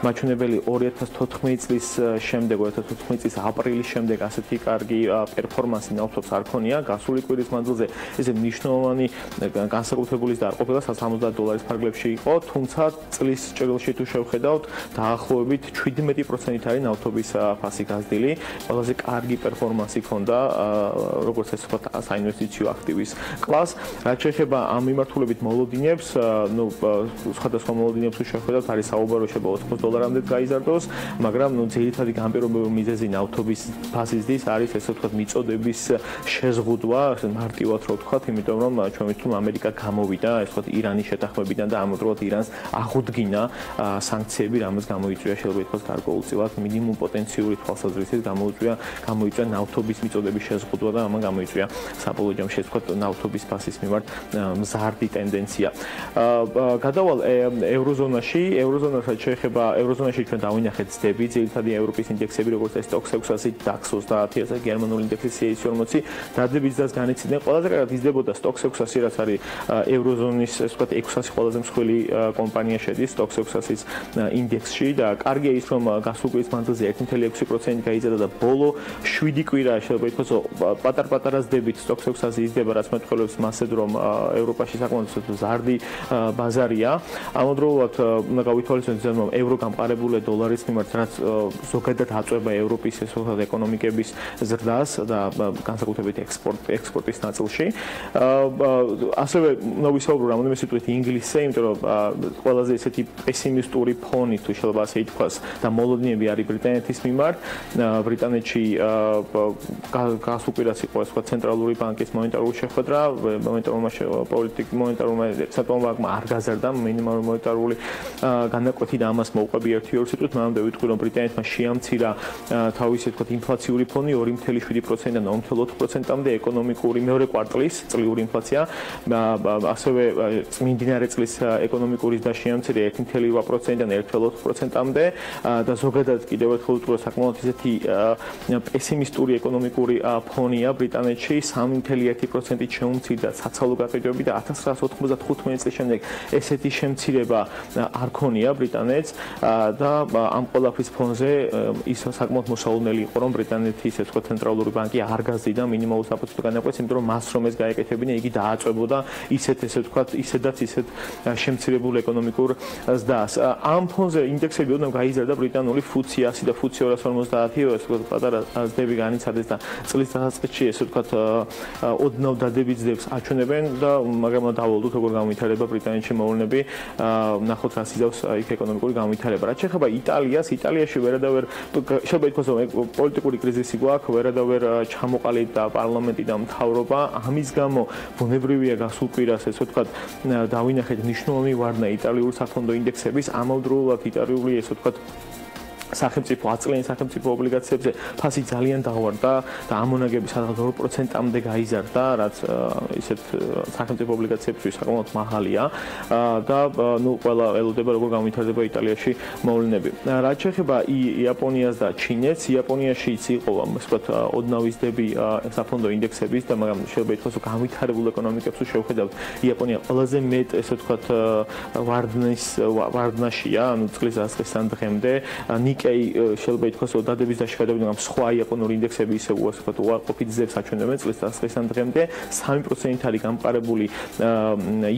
მაჩვენებელი 2014 წლის შემდეგ, 2014 წლის აპრილის შემდეგ ასეთი კარგი პერფორმანსი ნავთობს არ ქონია. გასული კვირის მანძილზე ესე მნიშვნელოვანი განსაკუთრებულის და არ ყოფილა $70 ფარგლებში იყო, თუმცა წლის ჭრილში თუ შევხედავთ, დაახლოებით 17%-ით არის ნავთობის ფასი გაზრდილი. ყველაზე კარგი პერფორმანსი ქონდა, როგორც ეს ვთქვათ, საინვესტიციო აქტივის კლასს. რაც შეეხება ამ მიმართულებით მოლოდინებს, სხვადასხვა მოლოდინებს თუ შევხედავთ, არის საუბარო შეიძლება $80-მდე გაიზარდოს, მაგრამ ძირითადი განპირობებელი მიზეზი ნავთობის ფასის ზრდის არის ესე ვთქვათ, მიწოდების შეზღუდვა, მარტივად რო ვთქვათ, იმიტომ რომ ჩვენ ვიცით, რომ ამერიკა გამოვიდა, ესე ვთქვათ, ირანის შეთანხმებიდან და ამავდროულად ირანს აღუდგინა სანქციები, რამაც გამოიწვია შეიძლება ითქვას გარკვეულწილად მინიმუმ პოტენციური თვალსაზრისით გამოიწვია ნავთობის მიწოდების შეზღუდვა და ამან გამოიწვია საბოლოო ჯამში ვთქვათ ნავთობის ფასის მიმართ მზარდი ტენდენცია. გადავალ ევროზონასაც შეეხება ევროზონაში ჩვენ დავინახეთ ცდები, ძირითადი ევროპის ინდექსები, როგორც ეს STOXX 600, DAX 30, გერმანული ინდექსი CAC 40, დადებითი დასს განიცდიდნენ. ყველაზე კარგად იზრდებოდა STOXX 600, რაც არის ევროზონის, ასე ვთქვათ, 600 ყველაზე მსხვილი კომპანია შედის STOXX 600-ის ინდექსში და კარგია ის რომ გასულ კვირის მანძილზე 1.6% გაიზარდა და ბოლო 7 კვირა შეიძლება ითქვას პატარ-პატარა ზდებით სტოქსექსაზე იზრდება, რაც მეტყველებს მასედ რომ ევროპაში საკმაოდ ზარდი ბაზარია. ამავდროულად უნდა გავითვალისწინოთ რომ ევრო გამყარებული დოლარის მიმართ, რაც ზოგადად აწვება ევროპის ეკონომიკების ზრდას და განსაკუთრებით ექსპორტის ნაწილში. ასევე უნდა ვისაუბრო რამოდენიმე სიტყვით ინგლისზე, იმიტომ რომ ყველაზე ესეთი პესიმისტური ფონი თუ შეიძლება ასე ითქვას და მოლოდინები არის ბრიტანეთის მიმართ. ბრიტანეთში გასულ კვირას იყო ეს ცენტრალური ბანკის მონეტარული შეხვედრა, მონეტარულმა მონეტარულმა ცენტრალურმა ბანკმა არ გაზარდა მინიმალური მონეტარული განაკვეთი და ამას მოუყვები 1-2 სიტყვით, მანამდე ვიტყვი რომ ბრიტანეთმა შეამცირა თავისი თქვათ ინფლაციური ფონი 2.7%-დან 2.4%-მდე ეკონომიკური მეორე კვარტლის წლიური ინფლაცია, ასევე მიმდინარე წლის ეკონომიკური ზრდა შეამცირა 1.8%-დან 1.4%-მდე და ზოგადად კიდევ ერთხელ ვიტყვი რომ საკმაოდ ისეთი პესიმისტური ეკონომიკური ფონია ბრიტანეთში 3.1%-ით შეუმცირდა საცალო გაყიდვები და 1995 წლის შემდეგ ესეთი შემცირება არ ქონია ბრიტანეთს და ამ ყველაფრის ფონზე ის საკმაოდ მოსაუბრებელი იყო რომ ბრიტანეთის ეს თქვა ცენტრალური ბანკი არ გაზრდიდა მინიმალურ საპროცენტო განაკვეთს, იმიტომ რომ მას რომ ეს გაეკეთებინა, იგი დააწვებოდა ისეთ ესე თქვა ისედაც ისეთ შემცირებულ ეკონომიკურ ზრდას. ამ ფონზე ინდექსები ოდნავ გაიზარდა ბრიტანული FTSE 100 და FTSE 250, ეს თქვა პატარა ზრდები განიცადეს და წლის დასაწყისში ესე თქვა ოდნავ დადებით ზრდებს აჩვენებენ და მაგრამ დავალდოთ როგორ გამოვითარდება ბრიტანეთში მოვლენები, ნახოთ რა სიზავს იქ ეკონომიკური გამოვითარება. რაც შეეხება იტალიას, იტალიაში ვერადავერ შეიძლება ითქვას რომ პოლიტიკური კრიზისი გვაქვს, ვერადავერ ჩამოყალიბდა და პარლამენტი და მთავრობა, ამის გამო ბუნებრივია გასულ კვირას ესე ვთქვათ დავინახეთ მნიშვნელოვანი ვარდნა იტალიური საფონდო ინდექსების, ამავდროულად იტალიური ესე ვთქვათ სახელმწიფო აწლიანი სახელმწიფო ობლიგაციებზე ფასი ძალიან დავარდა და ამონაგები სადღაც 2%-მდე გაიზარდა, რაც ისეთ სახელმწიფო ობლიგაციებში საკმაოდ მაღალია და ნუ ყველა ელოდება როგორ გამოვითარდება იტალიაში მოვლენები. რაც შეეხება იაპონიას და ჩინეთს, იაპონიაშიც იყო ვთქვათ ოდნავი ზრდები საფონდო ინდექსების და მაგრამ შეიძლება ითქვას რომ განვითარებულ ეკონომიკებს თუ შევხედავთ, იაპონია ყველაზე მეტ ესე ვთქვათ ვარდნაშია, ანუ წლის დასაწყისთან დღემდე შეიძლება ითქვას რომ დადების დაშფადებიდან ამ სხვა იაპონური ინდექსები ისე უარყოფით უარყოფით ზრდებს აჩვენებენ წლის დასაწყისთან დღემდე 3% არის გამყარებული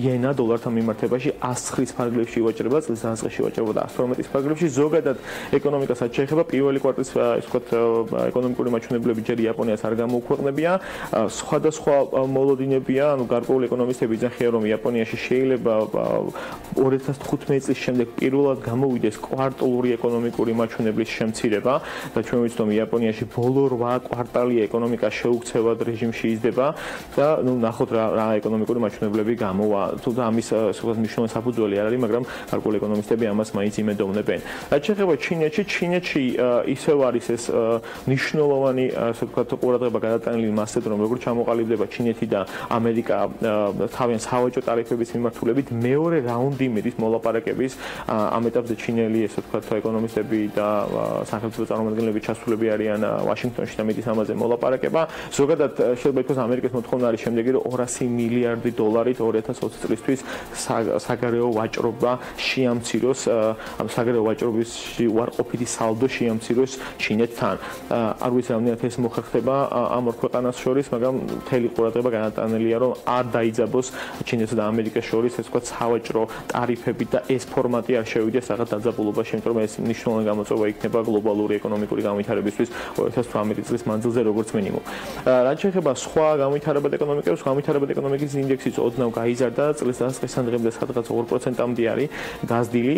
იენა დოლართან მიმართებაში 109 ფარგლებში ივაჭრება, წლის დასაწყისში ივაჭრებოდა 112 ფარგლებში. ზოგადად ეკონომიკასაც შეეხება პირველი კვარტლის ეს ვთქვათ ეკონომიკური მაჩვენებლები ჯერ იაპონიას არ გამოუქვეყნებია, სხვადასხვა მოლოდინებია, ანუ გარკვეული ეკონომისტები იძახიან რომ იაპონიაში შეიძლება 2015 წლის შემდეგ პირველად გამოვიდეს კვარტალური ეკონომიკური მაჩვენებლის შემცირება და ჩვენ ვიცით რომ იაპონიაში ბოლო 8 კვარტალია ეკონომიკა შეუქცევად რეჟიმში იზრდება და ნუ ნახოთ რა ეკონომიკური მაჩვენებლები გამოვა. თუ და ამის სხვადასხვა მნიშვნელოვანი საფუძველი არ არის, მაგრამ გარკვეული ეკონომისტები ამას მაინც იმედოვნებენ. რაც შეეხება ჩინეთში ისევ არის ეს მნიშვნელოვანი ასე ვთქვათ ყურადღება გადატანილი მასეთ რომ როგორ ჩამოყალიბდება ჩინეთი და ამერიკა თავიანთ სავაჭრო ტარიფების მიმართულებით მეორე რაუნდი მიდის მოლაპარაკების ამ ეტაპზე ჩინელი ესე ვთქვათ ეკონომისტები და სახელმწიფო წარმომადგენლები ჩასულები არიან ვაშინგტონში და მიდის ამაზე მოლაპარაკება. ზოგადად შეიძლება ითქვას ამერიკის მოთხოვნა არის შემდეგი რომ 200 მილიარდი დოლარით 2020 წლისთვის საგარეო ვაჭრობა შეამციროს, ამ საგარეო ვაჭრობის უარყოფითი სალდო შეამციროს ჩინეთთან. არ ვიცი რამდენად ეს მოხერხდება ამ ორ ქვეყანას შორის, მაგრამ მთელი ყურადღება განატანილია რომ არ დაიძაბოს ჩინეთსა და ამერიკის შორის ეს ვთქვათ სავაჭრო ტარიფები და ეს ფორმატი არ შევიდეს რაღაც დაძაბულობაში, იმიტომ რომ ეს მნიშვნელოვანი გამოწვევა იქნება გლობალური ეკონომიკური განვითარებისთვის 2018 წლის მანძილზე როგორც მინიმუმ. რაც შეეხება სხვა განვითარებად ეკონომიკებს, განვითარებად ეკონომიკის ინდექსიც ოდნავ გაიზარდა, წლის დასაწყისთან დღემდე სადღაც 2%-მდე არის გაზრდილი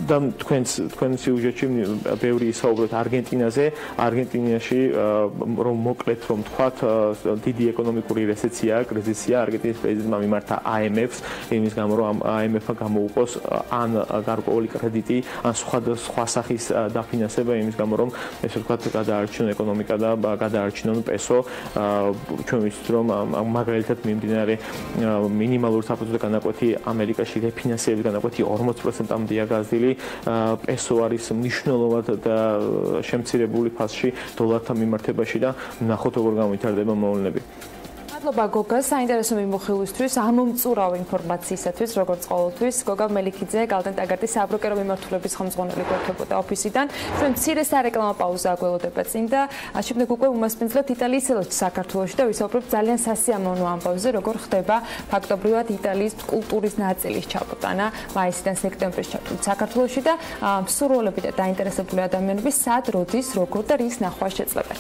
და თქვენ სიუჟეტში ბევრი ისაუბრეთ არგენტინაზე. არგენტინაში რომ მოკლედ რომ თქვათ დიდი ეკონომიკური რესეცია, კრიზისია, არგენტინის პრეზიდენტმა მიმართა IMF-ს, იმის გამო რომ IMF-მა გამოუყოს ან გარკვეული კრედიტი, ან სხვა სახის დაფინანსება იმის გამო რომ ესე ვთქვათ გადაარჩინონ ეკონომიკა და გადაარჩინონ პესო. ჩვენ ვიცით რომ მაგალითად მიმდინარე მინიმალური საფუძველი განაკვეთი ამერიკაში რეფინანსების განაკვეთი 40%-მდეა გაზრდილი, პესო არის მნიშვნელოვნად და შემცირებული ფასში დოლართან მიმართებაში და ნახოთ როგორ გამოვითარდება მოვლენები. მადლობა გოგა საინტერესო მიმოხილვისთვის, ამომწურავ ინფორმაციისათვის, როგორც ყოველთვის. გოგა მელიქიძე, გალდენტაგარტის საბროკერო მიმართულების ხელმძღვანელი გვერდებოდა ოფისიდან. ჩვენ მცირე სარეკლამო პაუზა გველოდება წინ და შემდეგ უკვე უმასპინძლებთ იტალიის ელჩს საქართველოში და ვისაუბრებთ ძალიან სასიამოვნო ამბავზე, როგორ ხდება ფაქტობრივად იტალიის კულტურის ნაწილის ჩაბოტანა მაისიდან სექტემბრის ჩათვლით საქართველოში და მსურველები და დაინტერესებული ადამიანები სად, როდის, როგორ და რის ნახვა შეძლებენ.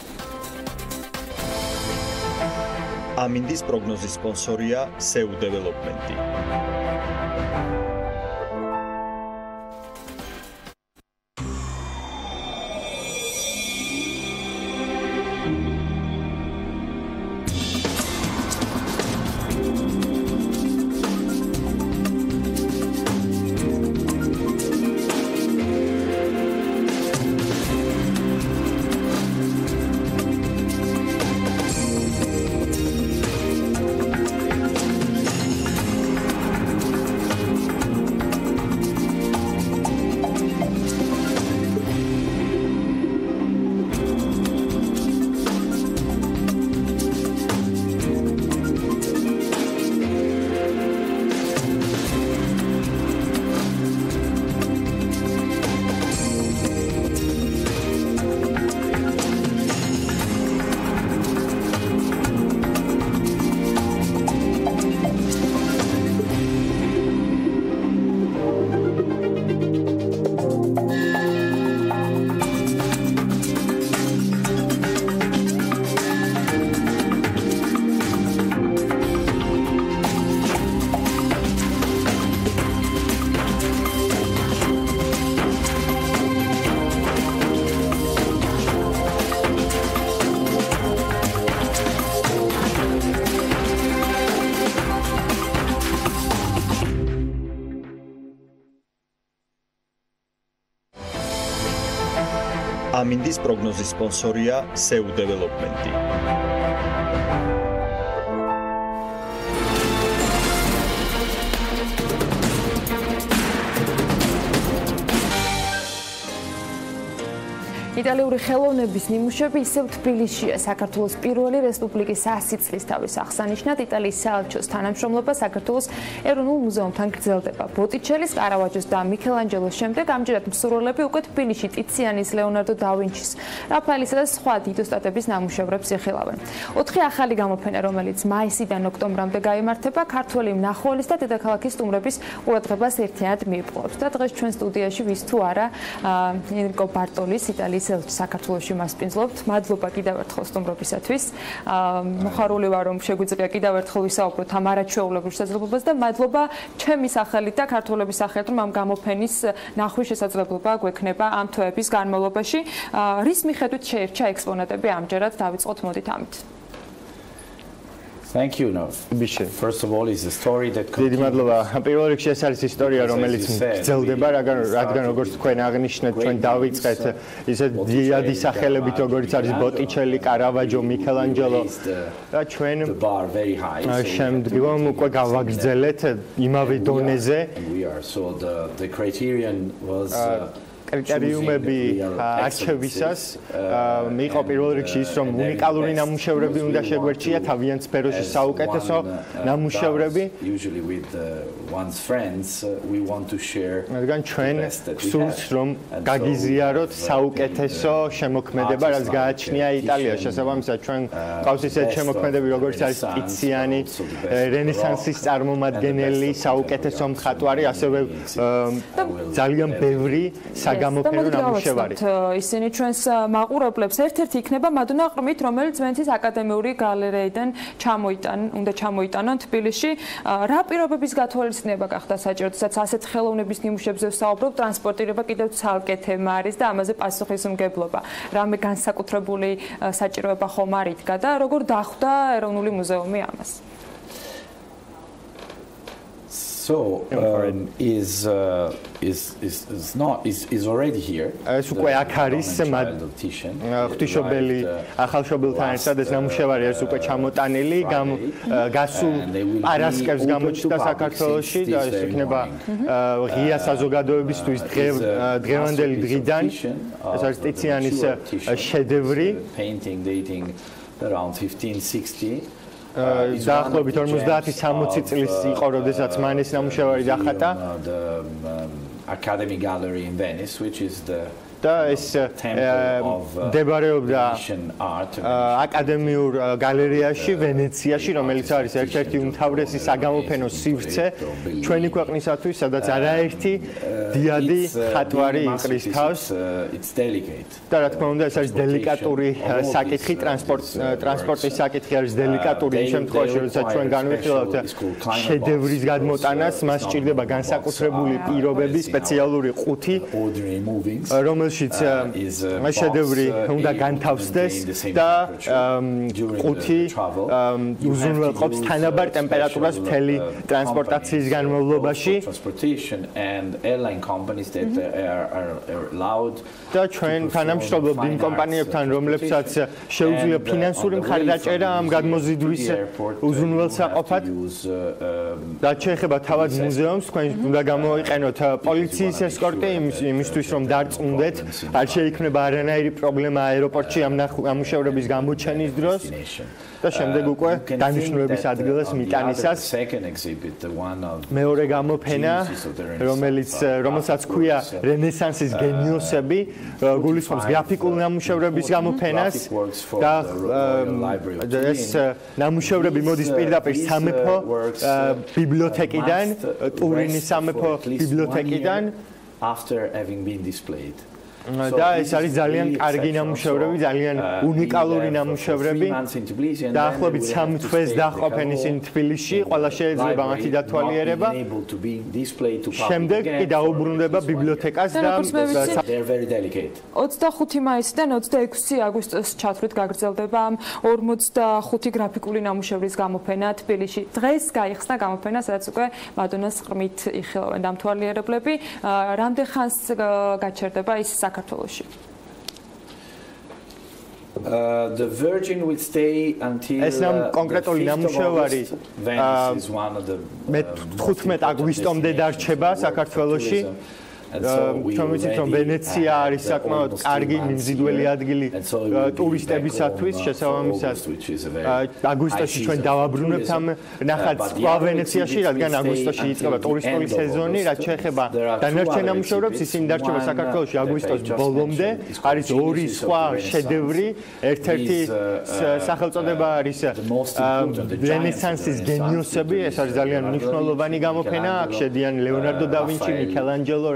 ამინდის პროგნოზის სპონსორია SEU დეველოპმენტი. ამინდის პროგნოზის სპონსორია SEU დეველოპმენტი. იტალიური ხელოვნების ნიმუშები ისევ თბილისშია. საქართველოს პირველი რესპუბლიკის 100 წლის თავის აღსანიშნად იტალიის საელჩოს თანამშრომლობა საქართველოს ეროვნულ მუზეუმთან გრძელდება. ბოტიჩელის, კარავაჯოს და მიქელანჯელოს შემდეგ ამჯერად მსურველები უკვე თბილისში ტიციანის, ლეონარდო და ვინჩის, რაფაელისა და სხვა დიდოსტატების ნამუშევრებს იხილავენ. 4 ახალი გამოფენა, რომელიც მაისიდან ოქტომბრამდე გაიმართება, ქართველი მნახველის და დედაქალაქის სტუმრების ყურადღებას ერთიანად მიიპყრობს. და დღეს ჩვენ სტუდიაში ვის თუ არა ენრიკო ბარტოლის იტალიის საქართველოში მასპინძლობთ. მადლობა კიდევ ერთხელ სტუმრობისათვის. მოხარული ვარ რომ შეგვიძლია კიდევ ერთხელ ვისაუბროთ ამ არაჩვეულებრივ შესაძლებლობას და მადლობა ჩემი სახელით და ქართველების სახელით რომ ამ გამოფენის ნახვის შესაძლებლობა გვექნება ამ თვეების განმავლობაში. რის მიხედვით შეირჩა ექსპონატები ამჯერად დავიწყოთ მოდით ამით. Thank you. No. First of all is the story that დიდი მადლობა. პირველ რიგში ეს არის ისტორია, რომელიც გრძელდება, რადგან როგორც თქვენ აღნიშნეთ, ჩვენ დავიწყეთ ისე დიდი სახელებით, როგორც არის ბოტიჩელი, კარავაჯო, მიქელანჯელო და ჩვენ შემდგომ უკვე გავაგრძელეთ იმავე დონეზე. The criterion was კრიტერიუმები არჩევისას მიიღო პირველ რიგში ის, რომ უნიკალური ნამუშევრები უნდა შეგვერჩია თავიანთ სფეროში საუკეთესო ნამუშევრები. რადგან ჩვენ გვსურს, რომ გაგიზიაროთ საუკეთესო შემოქმედება, რაც გააჩნია იტალიაში. შესაბამისად, ჩვენ გვყავს ისეთი შემოქმედები, როგორც არის ტიციანი, რენესანსის წარმომადგენელი, საუკეთესო მხატვარი, ასევე ძალიან ბევრი გამოფენა ნამუშევარი. ისინი ჩვენს მაყურებლებს ერთ-ერთი იქნება მადონა ყრმით, რომელიც ვენცის აკადემიური გალერეიდან უნდა ჩამოიტანონ თბილისში. რა პირობების გათვალისწინება გახდა საჭირო, სადაც ასეთ ხელოვნების ნიმუშებზე ვსაუბრობ, ტრანსპორტირება კიდევ ცალკე თემა არის და ამაზე პასუხისმგებლობა. რამე განსაკუთრებული საჭიროება ხომ არ იდგა და როგორ დახვდა ეროვნული მუზეუმი ამას? So is already here. ეს უკვე აქ არის ღვთისმშობელი ახალშობილთან ერთად ეს ნამუშევარი არის უკვე ჩამოტანილი, გასულ პარასკევს გამოჩნდა საქართველოში და ეს იქნება ღია საზოგადოებისთვის დღევანდელი დღიდან. ეს არის ტიციანის შედევრი. Painting dating around 1560. დაახლოებით 50-60 წლის იყო, როდესაც მან ეს ნამუშევარი დახატა. Academy Gallery in Venice, which is the და ეს მდებარეობდა აკადემიურ გალერეაში ვენეციაში, რომელიც არის ერთ-ერთი უმთავრესი საგამოფენო სივრცე ჩვენი ქვეყნისათვის, სადაც არაერთი დიადი ხატვარი იყრის თავს. და რა თქმა უნდა, ეს არის დელიკატური საკითხი, ტრანსპორტის საკითხი არის დელიკატური იმ შემთხვევაში, როდესაც ჩვენ განვიხილავთ შედევრის გადმოტანას, მას სჭირდება განსაკუთრებული პირობები, სპეციალური ყუთი, რომელშიც შედევრი უნდა განთავსდეს და ყუთი უზრუნველყოფს თანაბარ ტემპერატურას მთელი ტრანსპორტაციის განმავლობაში. და ჩვენ თანამშრომლობთ იმ კომპანიებთან, რომლებსაც შეუძლია ფინანსური მხარდაჭერა ამ გადმოზიდვის უზრუნველსაყოფად. და შეეხება თავად მუზეუმს, თქვენ უნდა გამოიყენოთ პოლიციის ესკორტი იმისთვის, რომ დარწმუნდეთ, არ შეიქმნება არანაირი პრობლემა აეროპორტში ამ ნამუშევრების გამოჩენის დროს. და შემდეგ უკვე დანიშნულების ადგილას მიტანისას მეორე გამოფენა, რომელსაც ქვია რენესანსის გენიოსები, გულისხმობს გრაფიკულ ნამუშევრების გამოფენას და ეს ნამუშევრები მოდის პირდაპირ სამეფო ბიბლიოთეკიდან, ტურინის სამეფო ბიბლიოთეკიდან. After having been displayed. და ეს არის ძალიან კარგი ნამუშევრები, ძალიან უნიკალური ნამუშევრები. დაახლოებით 3 თვეს დაჰყოფენ ისინი თბილისში, ყველა შეიძლება მათი დათვალიერება. შემდეგ კი დაუბრუნდება ბიბლიოთეკას და 25 მაისიდან 26 აგვისტოს ჩათვლით გაგრძელდება ამ 45 გრაფიკული ნამუშევრის გამოფენა თბილისში. დღეს გაიხსნა გამოფენა, სადაც უკვე მადონას ყრმით იხილავენ დამთვალიერებლები. რამდენ ხანს გაჩერდება ის საქართველოში? The Virgin will stay until ეს კონკრეტული ნამუშევარი 15 აგვისტომდე დარჩება საქართველოში. ჩვენ ვიცით, რომ ვენეცია არის საკმაოდ კარგი მიმზიდველი ადგილი ტურისტებისათვის, შესაბამისად აგვისტოში ჩვენ დავაბრუნებთ ამ ნახატს სხვა ვენეციაში, რადგან აგვისტოში იწყება ტურისტული სეზონი, რაც შეეხება დანარჩენ ნამუშევრებს, ისინი დარჩება საქართველოში აგვისტოს ბოლომდე. არის ორი სხვა შედევრი, ერთ-ერთი სახელწოდება არის რენესანსის გენიოსები, ეს არის ძალიან მნიშვნელოვანი გამოფენა, აქ შედიან ლეონარდო და ვინჩი, მიქელანჯელო,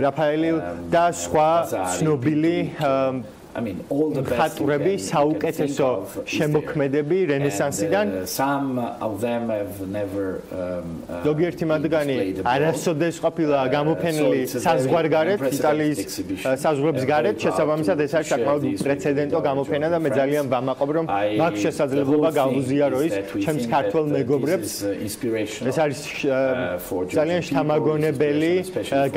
რაფაელი და სხვა ცნობილი მხატვრები, საუკეთესო შემოქმედები რენესანსიდან. ზოგიერთი მათგანი არასოდეს ყოფილა გამოფენილი საზღვარგარეთ, იტალიის საზღვრების გარეთ, შესაბამისად ეს არის საკმაოდ უპრეცედენტო გამოფენა და მე ძალიან ვამაყობ, რომ მაქვს შესაძლებლობა გავუზიარო ის ჩემს ქართველ მეგობრებს. ეს არის ძალიან შთამაგონებელი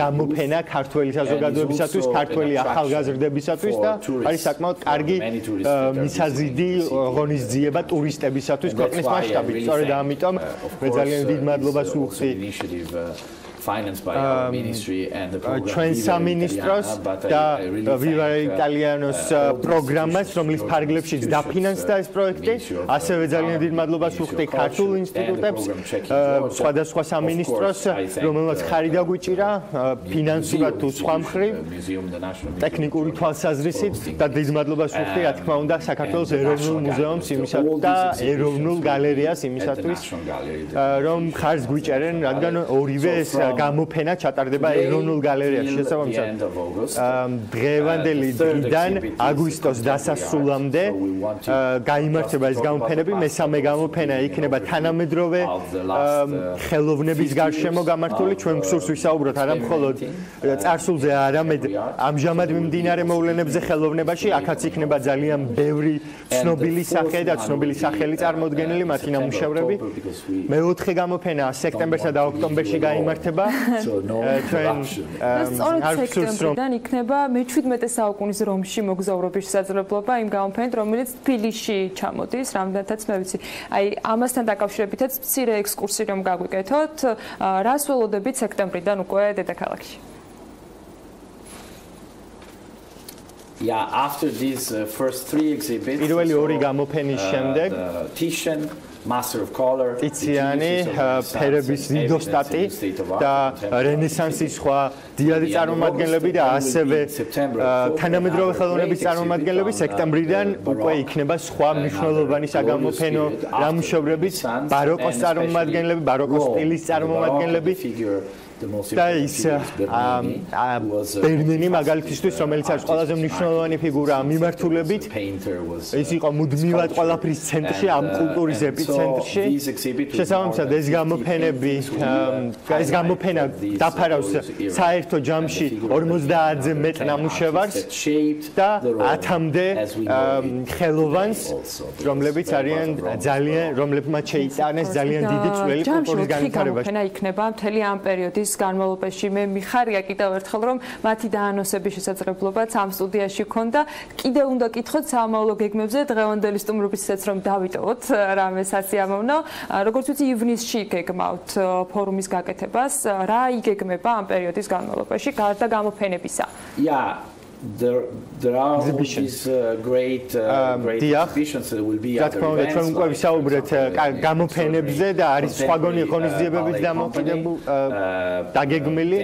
გამოფენა ქართველი საზოგადოებისათვის, ქართველი ახალგაზრდებისათვის და არის საკმაოდ კარგი მისაზიდი ღონისძიება ტურისტებისათვის ქვეყნის მასშტაბით. სწორედ ამიტომ მე ძალიან დიდ მადლობას ვუხდი ჩვენ სამინისტროს და Viva Italianos პროგრამას, რომლის ფარგლებშიც დაფინანსდა ეს პროექტი. ასევე ძალიან დიდ მადლობას ვუხდი ქართულ ინსტიტუტებს, სხვადასხვა სამინისტროს, რომელმაც ხარი დაგვიჭირა ფინანსურად თუ სხვა მხრივ, ტექნიკური თვალსაზრისით და დიდ მადლობას ვუხდი, რა თქმა უნდა, საქართველოს ეროვნულ მუზეუმს იმისათვის და ეროვნულ გალერეას იმისათვის, რომ ხარს გვიჭერენ, რადგან ორივე ეს გამოფენა ჩატარდება ეროვნულ გალერეაში. შესაბამისად, დღევანდელი დღიდან აგვისტოს დასასრულამდე გაიმართება ეს გამოფენები. მესამე გამოფენა იქნება თანამედროვე ხელოვნების გარშემო გამართული. ჩვენ გსურს ვისაუბროთ არა მხოლოდ წარსულზე, არამედ ამჟამად მიმდინარე მოვლენებზე ხელოვნებაში. აქაც იქნება ძალიან ბევრი ცნობილი სახე და ცნობილი სახელი წარმოდგენილი მათი ნამუშევრები. მეოთხე გამოფენა სექტემბერსა და ოქტომბერში გაიმართება. სწორედ სექტემბრიდან იქნება მე-17 საუკუნის რომში მოგზაურობის შესაძლებლობა იმ გამოფენით, რომელიც თბილისში ჩამოდის, რამდენადაც მე ვიცი. აი, ამასთან დაკავშირებითაც მცირე ექსკურსი რომ გაგვიკეთოთ, რას ველოდებით სექტემბრიდან უკვე დედაქალაქში? Yeah, after these first 3 exhibits. პირველი ორი გამოფენის შემდეგ Titian, Master of Color, ტიციანი, ფერების დიდოსტატი და რენესანსის სხვა დიადი წარმომადგენლები და ასევე თანამედროვე ხელოვნების წარმომადგენლები სექტემბრიდან უკვე იქნება სხვა მნიშვნელოვანი საგამოფენო ნამუშევრებიც, ბაროკოს წარმომადგენლები, ბაროკოს სტილის წარმომადგენლები და ის ბერნინი მაგალითისთვის, რომელიც არის ყველაზე მნიშვნელოვანი ფიგურა მიმართულებით, ის იყო მუდმივად ყველაფრის ცენტრში, ამ კულტურის ეპიცენტრში. შესაბამისად, ეს გამოფენა დაფარავს საერთო ჯამში 50-ზე მეტ ნამუშევარს და 10-მდე ხელოვანს, რომლებიც არიან რომლებმაც შეიტანეს ძალიან დიდი წვლილი კულტურის განვითარებაში. გამოფენა იქნება მთელი ამ პერიოდის განმავლობაში. მე მიხარია კიდევ ერთხელ, რომ მათი დაანონსების შესაძლებლობაც ამ სტუდიაში ქონდა. კიდევ უნდა კითხოთ სამომავლო გეგმებზე, დღევანდელი სტუმრობისთვისაც რომ დავიტოვოთ რამე სასიამოვნო. როგორც ვიცი, ივნისში გეგმავთ ფორუმის გაკეთებას. რა იგეგმება ამ პერიოდის განმავლობაში გარდა გამოფენებისა? There are these great exhibitions that will be other events. ჩვენ უკვე ვისაუბრეთ გამოფენებზე და არის სხვაგონი ღონისძიებებიც დაგეგმილი.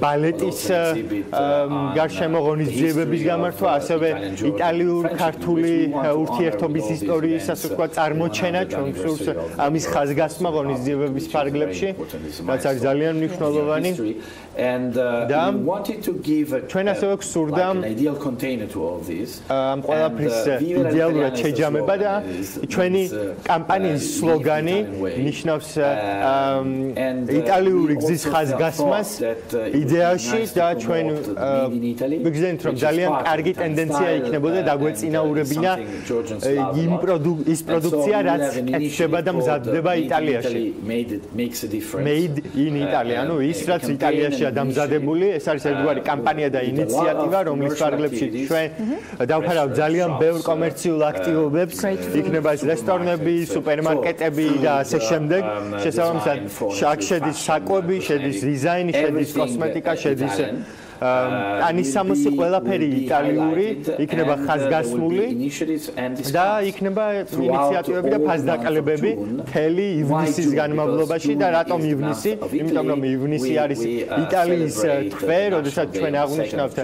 ბალეტის გარშემო ღონისძიებების გამართვა, ასევე იტალიური-ქართული ურთიერთობის ისტორიის ასე ვთქვათ წარმოჩენა, ჩვენ ვსურს ამის ხაზგასმა ღონისძიებების ფარგლებში, რაც არის ძალიან მნიშვნელოვანი. And we wanted to give ჩვენ ასევე გვსურდა ideal container to all this. ამ ყველაფრის იდეალურად შეჯამება და ჩვენი კამპანიის სლოგანი ნიშნავს იტალიური გზის ხაზგასმას იდეაში და ჩვენ ვიგზავნით რომ ძალიან კარგი ტენდენცია იქნებოდა დაგვეწინაურებინა ის პროდუქცია რაც კეთდება და მზადდება იტალიაში. Made in Italy. ანუ ის რაც იტალიაშია დამზადებული, ეს არის ერთგვარი კამპანია და ინიციატივა, რომლის ფარგლებში ჩვენ დავფარავთ ძალიან ბევრ კომერციულ აქტივობებს, იქნება ეს რესტორნები, სუპერმარკეტები და ასე შემდეგ. შესაბამისად, აქ შედის საკვები, შედის დიზაინი, შედის კოსმეტიკა, შედის ანის სამოსი ყველაფერი იტალიური, იქნება ხაზგასმული და იქნება ინიციატივები და ფასდაკლებები მთელი ივნისის განმავლობაში და რატომ ივნისი? იმიტომ რომ ივნისი არის იტალიის თვე, როდესაც ჩვენ აღვნიშნავთ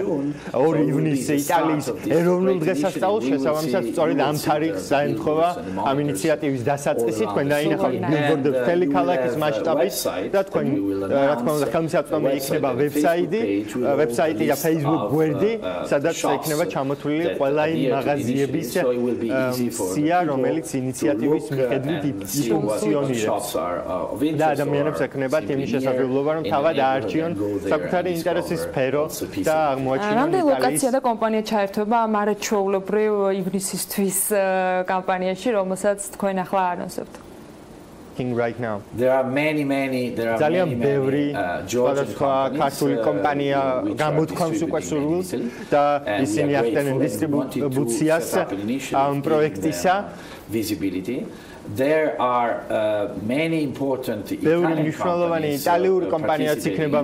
2 ივნისს იტალიის ეროვნულ დღესასწაულს, შესაბამისად სწორედ ამ თარიღს დაემთხვევა ამ ინიციატივის დასაწყისი. თქვენ დაინახავთ ბილბორდებს მთელი ქალაქის მასშტაბით და თქვენ რა თქმა უნდა ხელმისაწვდომი იქნება ვებსაიტი და Facebook გვერდი, სადაც იქნება ჩამოთვლილი ყველა იმ მაღაზიების სია, რომელიც ინიციატივის მიხედვით იფუნქციონირებს. და ადამიანებს ექნებათ იმის შესაძლებლობა, რომ თავად აარჩიონ საკუთარი ინტერესის სფერო და აღმოაჩინონ რამდენი ლოკაცია და კომპანია ჩაერთვება ამ არაჩვეულებრივ ივნისისთვის კამპანიაში, რომელსაც თქვენ ახლა ანონსებთ? Right now. There are many ძალიან ბევრი სხვადასხვა ქართული კომპანია გამოთქვამს უკვე სურვილს და ისინი ახდენენ დისტრიბუციას ამ პროექტისა. Visibility. There are many important ბევრი მნიშვნელოვანი იტალიური კომპანიაც იქნება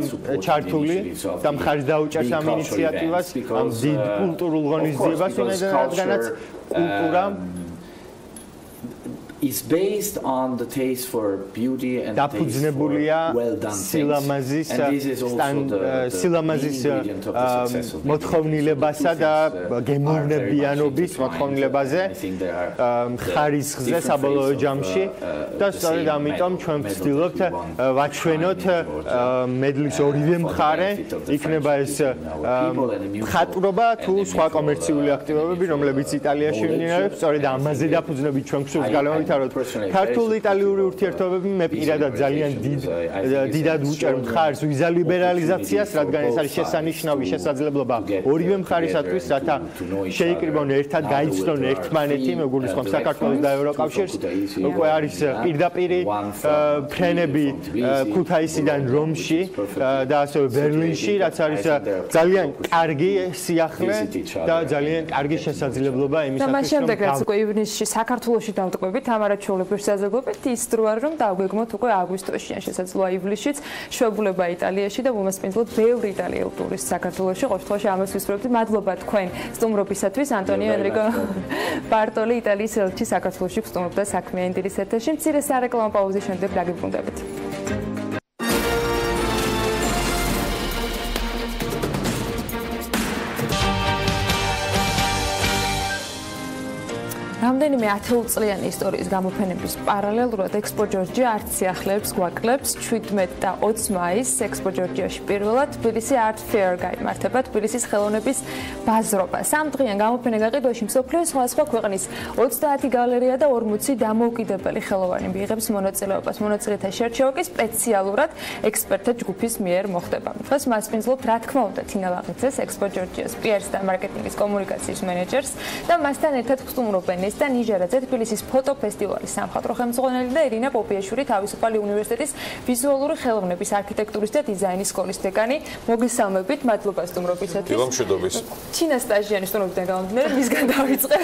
ჩართული და მხარს დაუჭერს ამ ინიციატივას, ამ დიდ კულტურულ ღონისძიებას, რადგანაც კულტურა is based on the taste for beauty and დაფუძნებულია სილამაზის მოთხოვნილებასა და გემოვნებიანობის მოთხოვნილებაზე ხარისხზე საბოლოო ჯამში და სწორედ ამიტომ ჩვენ ვცდილობთ ვაჩვენოთ მედლის ორივე მხარე, იქნება ეს მხატვრობა თუ სხვა კომერციული აქტივობები, რომლებიც იტალიაში მიმდინარეობს, სწორედ ამაზე დაფუძნებით ჩვენ გვსურს გალავანით ქართულ-იტალიური ურთიერთობები მე პირადად ძალიან დიდად ვუჭერ მხარს ვიზა ლიბერალიზაციას, რადგან ეს არის შესანიშნავი შესაძლებლობა ორივე მხარისათვის, რათა შეიკრიბონ ერთად, გაიცნონ ერთმანეთი, მე გულისხმობ საქართველოს და ევროკავშირს. უკვე არის პირდაპირი ფრენები ქუთაისიდან რომში და ასევე ბერლინში, რაც არის ძალიან კარგი სიახლე და ძალიან კარგი შესაძლებლობა იმისათვის, რომ და მას შემდეგ რაც უკვე ივნისში საქართველოში დავტყვებით ამ არაჩვეულებრივ საზოგადოებით ის დრო არის, რომ დაგვეგმოთ უკვე აგვისტოში, ან შესაძლოა ივლისშიც შვებულება იტალიაში და მომასპინძლობ ბევრი იტალიელ ტურისტს საქართველოში. ყოველ შემთხვევაში ამას ვისურვებთ. მადლობა თქვენ სტუმრობისათვის. ანტონიო ენრიკო ბარტოლი იტალიის ელჩი საქართველოში სტუმრობდა საქმიანი დილის ეთერში. მცირე სარეკლამო პაუზის შემდეგ დაგიბრუნდებით. რამდენიმე 10 წლიანი ისტორიის გამოფენების პარალელურად ექსპო ჯორჯია არც სიახლეებს გვაკლებს 17 და 20 მაისს ექსპო ჯორჯიაში პირველად თბილისი art fair გაიმართება თბილისის ხელოვნების ბაზრობა. 3 დღიან გამოფენა გაყიდვაში მსოფლიოს სხვადასხვა ქვეყნის 30 გალერეა და 40 დამოუკიდებელი ხელოვანი მიიღებს მონაწილეობას. მონაწილეთა შერჩევა კი სპეციალურად ექსპერტთა ჯგუფის მიერ მოხდება. დღეს მასპინძლობთ რა თქმა უნდა თინა ლაღიძეს ექსპო ჯორჯიას PR-ს და მარკეტინგის კომუნიკაციის მენეჯერს და მასთან ერთად ხსუმრობენ და ნიჟარაძე თბილისის ფოტოფესტივალის სამხატვრო ხელმძღვანელი და ირინა პოპიაშვილი თავისუფალი უნივერსიტეტის ვიზუალური ხელოვნების არქიტექტურის და დიზაინის სკოლის დეკანი. მოგესალმებით, მადლობა სტუმრობისათვის. მშვიდობის. თინა სტაჟიანი სტუმრობიდან გამომდინარე, მისგან დავიწყე.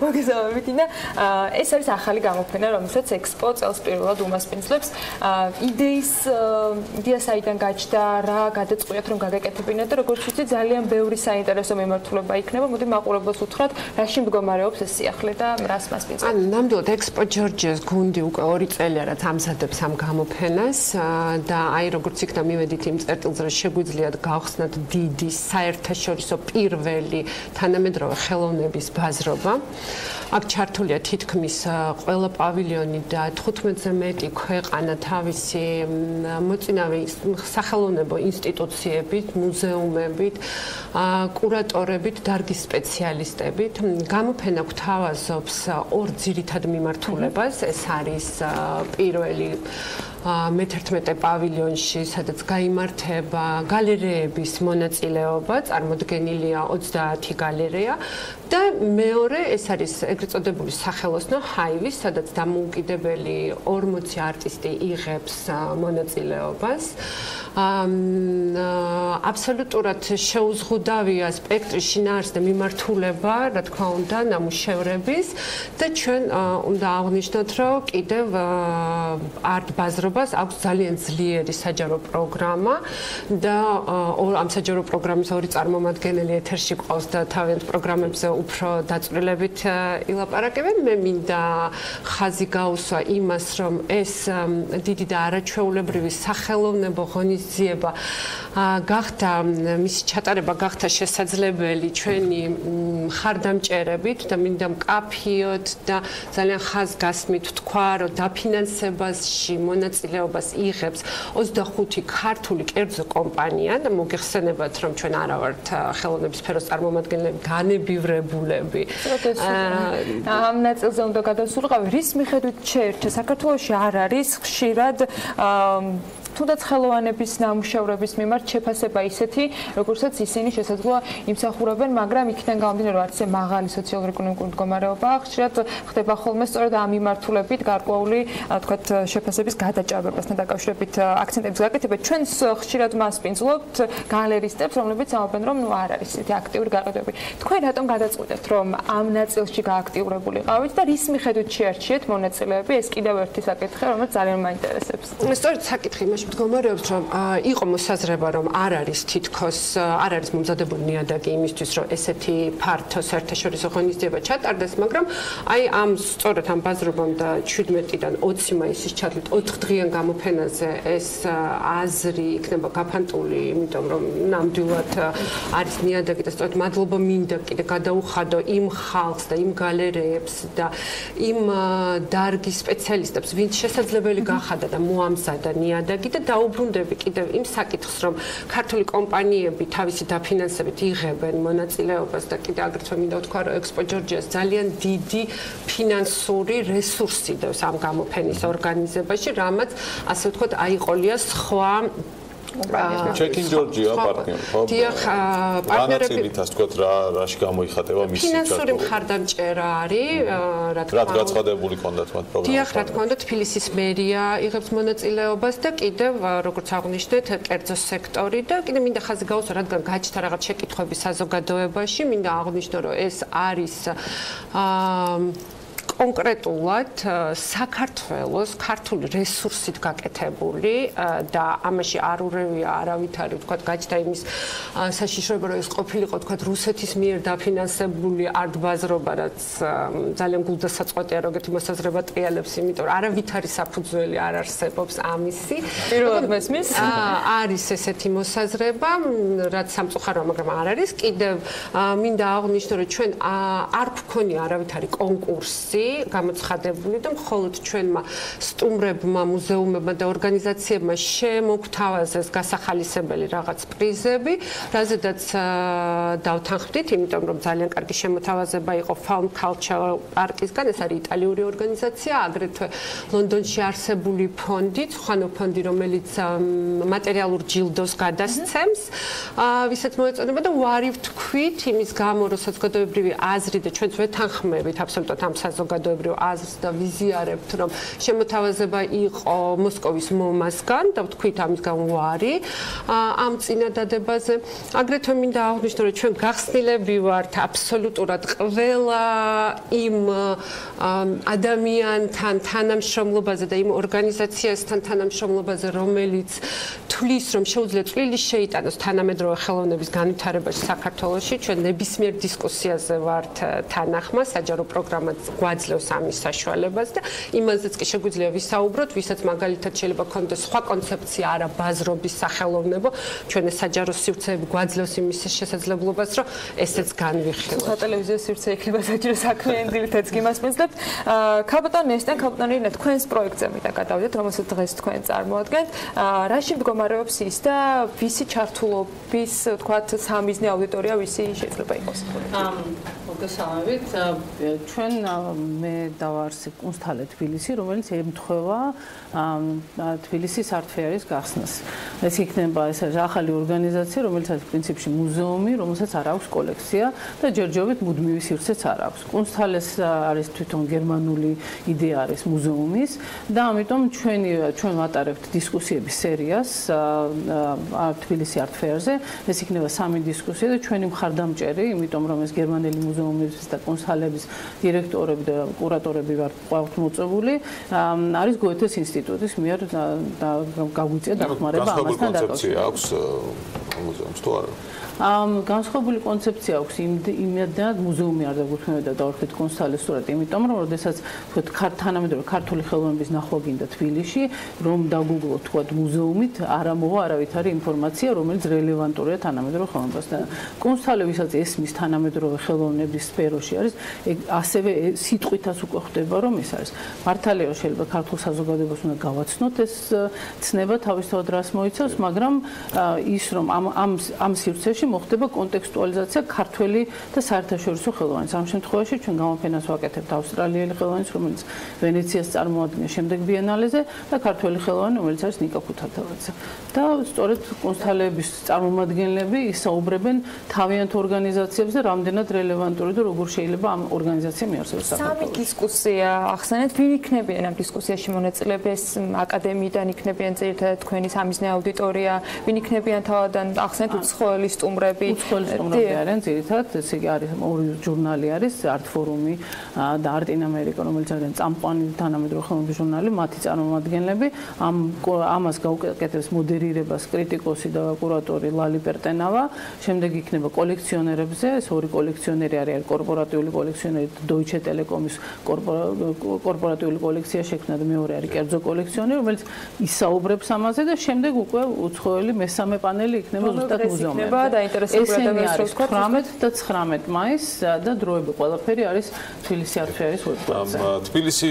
მოგესალმებით, თინა. ეს არის ახალი გამოფენა, რომელსაც ექსპო წელს პირველად უმასპინძლებს. იდეა საიდან გაჩნდა, რა გადაწყვეტთ რომ გაგეკეთებინათ და როგორც ვიცი, ძალიან ბევრი საინტერესო მიმართულება იქნება. მოდი მაყურებელს უთხრათ, რაში მდგომარეობს ეს სიახლე და რას მასპინძლობთ? ანუ ნამდვილად ექსპო ჯორჯიას გუნდი უკვე 2 წელია რაც ამზადებს ამ გამოფენას და აი როგორც იქნა მივედით იმ წერტილზე რომ შეგვიძლიათ გავხსნათ დიდი საერთაშორისო პირველი თანამედროვე ხელოვნების ბაზრობა. აქ ჩართულია თითქმის ყველა პავილიონი და 15-ზე მეტი ქვეყანა თავისი მოწინავე სახელოვნებო ინსტიტუციებით, მუზეუმებით, კურატორებით, დარგის სპეციალისტებით. გამოფენა გვთავაზობს 2 ძირითად მიმართულებას. ეს არის პირველი მე-11 პავილიონში, სადაც გაიმართება გალერეების მონაწილეობა, წარმოდგენილია 30 გალერეა და მეორე ეს არის ეგრეთ წოდებული სახელოსნო ჰაივი, სადაც დამოუკიდებელი 40 არტისტი იღებს მონაწილეობას. აბსოლუტურად შეუზღუდავია სპექტრი შინაარსი და მიმართულება, რა თქმა უნდა, ნამუშევრების და ჩვენ უნდა აღვნიშნოთ, რომ კიდევ არტ ბაზრობას აქვს ძალიან ძლიერი საჯარო პროგრამა და ამ საჯარო პროგრამის 2 წარმომადგენელი ეთერში ყავს და თავიანთ პროგრამებზე უფრო დაწვრილებით ილაპარაკებენ. მე მინდა ხაზი გაუსვა იმას, რომ ეს დიდი და არაჩვეულებრივი სახელოვნებო ღონისძიება გახდა მისი ჩატარება გახდა შესაძლებელი ჩვენი ხარდამჭერებით და მინდა მკაფიოდ და ძალიან ხაზგასმით ვთქვა, რომ დაფინანსებაში მონაწილეობას იღებს 25 ქართული კერძო კომპანია და მოგეხსენებათ, რომ ჩვენ არა ვართ ხელოვნების სფეროს წარმომადგენლები, განებივრებულები. ამ ნაწილზე უნდა გადავსულიყავი, რის მიხედვით შეერჩა საქართველოში არ არის ხშირად თუნდაც ხელოვანების ნამუშევრების მიმართ შეფასება ისეთი, როგორცაც ისინი შესაძლოა იმსახურებენ, მაგრამ იქიდან გამომდინარე, რომ არც მაღალი სოციალურ-ეკონომიკური მდგომარეობა ხშირად ხდება ხოლმე სწორედ ამ მიმართულებით გარკვეული, თქვათ, შეფასების გადაჭარბებასთან დაკავშირებით აქცენტების გაკეთება. ჩვენს ხშირად მასპინძლობთ გალერისტებს, რომლებიც ამბობენ, რომ არ არის ისეთი აქტიური გაყიდვები. თქვენ რატომ გადაწყვეტეთ, რომ ამ ნაწილში გააქტიურებული ყავით და რის მიხედვით შეარჩიეთ მონაწილეები? ეს კიდევ ერთი საკითხი, რომელიც ძალიან მაინტერესებს. სწორედ საკითხი იმაში მდგომარეობს, რომ იყო მოსაზრება, რომ არ არის თითქოს არ არის მომზადებული ნიადაგი იმისთვის, რომ ესეთი ფართო საერთაშორისო ღონისძიება ჩატარდეს, მაგრამ აი ამ სწორედ ამ ბაზრობამ და 17-დან 20 მაისის ჩათვლით 4 დღიან გამოფენაზე ეს აზრი იქნება გაფანტული, იმიტომ რომ ნამდვილად არის ნიადაგი და სწორედ მადლობა მინდა კიდე გადაუხადო იმ ხალხს და იმ გალერეებს და იმ დარგის სპეციალისტებს, ვინც შესაძლებელი გახადა და მოამზადა ნიადაგი და დაუბრუნდები კიდევ იმ საკითხს, რომ ქართული კომპანიები თავისი დაფინანსებით იღებენ მონაწილეობას და კიდე აგრეთვე მინდა ვთქვა, რომ ექსპო ჯორჯიას ძალიან დიდი ფინანსური რესურსი დევს ამ გამოფენის ორგანიზებაში, რამაც ასე ვთქვათ, აიყოლია სხვა ჩეკინ ჯორჯია პარტნიორი, ხო? დიახ, პარტნიორები ასე ვთქვათ, რაში გამოიხატება მისი ფინანსური მხარდამჭერა არის, რა თქმა უნდა. რა გაცხადებული კონდათ მათ პროგრამა? დიახ, რა თქმა უნდა, თბილისის მერია იღებს მონაწილეობას და კიდევ როგორც აღნიშნეთ, კერძო სექტორი და კიდევ მინდა ხაზი გაუსვა, რადგან გაჩნდა რაღაც შეკითხვები საზოგადოებაში, მინდა აღნიშნო, რომ ეს არის კონკრეტულად საქართველოს ქართული რესურსით გაკეთებული და ამაში არ ურევია არავითარი თქვა გაჩნდა იმის საშიშროება რომ ეს ყოფილიყო თქვა რუსეთის მიერ დაფინანსებული არტბაზრობა რაც ძალიან გულდასაწყვეტია როგორც მოსაზრება ტრიალებს იმიტომ რომ არავითარი საფუძველი არ არსებობს ამისი პირველად მესმის არის ესეთი მოსაზრება რაც სამწუხაროა მაგრამ არ არის კიდევ მინდა აღვნიშნო რომ ჩვენ არ გვქონია არავითარი კონკურსი გამოცხადებული და მხოლოდ ჩვენმა სტუმრებმა, მუზეუმებმა და ორგანიზაციებმა შემოგთავაზეს გასახალისებელი რაღაც პრიზები, რაზედაც დავთანხმდით, იმიტომ რომ ძალიან კარგი შემოთავაზება იყო Found Cultural Park-ისგან, ეს არის იტალიური ორგანიზაცია, აგრეთვე ლონდონში არსებული ფონდი, ხანო ფონდი, რომელიც მატერიალურ ჯილდოს გადასცემს, ვისაც მოეწონება და ვარი ვთქვით იმის გამო, რომ საზოგადოებრივი აზრი და ჩვენც ვეთანხმებით აბსოლუტურად ამ საზოგადოებრივ აზრს და ვიზიარებთ, რომ შემოთავაზება იყო მოსკოვის მომასგან და ვთქვით ამისგან ვარი ამ წინადადებაზე. აგრეთვე მინდა აღვნიშნო, რომ ჩვენ გახსნილები ვართ აბსოლუტურად ყველა იმ ადამიანთან თანამშრომლობაზე და იმ ორგანიზაციასთან თანამშრომლობაზე, რომელიც თვლის, რომ შეუძლია წვლილი შეიტანოს თანამედროვე ხელოვნების განვითარებაში საქართველოში. ჩვენ ნებისმიერ დისკუსიაზე ვართ თანახმა, საჯარო პროგრამა გვაძლევს ამის საშუალებას და იმაზეც კი შეგვიძლია ვისაუბროთ, ვისაც მაგალითად შეიძლება ქონდეს სხვა კონცეფცია არა ბაზრობის სახელოვნებო, ჩვენ ეს საჯარო სივრცეები გვაძლევს იმის შესაძლებლობას, რომ ესეც განვიხილოთ. სატელევიზიო სივრცე იქნება საჯარო საქმიანი დილითაც გიმასპინძლებ. ქალბატონ ნესტან, ქალბატონ ირინა, თქვენს პროექტზე მინდა გადავიდეთ, რომელსაც დღეს თქვენ წარმოადგენთ. რაში მდგომარეობს ის და ვისი ჩართულობის, თქვათ, სამიზნე აუდიტორია, ვისი შეიძლება იყოს? მოგესალმებით. ჩვენ მე დავარსებ კუნსთალე თბილისი, რომელიც ემთხვევა თბილისის არტ-ფერის გახსნას. ეს იქნება ეს ახალი ორგანიზაცია, რომელიც არის პრინციპში მუზეუმი, რომელსაც არ აქვს კოლექცია და ჯერჯერობით მუდმივი სივრცეც არ აქვს. კუნსთალეს არის თვითონ გერმანული იდეა არის მუზეუმის და ამიტომ ჩვენ ვატარებთ დისკუსიების სერიას თბილისი არტ-ფერზე. ეს იქნება 3 დისკუსია და ჩვენი მხარდამჭერი, იმიტომ რომ ეს გერმანელი მუზეუმების და კუნსთალების დირექტორები და კურატორები ვართ მოწვეული, არის გოეთეს ინსტიტუტის მიერ გაგვიწია დახმარება ამასთან დაკავშირებით. აქვს მუზეუმს თუ არა? განსხვავებული კონცეფცია აქვს იმედად მუზეუმი არ დაგუთმევდა დავარქეთ კუნსთალეს სურათი, იმიტომ რომ როდესაც თქვათ თანამედროვე ქართული ხელოვნების ნახვა გინდა თბილისში, რომ დაგუგლოთ თქვათ მუზეუმით, არ ამოვა არავითარი ინფორმაცია, რომელიც რელევანტურია თანამედროვე ხელოვნებასთან. კუნსთალე, ვისაც ესმის თანამედროვე ხელოვნების სფეროში არის, ასევე სიტყვითაც უკვე ხვდება, რომ ეს არის. მართალია, შეიძლება ქართულ საზოგადოებას უნდა გავაცნოთ ეს ცნება თავისთავად რას მოიცავს, მაგრამ ის რომ ამ სივრცეში მოხდება კონტექსტუალიზაცია ქართველი და საერთაშორისო ხელოვანის. ამ შემთხვევაში ჩვენ გამოფენას ვაკეთებთ ავსტრალიელი ხელოვანის, რომელიც ვენეციას წარმოადგენს შემდეგ ბიენალეზე და ქართველი ხელოვანი, რომელიც არის ნიკა ქუთათელაძე. და სწორედ კუნსთალეების წარმომადგენლები ისაუბრებენ თავიანთ ორგანიზაციებზე და რამდენად რელევანტური და როგორ შეიძლება ამ ორგანიზაციამ მიარსებოს საქართველოში. 3 დისკუსია ახსენეთ, ვინ იქნებიან ამ დისკუსიაში მონაწილეები? ეს აკადემიიდან იქნებიან ძირითადად თქვენი სამიზნე აუდიტორია, ვინ იქნებიან თავადან ახსენეთ უცხოელი სტუმრები? უცხოელი სტუმრები არიან ძირითადად, ეს არის ორი ჟურნალი არის, არტ ფორუმი და არტ ინა ამერიკა, რომელიც არის წამყვანი თანამედროვე ხელოვნების ჟურნალი, მათი წარმომადგენლები. ამას გაუკეთებს მოდერირებას კრიტიკოსი და კურატორი ლალი პერტენავა. შემდეგ იქნება კოლექციონერებზე, ეს ორი კოლექციონერი არის კორპორატიული კოლექციონერი Deutsche Telekom-ის კორპორატიული კოლექცია შექმნა და მეორე არის კერძო კოლექციონერი, რომელიც ისაუბრებს ამაზე და შემდეგ უკვე უცხოელი მესამე პანელი იქნება ზუსტად მუზეუმი. ესენი არის 18 და 19 მაისს და დროები ყველაფერი არის თბილისი არტ-ფერის ვებგვერდზე. თბილისი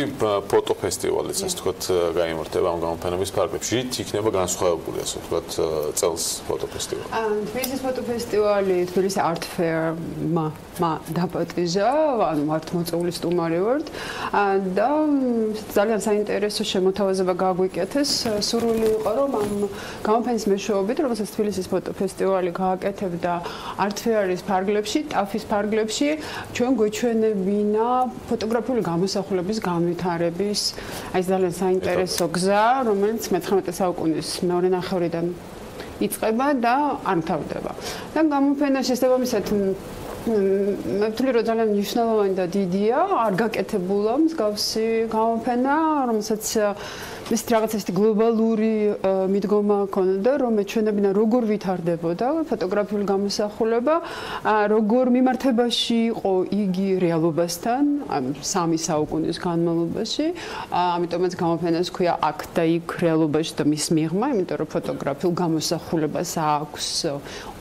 ფოტოფესტივალიც ასე ვთქვათ გაიმართება ამ გამოფენების ფარგლებში. იქნება განსხვავებული ასე ვთქვათ წელს ფოტოფესტივალი. თბილისის ფოტოფესტივალი თბილისი არტ-ფერმა დაპატიჟა, ანუ მართ მოწვეული სტუმარი ვართ და ძალიან საინტერესო შემოთავაზება გაგვიკეთეს. სურვილი იყო რომ ამ გამოფენის მეშვეობით, რომელსაც თბილისის ფოტოფესტივალი გააკეთებდა არტ-ფერის ფარგლებში, ტაფის ფარგლებში, ჩვენ გვეჩვენებინა ფოტოგრაფიული გამოსახულების განვითარების აი ეს ძალიან საინტერესო გზა, რომელიც მე-19 საუკუნის მეორე ნახევრიდან იწყება და არ მთავრდება. და გამოფენა შესაბამისად მე ვთვლი რომ ძალიან მნიშვნელოვანი და დიდია, არ გაკეთებულა მსგავსი გამოფენა, რომელსაც ეს რაღაც ისეთი გლობალური მიდგომა ჰქონდა, რომ ეჩვენებინა როგორ ვითარდებოდა ფოტოგრაფიული გამოსახულება, როგორ მიმართებაში იყო იგი რეალობასთან, 3 საუკუნის განმავლობაში, ამიტომაც გამოფენას ქვია აქ და იქ რეალობაში და მის მიღმა, იმიტომ რომ ფოტოგრაფიულ გამოსახულებას აქვს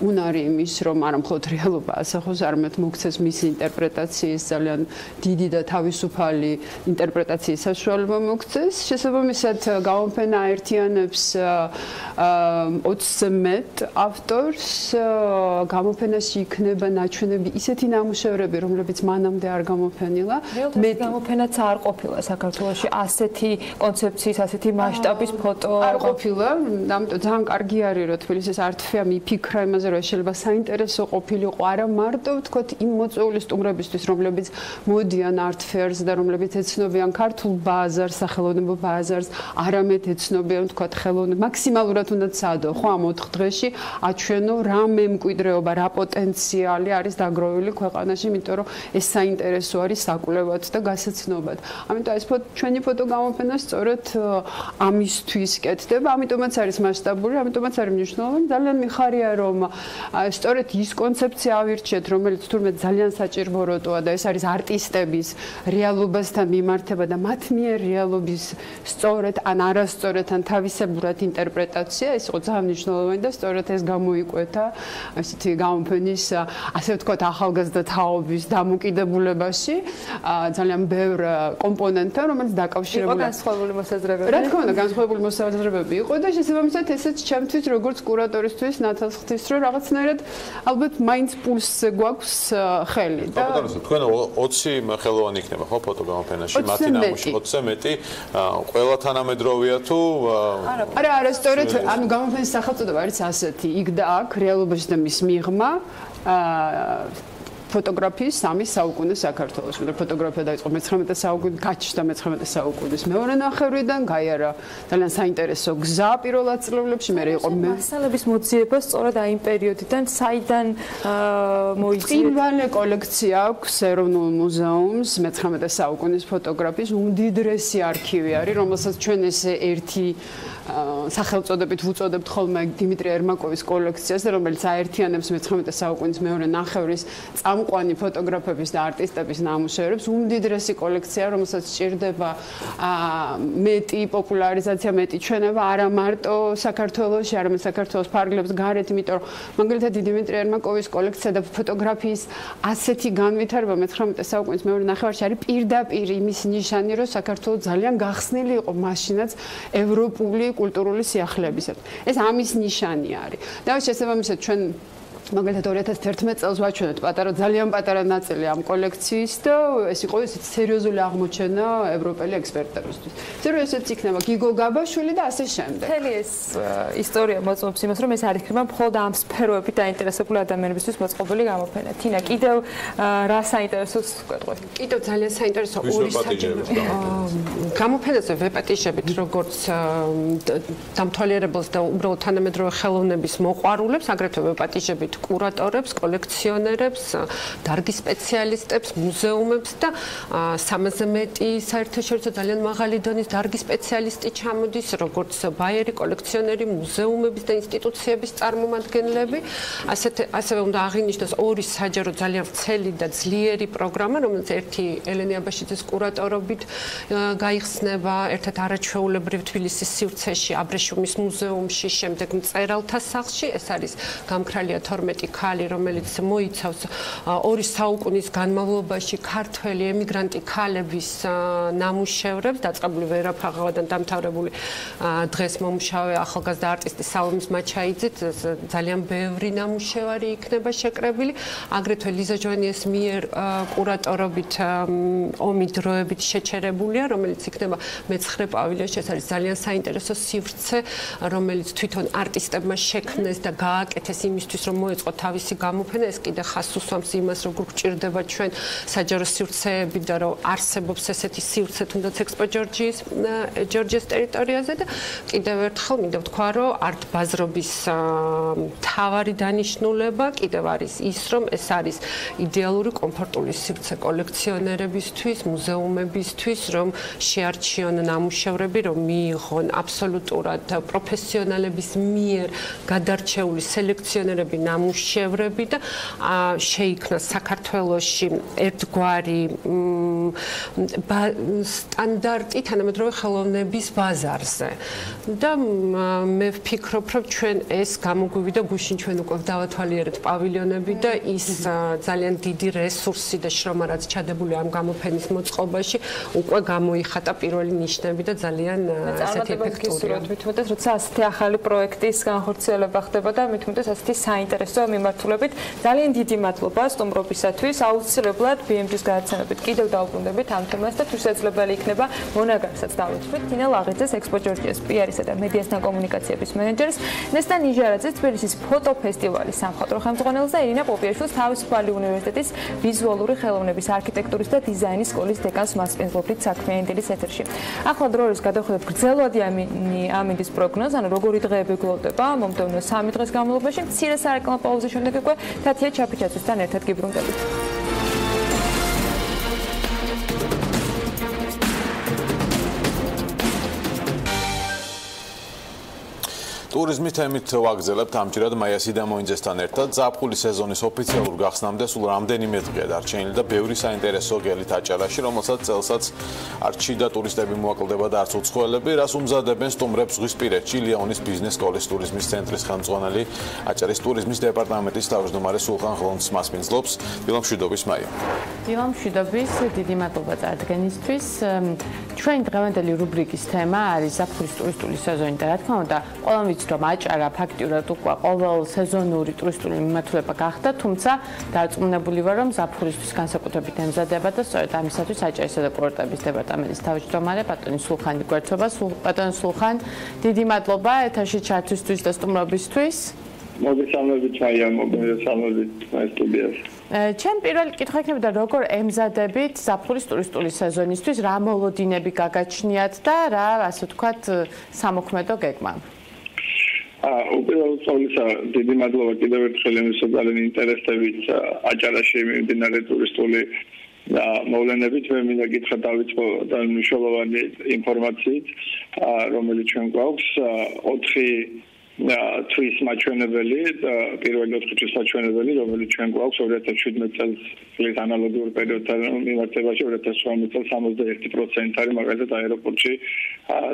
უნარი იმის, რომ არა მხოლოდ რეალობა ასახოს, არამედ მოქცეს მისი ინტერპრეტაციის ძალიან დიდი და თავისუფალი ინტერპრეტაციის საშუალება მოქცეს. შესაბამისად გამოფენა აერთიანებს 20-ზე მეტ ავტორს, გამოფენაში იქნება ნაჩვენები ისეთი ნამუშევრები, რომლებიც მანამდე არ გამოფენილა. მე გამოფენაც არ ყოფილა საქართველოში ასეთი კონცეფციის, ასეთი მასშტაბის ფოტო არ ყოფილა, ამიტომ ძალიან კარგი არის, რომ თბილისის არტფეამ იფიქრა იმაზე, რომ შეიძლება საინტერესო ყოფილიყო არა მარტო ვთქვათ იმ მოწვეული სტუმრებისთვის, რომლებიც მოდიან არტფეარს და რომლებიც ეცნობიან ქართულ ბაზარს, სახელოვნებო ბაზარს, არამედ ეცნობიან ვთქვათ ხელოვნება, მაქსიმალურად უნდა ცადო, ხო ამ 4 დღეში აჩვენო რა მემკვიდრეობა, რა პოტენციალი არის დაგროვილი ქვეყანაში, იმიტომ რომ ეს საინტერესო არის საკვლევად და გასაცნობად. ამიტომ ეს ჩვენი ფოტოგამოფენა სწორედ ამისთვის კეთდება, ამიტომაც არის მასშტაბური, ამიტომაც არის მნიშვნელოვანი. ძალიან მიხარია, რომ სწორედ ის კონცეფცია ავირჩიეთ, რომელიც თურმე ძალიან საჭიროა და ეს არის არტისტების რეალობასთან მიმართება და მათ მიერ რეალობის სწორედ ან არასწორად ან თავისებურად ინტერპრეტაცია, ეს იყო ძალიან მნიშვნელოვანი და სწორედ ეს გამოიკვეთა ასეთი გამოფენის, ასე ვთქვათ, ახალგაზრდა თაობის დამოკიდებულებაში ძალიან ბევრ კომპონენტთან, რომელიც დაკავშირებულია. იყო განსხვავებული მოსაზრებები. რა თქმა უნდა, განსხვავებული მოსაზრებები იყო და შესაბამისად ესეც ჩემთვის როგორც კურატორისთვის ნათელს ხდის, რომ რაღაცნაირად ალბათ მაინც პულსზე გვაქვს ხელი და თქვენ 20 ხელოვანი იქნება ხო ფოტოგამოფენაში, მათი ნამუშევარი 20-ზე მეტი, ყველა თანამედროვეა თუ არა, სწორედ ანუ გამოფენის სახელწოდება არის ასეთი, იქ და აქ რეალობაში და მის მიღმა ფოტოგრაფიის 3 საუკუნე საქართველოში. ფოტოგრაფია დაიწყო მე-19 საუკუნით, გაჩნდა მე-19 საუკუნის მეორე ნახევრიდან, გაიარა ძალიან საინტერესო გზა პირველ ათწლეულებში, მე იყო მასალების მოძიება სწორედ აი იმ პერიოდიდან, საიდან მოიწია. წინვალე კოლექცია აქვს ეროვნულ მუზეუმს მე-19 საუკუნის ფოტოგრაფიის უმდიდრესი არქივი არის, რომელსაც ჩვენ ესე ერთი სახელწოდებით ვუწოდებთ ხოლმე დიმიტრი ერმაკოვის კოლექციას, რომელიც აერთიანებს მე-19 საუკუნის მეორე ნახევრის წამყვანი ფოტოგრაფების და არტისტების ნამუშევრებს. უმდიდრესი კოლექცია, რომელსაც სჭირდება მეტი პოპულარიზაცია, მეტი ჩვენება არა მარტო საქართველოში, არამედ საქართველოს ფარგლებს გარეთ, იმიტომ რომ მაგალითად დიმიტრი ერმაკოვის კოლექცია და ფოტოგრაფიის ასეთი განვითარება მე-19 საუკუნის მეორე ნახევარში არის პირდაპირ იმის ნიშანი, რომ საქართველო ძალიან გახსნილი იყო მაშინაც ევროპული კულტურული სიახლეებისათვის. ეს ამის ნიშანი არის. და შესაბამისად ჩვენ მაგალითად 2011 წელს ვაჩვენეთ ძალიან პატარა ნაწილი ამ კოლექციის და ეს იყო ესეთი სერიოზული აღმოჩენა ევროპელი ექსპერტებისთვის. ზერო ესეც იქნება გიგო გაბაშვილი და ასე შემდეგ. მთელი ეს ისტორია მოწმობს იმას, რომ ეს არ იქნება მხოლოდ ამ სფეროებით დაინტერესებული ადამიანებისთვის მოწყობილი გამოფენა. თინა, კიდევ რა საინტერესოს გვეტყვი? კიდევ ძალიან საინტერესო ორი საჭირო. გამოფენაზე ვეპატიჟებით როგორც დამთვალიერებელს და უბრალოდ თანამედროვე ხელოვნების მოყვარულებს, აგრეთვე ვეპატიჟებით კურატორებს, კოლექციონერებს, დარგის სპეციალისტებს, მუზეუმებს და 300-ზე მეტი საერთაშორისო ძალიან მაღალი დონის დარგის სპეციალისტი ჩამოდის, როგორც ბაიერი კოლექციონერი, მუზეუმების და ინსტიტუციების წარმომადგენლები. ასევე უნდა აღინიშნოს ორი საჯარო ძალიან ვრცელი და ძლიერი პროგრამა, რომელიც ერთი ელენე აბაშიძის კურატორობით გაიხსნება, ერთად არაჩვეულებრივ თბილისის სივრცეში, აბრეშუმის მუზეუმში, შემდეგ მწერალთა სახლში. ეს არის გამქრალია 12 ქალი, რომელიც მოიცავს 2 საუკუნის განმავლობაში ქართველი ემიგრანტი ქალების ნამუშევრებს, დაწყებული ვერაფაღავადან დამთავრებული დღეს მომუშავე ახალგაზრდა არტისტი სალომის მაჩაიძით, ძალიან ბევრი ნამუშევარი იქნება შეკრებილი. აგრეთვე ლიზა ჯვანიეს მიერ კურატორობით ომი დროებით შეჩერებულია, რომელიც იქნება მე-9 პავილიონში. ეს არის ძალიან საინტერესო სივრცე, რომელიც თვითონ არტისტებმა შექმნეს და გააკეთეს იმისთვის, რომ მოეწყო თავისი გამოფენა, ეს კიდე ხას უსვამს იმას, როგორ გჭირდება ჩვენ საჯარო სივრცეები და რომ არსებობს ესეთი სივრცე თუნდაც ექსპო ჯორჯიას ტერიტორიაზე და კიდევ ერთხელ მინდა ვთქვა, რომ არტ-ბაზრობის მთავარი დანიშნულება კიდევ არის ის, რომ ეს არის იდეალური კომფორტული სივრცე კოლექციონერებისთვის, მუზეუმებისთვის, რომ შეარჩიონ ნამუშევრები, რომ მიიღონ აბსოლუტურად პროფესიონალების მიერ გადარჩეული სელექციონერები ნამუშევრები და შეიქმნა საქართველოში ერთგვარი სტანდარტი თანამედროვე ხელოვნების ბაზარზე. და მე ვფიქრობ, რომ ჩვენ ეს გამოგვივიდა გუშინ ჩვენ უკვე დავათვალიერეთ პავილიონები და ის ძალიან დიდი რესურსი და შრომა რაც ჩადებული ამ გამოფენის მოწყობაში უკვე გამოიხატა პირველი ნიშნები და ძალიან ასეთი ეფექტურია. მithumetes როცა ასეთი ახალი პროექტის განხორციელება ხდება და მithumetes ასეთი საინტერესო მიმართულებით ძალიან დიდი მადლობა სტუმრობისათვის. აუცილებლად BMG-ის გადაცემებით კიდევ დავუბრუნდებით ამ თემას და თუ შესაძლებელი იქნება მონაგრებსაც დავეთქვით. თინა ლაღიძეს ექსპო ჯორჯიას PR-ისა და მედიასთან კომუნიკაციების მენეჯერს, ნესტან ნიჟარაძეს თბილისის ფოტოფესტივალის სამხატვრო ხელმძღვანელს და ირინა პოპიაშვილს თავისუფალი უნივერსიტეტის ვიზუალური ხელოვნების არქიტექტურის და დიზაინის სკოლის დეკანს მასპინძლობთ საქმიანი დილის ეთერში. ახლა დროის გადავხედოთ გრძელვადი ამინდის პროგნოზს, ანუ როგორი დღეები გლოვდება მომდევნო 3 დღეს განმავლობაში. მცირე სარეკლამო პაუზის შემდეგ უკვე თათია ჩაფიჩაძესთან ერთად გიბრუნდებით. ტურიზმის თემით ვაგრძელებთ ამჯერად მაია სიდამოინძესთან ერთად. ზაფხულის სეზონის ოფიციალურ გახსნამდე სულ რამდენიმე დღეა დარჩენილი და ბევრი საინტერესო გელით აჭარაში, რომელსაც წელსაც არც შიდა ტურისტები მოაკლდება და არც უცხოელები, რას უმზადებენ სტუმრებს ზღვისპირეთში. ლეონის ბიზნეს სკოლის ტურიზმის ცენტრის ხელმძღვანელი აჭარის ტურიზმის დეპარტამენტის თავმჯდომარე სულხან ღლონცს მასპინძლობს. დილა მშვიდობის მაია. დილა მშვიდობის, დიდი მადლობა წარდგენისთვის. ჩვენი დღევანდელი რუბრიკის თემა არის ზაფხულის ტურისტული სეზონი და რა თქმა უნდა, ყველამ ვიცით რომ აჭარა ფაქტიურად უკვე ყოველ სეზონური ტურისტული მიმართულება გახდა, თუმცა დარწმუნებული ვარ რომ ზაფხულისთვის განსაკუთრებით ემზადება და სწორედ ამისათვის აჭარისა და კურორტების დეპარტამენტის თავმჯდომარე ბატონი სულხანი გვერდდება. ბატონი სულხან, დიდი მადლობა ეთერში ჩართვისთვის და სტუმრობისთვის. მოგესალმებით მაია, მოგესალმებით სტუდიაში. ჩემ პირველი კითხვა იქნებოდა როგორ ემზადებით ზაფხულის ტურისტული სეზონისთვის, რა მოლოდინები გაგაჩნიათ და რა, ასე ვთქვათ, სამოქმედო გეგმა? უპირველეს ყოვლისა, დიდი მადლობა კიდევ ერთხელ იმისა ძალიან ინტერესებით აჭარაში მიმდინარე ტურისტული მოვლენებით. მე მინდა გითხრა დავიწყო მნიშვნელოვანი ინფორმაციით, რომელიც ჩვენ გვაქვს. 4 თვის მაჩვენებელი, პირველი 4 თვის მაჩვენებელი, რომელიც ჩვენ გვაქვს 2017 წლის ანალოგიურ პერიოდთან მიმართებაში 2018 წელს 61% არის მაგალითად აეროპორტში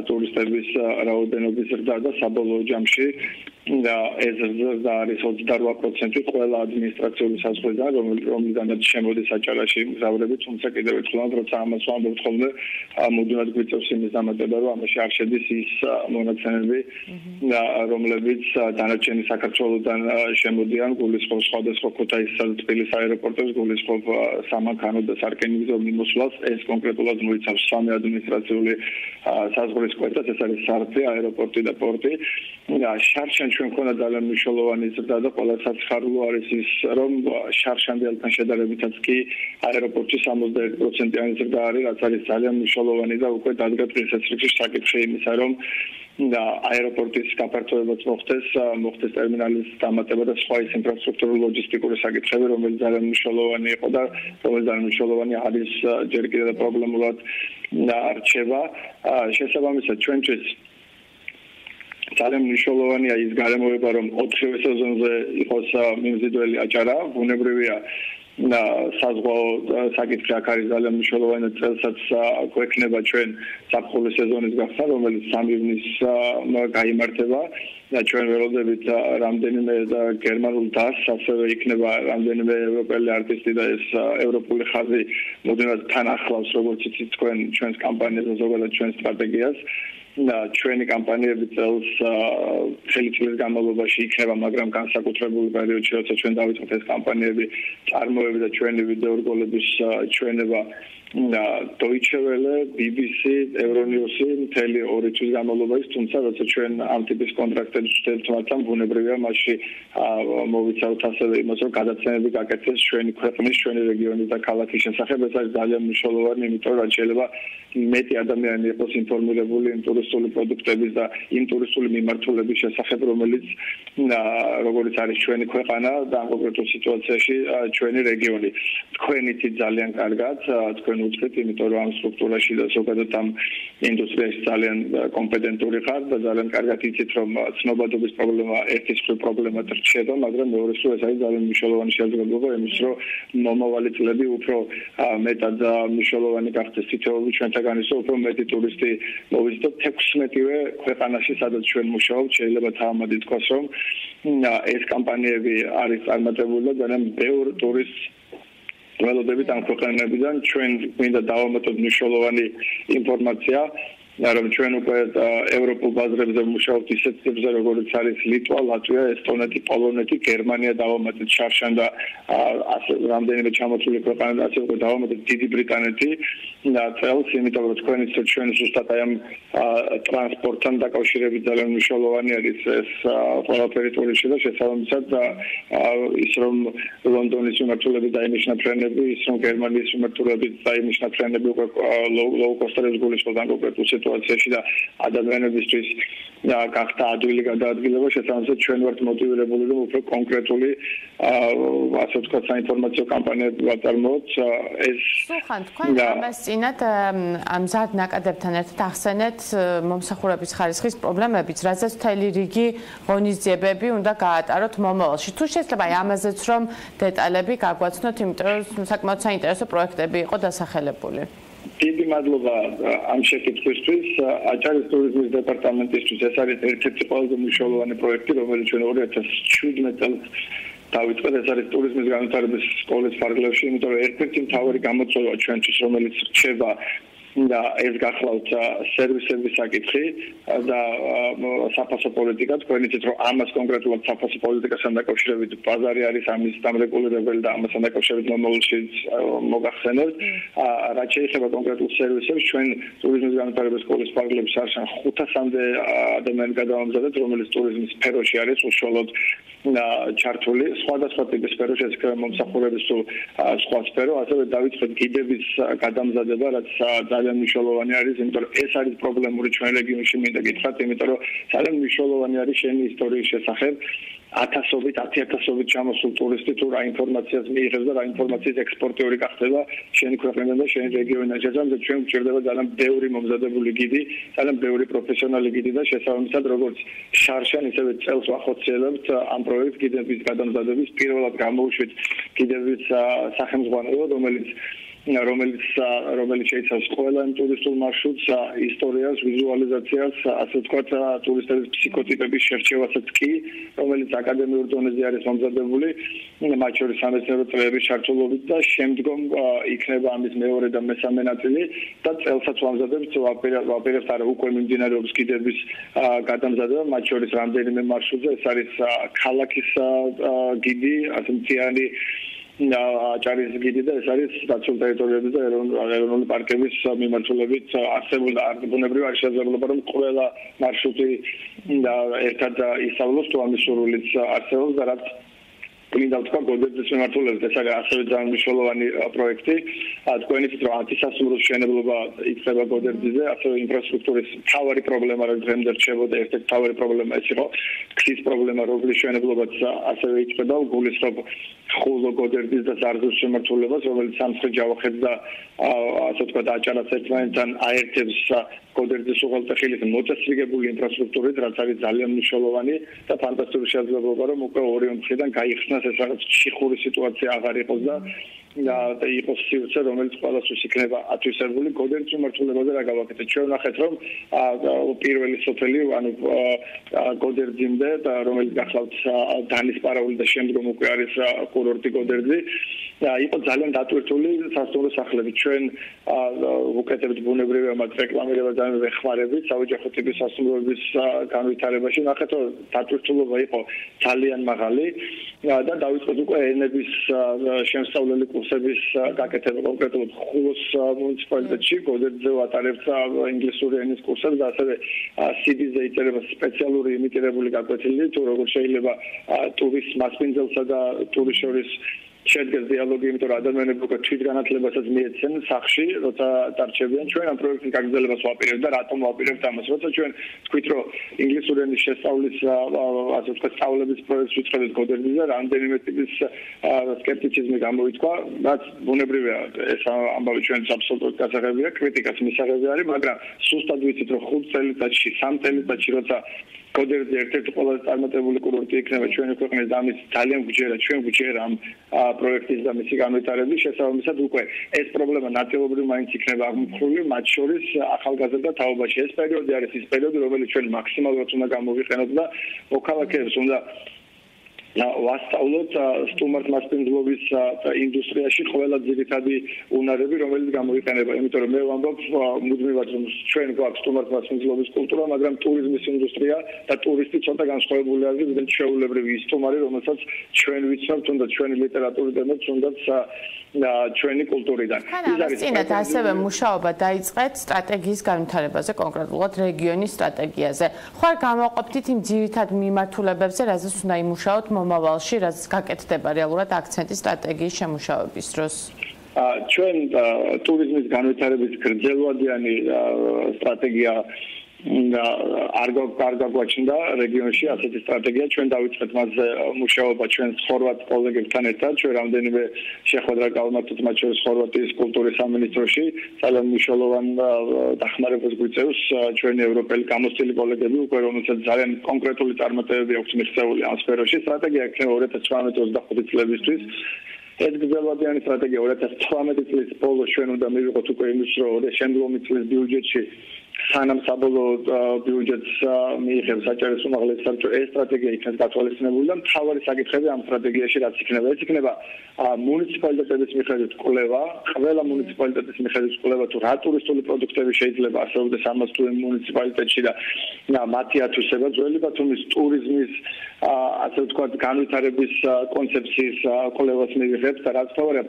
ტურისტების რაოდენობის ზრდა და საბოლოო ჯამში ეს ზრდა არის 28% ყველა ადმინისტრაციული საზღვრიდან, რომლიდანაც შემოდის აჭარაში მგზავრები, თუმცა კიდევ ერთხელ როცა ამას ვამბობთ ხოლმე, მუდმივად გვიწევს იმის დამატება, რომ ამაში არ შედის ის მონაცემები, რომლებიც დანარჩენი საქართველოსთან შემოდიან, გულისხმობს სხვადასხვა ქუთაისსა და თბილისის აეროპორტებს, გულისხმობს სამანქანო და სარკინიგზო მიმოსვლას. ეს კონკრეტულად მოიცავს 3 ადმინისტრაციული საზღვრის კვეთას, ეს არის სარფი, აეროპორტი და პორტი. შარშან ჩვენ მქონდა ძალიან მნიშვნელოვანი ზრდა და ყველა საცხარულო არის ის, რომ შარშანდელთან შედარებითაც კი აეროპორტში 61%-იანი ზრდა არის, რაც არის ძალიან მნიშვნელოვანი და უკვე დადგა დღეს რიგში საკითხი იმისა, რომ აეროპორტის გაფართოებაც მოხდეს ტერმინალის დამატება და სხვა ის ინფრასტრუქტურული ლოჯისტიკური საკითხები, რომელიც ძალიან მნიშვნელოვანი იყო და რომელიც ძალიან მნიშვნელოვანი არის ჯერ კიდევ და პრობლემულად არჩევა. შესაბამისად ჩვენთვის ძალიან მნიშვნელოვანია ის გარემოება, რომ 4 სეზონზე იყოს მიმზიდველი აჭარა, ბუნებრივია საზღვაო საკითხი აქ არის ძალიან მნიშვნელოვანი და წელსაც გვექნება ჩვენ ზაფხულის სეზონის გახსნა, რომელიც 3 ივნისს გაიმართება და ჩვენ ველოდებით რამდენიმე გერმანულ დასს, ასევე იქნება რამდენიმე ევროპელი არტისტი და ეს ევროპული ხაზი მუდმივად თან ახლავს, როგორც იცით თქვენ ჩვენს კამპანიას და ზოგადად ჩვენს სტრატეგიას. ჩვენი კამპანიები წელს მთელი წლის განმავლობაში იქნება, მაგრამ განსაკუთრებული პერიოდში, როცა ჩვენ დავიწყოთ ეს კამპანიები, წარმოები და ჩვენი ვიდეორგოლების ჩვენება Deutsche Welle, BBC, Euronews მთელი 2 თვის განმავლობაში, თუმცა როცა ჩვენ ამ ტიპის კონტრაქტებს ვშევთ მათთან, ბუნებრივია მასში მოვიცავთ ასევე იმას, რომ გადაცემები გაკეთდეს ჩვენი ქვეყნის, ჩვენი რეგიონის და ქალაქის შესახებ. ეს არის ძალიან მნიშვნელოვანი, იმიტომ რომ შეიძლება მეტი ადამიანი იყოს ინფორმირებული იმ ტურისტული პროდუქტების და იმ ტურისტული მიმართულების შესახებ, რომელიც როგორც არის ჩვენი ქვეყანა და ამ კონკრეტულ სიტუაციაში ჩვენი რეგიონი. თქვენით ძალიან კარგად, თქვენ უწყეთ, იმიტომ რომ ამ სტრუქტურაში და ზოგადად ამ ინდუსტრიაში ძალიან კომპეტენტური ხართ და ძალიან კარგად იცით, რომ ცნობადობის პრობლემა ერთის მხრივ პრობლემად რჩება, მაგრამ მეორე მხრივ ეს არის ძალიან მნიშვნელოვანი შესაძლებლობა იმის, რომ მომავალი წლები უფრო მეტად მნიშვნელოვანი გახდეს თითოეული ჩვენთაგან ისე უფრო მეტი ტურისტი მოვიზიდოთ 16-ვე ქვეყანაში, სადაც ჩვენ მუშაობთ. შეიძლება თამამად ითქვას, რომ ეს კამპანიები არის წარმატებული და ძალიან ბევრი ტურისტი ველოდებით ამ ქვეყნებიდან ჩვენ მინდა დავამატოთ მნიშვნელოვანი ინფორმაცია, რომ ჩვენ უკვე ევროპულ ბაზრებზე ვმუშაობთ ისეთ ტიპზე, როგორც არის ლიტვა, ლატვია, ესტონეთი, პოლონეთი, გერმანია დავამატეთ, შარშან და რამდენიმე ჩამოთვლილი ქვეყანა და ასე უკვე დავამატეთ დიდი ბრიტანეთი წელს, იმიტომ რომ ჩვენ ზუსტად აი ამ ტრანსპორტთან დაკავშირებით ძალიან მნიშვნელოვანი არის ეს ყველაფერი ტურისტში და შესაბამისად ის რომ ლონდონის მიმართულებით დაინიშნა ფრენები, ის რომ გერმანიის მიმართულებით დაინიშნა ფრენები უკვე ლოუ-კოსტერებს გულისხმობ კონკრეტულ სიტუაციაში და ადამიანებისთვის გახდა ადვილი გადაადგილება, შესაბამისად ჩვენ ვართ მოტივირებული, რომ უფრო კონკრეტული ასე ვთქვათ საინფორმაციო კამპანიები ვაწარმოოთ. ეს სულხან, თქვენ ამას წინათ მზად ნაკადებთან ერთად ახსენეთ მომსახურების ხარისხის პრობლემებიც, რაზეც მთელი რიგი ღონისძიებები უნდა გაატაროთ მომავალში. თუ შეიძლება აი ამაზეც რომ დეტალები გაგვაცნოთ, იმიტომ რომ საკმაოდ საინტერესო პროექტები იყო დასახელებული. დიდი მადლობა ამ შეკითხვისთვის. აჭარის ტურიზმის დეპარტამენტისთვის ეს არის ერთ-ერთი ყველაზე მნიშვნელოვანი პროექტი, რომელიც ჩვენ 2017 წელს დავიწყეთ. ეს არის ტურიზმის განვითარების სკოლის ფარგლებში, იმიტომ რომ ერთ-ერთი მთავარი გამოწვევა ჩვენთვის, რომელიც რჩება და ეს გახლავთ სერვისების საკითხი და საფასო პოლიტიკა. თქვენ იცით, რომ ამას კონკრეტულად საფასო პოლიტიკასთან დაკავშირებით ბაზარი არის ამის დამრეგულირებელი და ამასთან დაკავშირებით მომავალში მოგახსენებთ. რაც შეიძლება კონკრეტულ სერვისებს, ჩვენ ტურიზმის განვითარების სკოლის ფარგლებში შარშან 500-მდე ადამიანი გადავამზადეთ, რომელიც ტურიზმის სფეროში არის უშუალოდ ჩართული, სხვადასხვა ტიპის სფეროში, ეს მომსახურების სხვა სფერო, ასევე დავიწყეთ გიდების გადამზადება, რაც ძალიან მნიშვნელოვანი არის, იმიტომ რომ ეს არის პრობლემური ჩვენ რეგიონში, მინდა გითხრათ, იმიტომ რომ ძალიან მნიშვნელოვანი არის შენი ისტორიის შესახებ. 1000-ობით ჩამოსულ ტურისტი თუ რა ინფორმაციას მიიღებს და რა ინფორმაციის ექსპორტიორი გახდება შენი ქვეყნიდან და შენი რეგიონიდან. შესაბამისად ჩვენ გვჭირდება ძალიან ბევრი მომზადებული გიდი, ძალიან ბევრი პროფესიონალი გიდი და შესაბამისად როგორც შარშან ისევე წელს ვახორციელებთ ამ პროექტ გიდების გადამზადების. პირველად გამოუშვით გიდების სახელმძღვანელო, რომელიც შეიცავს ყველა იმ ტურისტულ მარშრუტს, ისტორიას, ვიზუალიზაციას, ასე ვთქვათ, ტურისტების ფსიქოტიპების შერჩევასაც კი, რომელიც აკადემიურ დონეზე არის მომზადებული, მათ შორის სამეცნიერო წრეების ჩართულობით და შემდგომ იქნება ამის მეორე და მესამე ნაწილი და წელსაც ვამზადებთ, ვაპირებთ არა უკვე მიმდინარეობს გიდების გადამზადება, მათ შორის რამდენიმე მარშრუტზე, ეს არის ქალაქის გიდი, ასე მთიანი აჭარის გიდი და ეს არის დაცულ ტერიტორიების და ეროვნული პარკების მიმართულებით არსებული და ბუნებრივი არის შესაძლებლობა, რომ ყველა მარშრუტი ერთად ისწავლოს თუ ამის სურვილიც არსებობს და რაც მინდა ვთქვა გოდერძის მიმართულებით, ეს არის ასევე ძალიან მნიშვნელოვანი პროექტი. თქვენ იცით, რომ 10 სასტუმროს მშენებლობა იწყება გოდერძიზე, ასევე ინფრასტრუქტურის მთავარი პრობლემა, რაც დღემდე რჩებოდა, ერთ-ერთი მთავარი პრობლემა ეს იყო გზის პრობლემა, რომლის მშენებლობაც ასევე იწყება, გულისხმობ ხოლო გოდერძის და ზარზუს მიმართულებას, რომელიც სამხრეთ ჯავახეთს და ასე ვთქვათ, აჭარას ერთმანეთთან აერთებს გოდერძის უღელტეხილის მოწესრიგებული ინფრასტრუქტურით, რაც არის ძალიან მნიშვნელოვანი და ფანტასტიკური შესაძლებლობა, რომ უკვე ორივე მხრიდან გაიხსნას ეს რაღაც შიხური სიტუაცია აღარ იყოს და იყოს სივრცე, რომელიც ყველასთვის იქნება ათვისებული. გოდერძის მიმართულებაზე რა გავაკეთეთ? ჩვენ ვნახეთ, რომ პირველი სოფელი, ანუ გოდერძიმდე, რომელიც გახლავთ დანის პარაული და შემდგომ უკვე არის კურორტი გოდერძი, იყო ძალიან დატვირთული სასტუმრო სახლებით. ჩვენ ვუკეთებთ ბუნებრივი ამათ რეკლამირება და ვეხმარებით საოჯახო ტიპის სასტუმროების განვითარებაში. ვნახეთ, რომ დატვირთულობა იყო ძალიან მაღალი და დავიწყეთ უკვე ენების შემსწავლელი კურსების გაკეთება კონკრეტულად ხულოს მუნიციპალიტეტში, გოდერძე ვატარებთ ინგლისური ენის კურსებს და ასევე CD-ზე იწერება სპეციალური იმიტირებული გაკვეთილი, თუ როგორ შეიძლება ტურის მასპინძელსა და ტურის შორის შედგეს დიალოგი, იმიტომ რომ ადამიანები უკვე თვითგანათლებასაც მიეცენ სახში, როცა დარჩებიან. ჩვენ ამ პროექტის გაგრძელებას ვაპირებთ და რატომ ვაპირებთ ამას? როცა ჩვენ თქვით, რომ ინგლისური ენის შესწავლის ასე ვთქვათ, სწავლების პროექტს ვიწყებთ გოდერძეზე, რამდენიმე ტიპის სკეპტიციზმი გამოიწვა, რაც ბუნებრივია, ეს ამბავი ჩვენს აბსოლუტურად გასაღებია, კრიტიკაც მისაღები არის, მაგრამ სუსტად ვიცით, რომ 5 წელიწადში, 3 წელიწადში, როცა გოდერძე ერთ-ერთი ყველაზე წარმატებული კურორტი იქნება ჩვენი ქვეყნის და ამის ძალიან გვჯერა, ჩვენ გვჯერა ამ პროექტის და მისი განვითარების შესაბამისად უკვე ეს პრობლემა ნაწილობრივ მაინც იქნება აღმოფხვრული, მათ შორის ახალგაზრდა თაობაში. ეს პერიოდი არის ის პერიოდი, რომელიც ჩვენ მაქსიმალურად უნდა გამოვიყენოთ და მოქალაქეებს უნდა ვასწავლოთ სტუმართ მასპინძლობის ინდუსტრიაში ყველა ძირითადი უნარები, რომელიც გამოიყენება, იმიტომ რომ მე ვამბობ მუდმივად, რომ ჩვენ გვაქვს სტუმართ მასპინძლობის კულტურა, მაგრამ ტურიზმის ინდუსტრია და ტურისტი ცოტა განსხვავებული არის, ვიდრე ჩვეულებრივი ის სტუმარი, რომელსაც ჩვენ ვიცნობთ, თუნდაც ჩვენი ლიტერატურიდან და თუნდაც ჩვენი კულტურიდან. ის არის წინათ ასევე მუშაობა დაიწყეთ სტრატეგიის განვითარებაზე, კონკრეტულად რეგიონის სტრატეგიაზე. ხარ გამოყოფთ იმ ძირითად მიმართულებებზე, რაზეც უნდა იმუშაოთ მომავალში, რაც გაკეთდება რეალურად აქცენტი სტრატეგიის შემუშავების დროს? ჩვენ ტურიზმის განვითარების გრძელვადიანი სტრატეგია არ გაგვაჩნდა რეგიონში ასეთი სტრატეგია. ჩვენ დავიწყეთ მასზე მუშაობა ჩვენ ხორვატ კოლეგებთან ერთად. ჩვენ რამდენიმე შეხვედრა გავმართოთ, მათ შორის ხორვატიის კულტურის სამინისტროში. ძალიან მნიშვნელოვან დახმარებას გვიწევს ჩვენი ევროპელი გამოცდილი კოლეგები, უკვე რომელსაც ძალიან კონკრეტული წარმატებები აქვს მიღწეული ამ სფეროში. სტრატეგია იქნება 2018-25 წლებისთვის. ეს გრძელვადიანი სტრატეგია 2018 წლის ბოლოს ჩვენ უნდა მივიღოთ უკვე იმის, რომ შემდგომი წლის ბიუჯეტში სანამ საბოლოო ბიუჯეტს მიიღებს აჭარის უმაღლესი საბჭო, ეს სტრატეგია იქნება გათვალისწინებული და მთავარი საკითხები ამ სტრატეგიაში რაც იქნება. ეს იქნება მუნიციპალიტეტების მიხედვით კვლევა, ყველა მუნიციპალიტეტის მიხედვით კვლევა, თუ რა ტურისტული პროდუქტები შეიძლება არსებობდეს ამას თუ მუნიციპალიტეტში და მათი ათვისება, ძველი ბათუმის ტურიზმის ასე ვთქვათ განვითარების კონცეფციის კვლევას მივიღებთ და რაც თავარია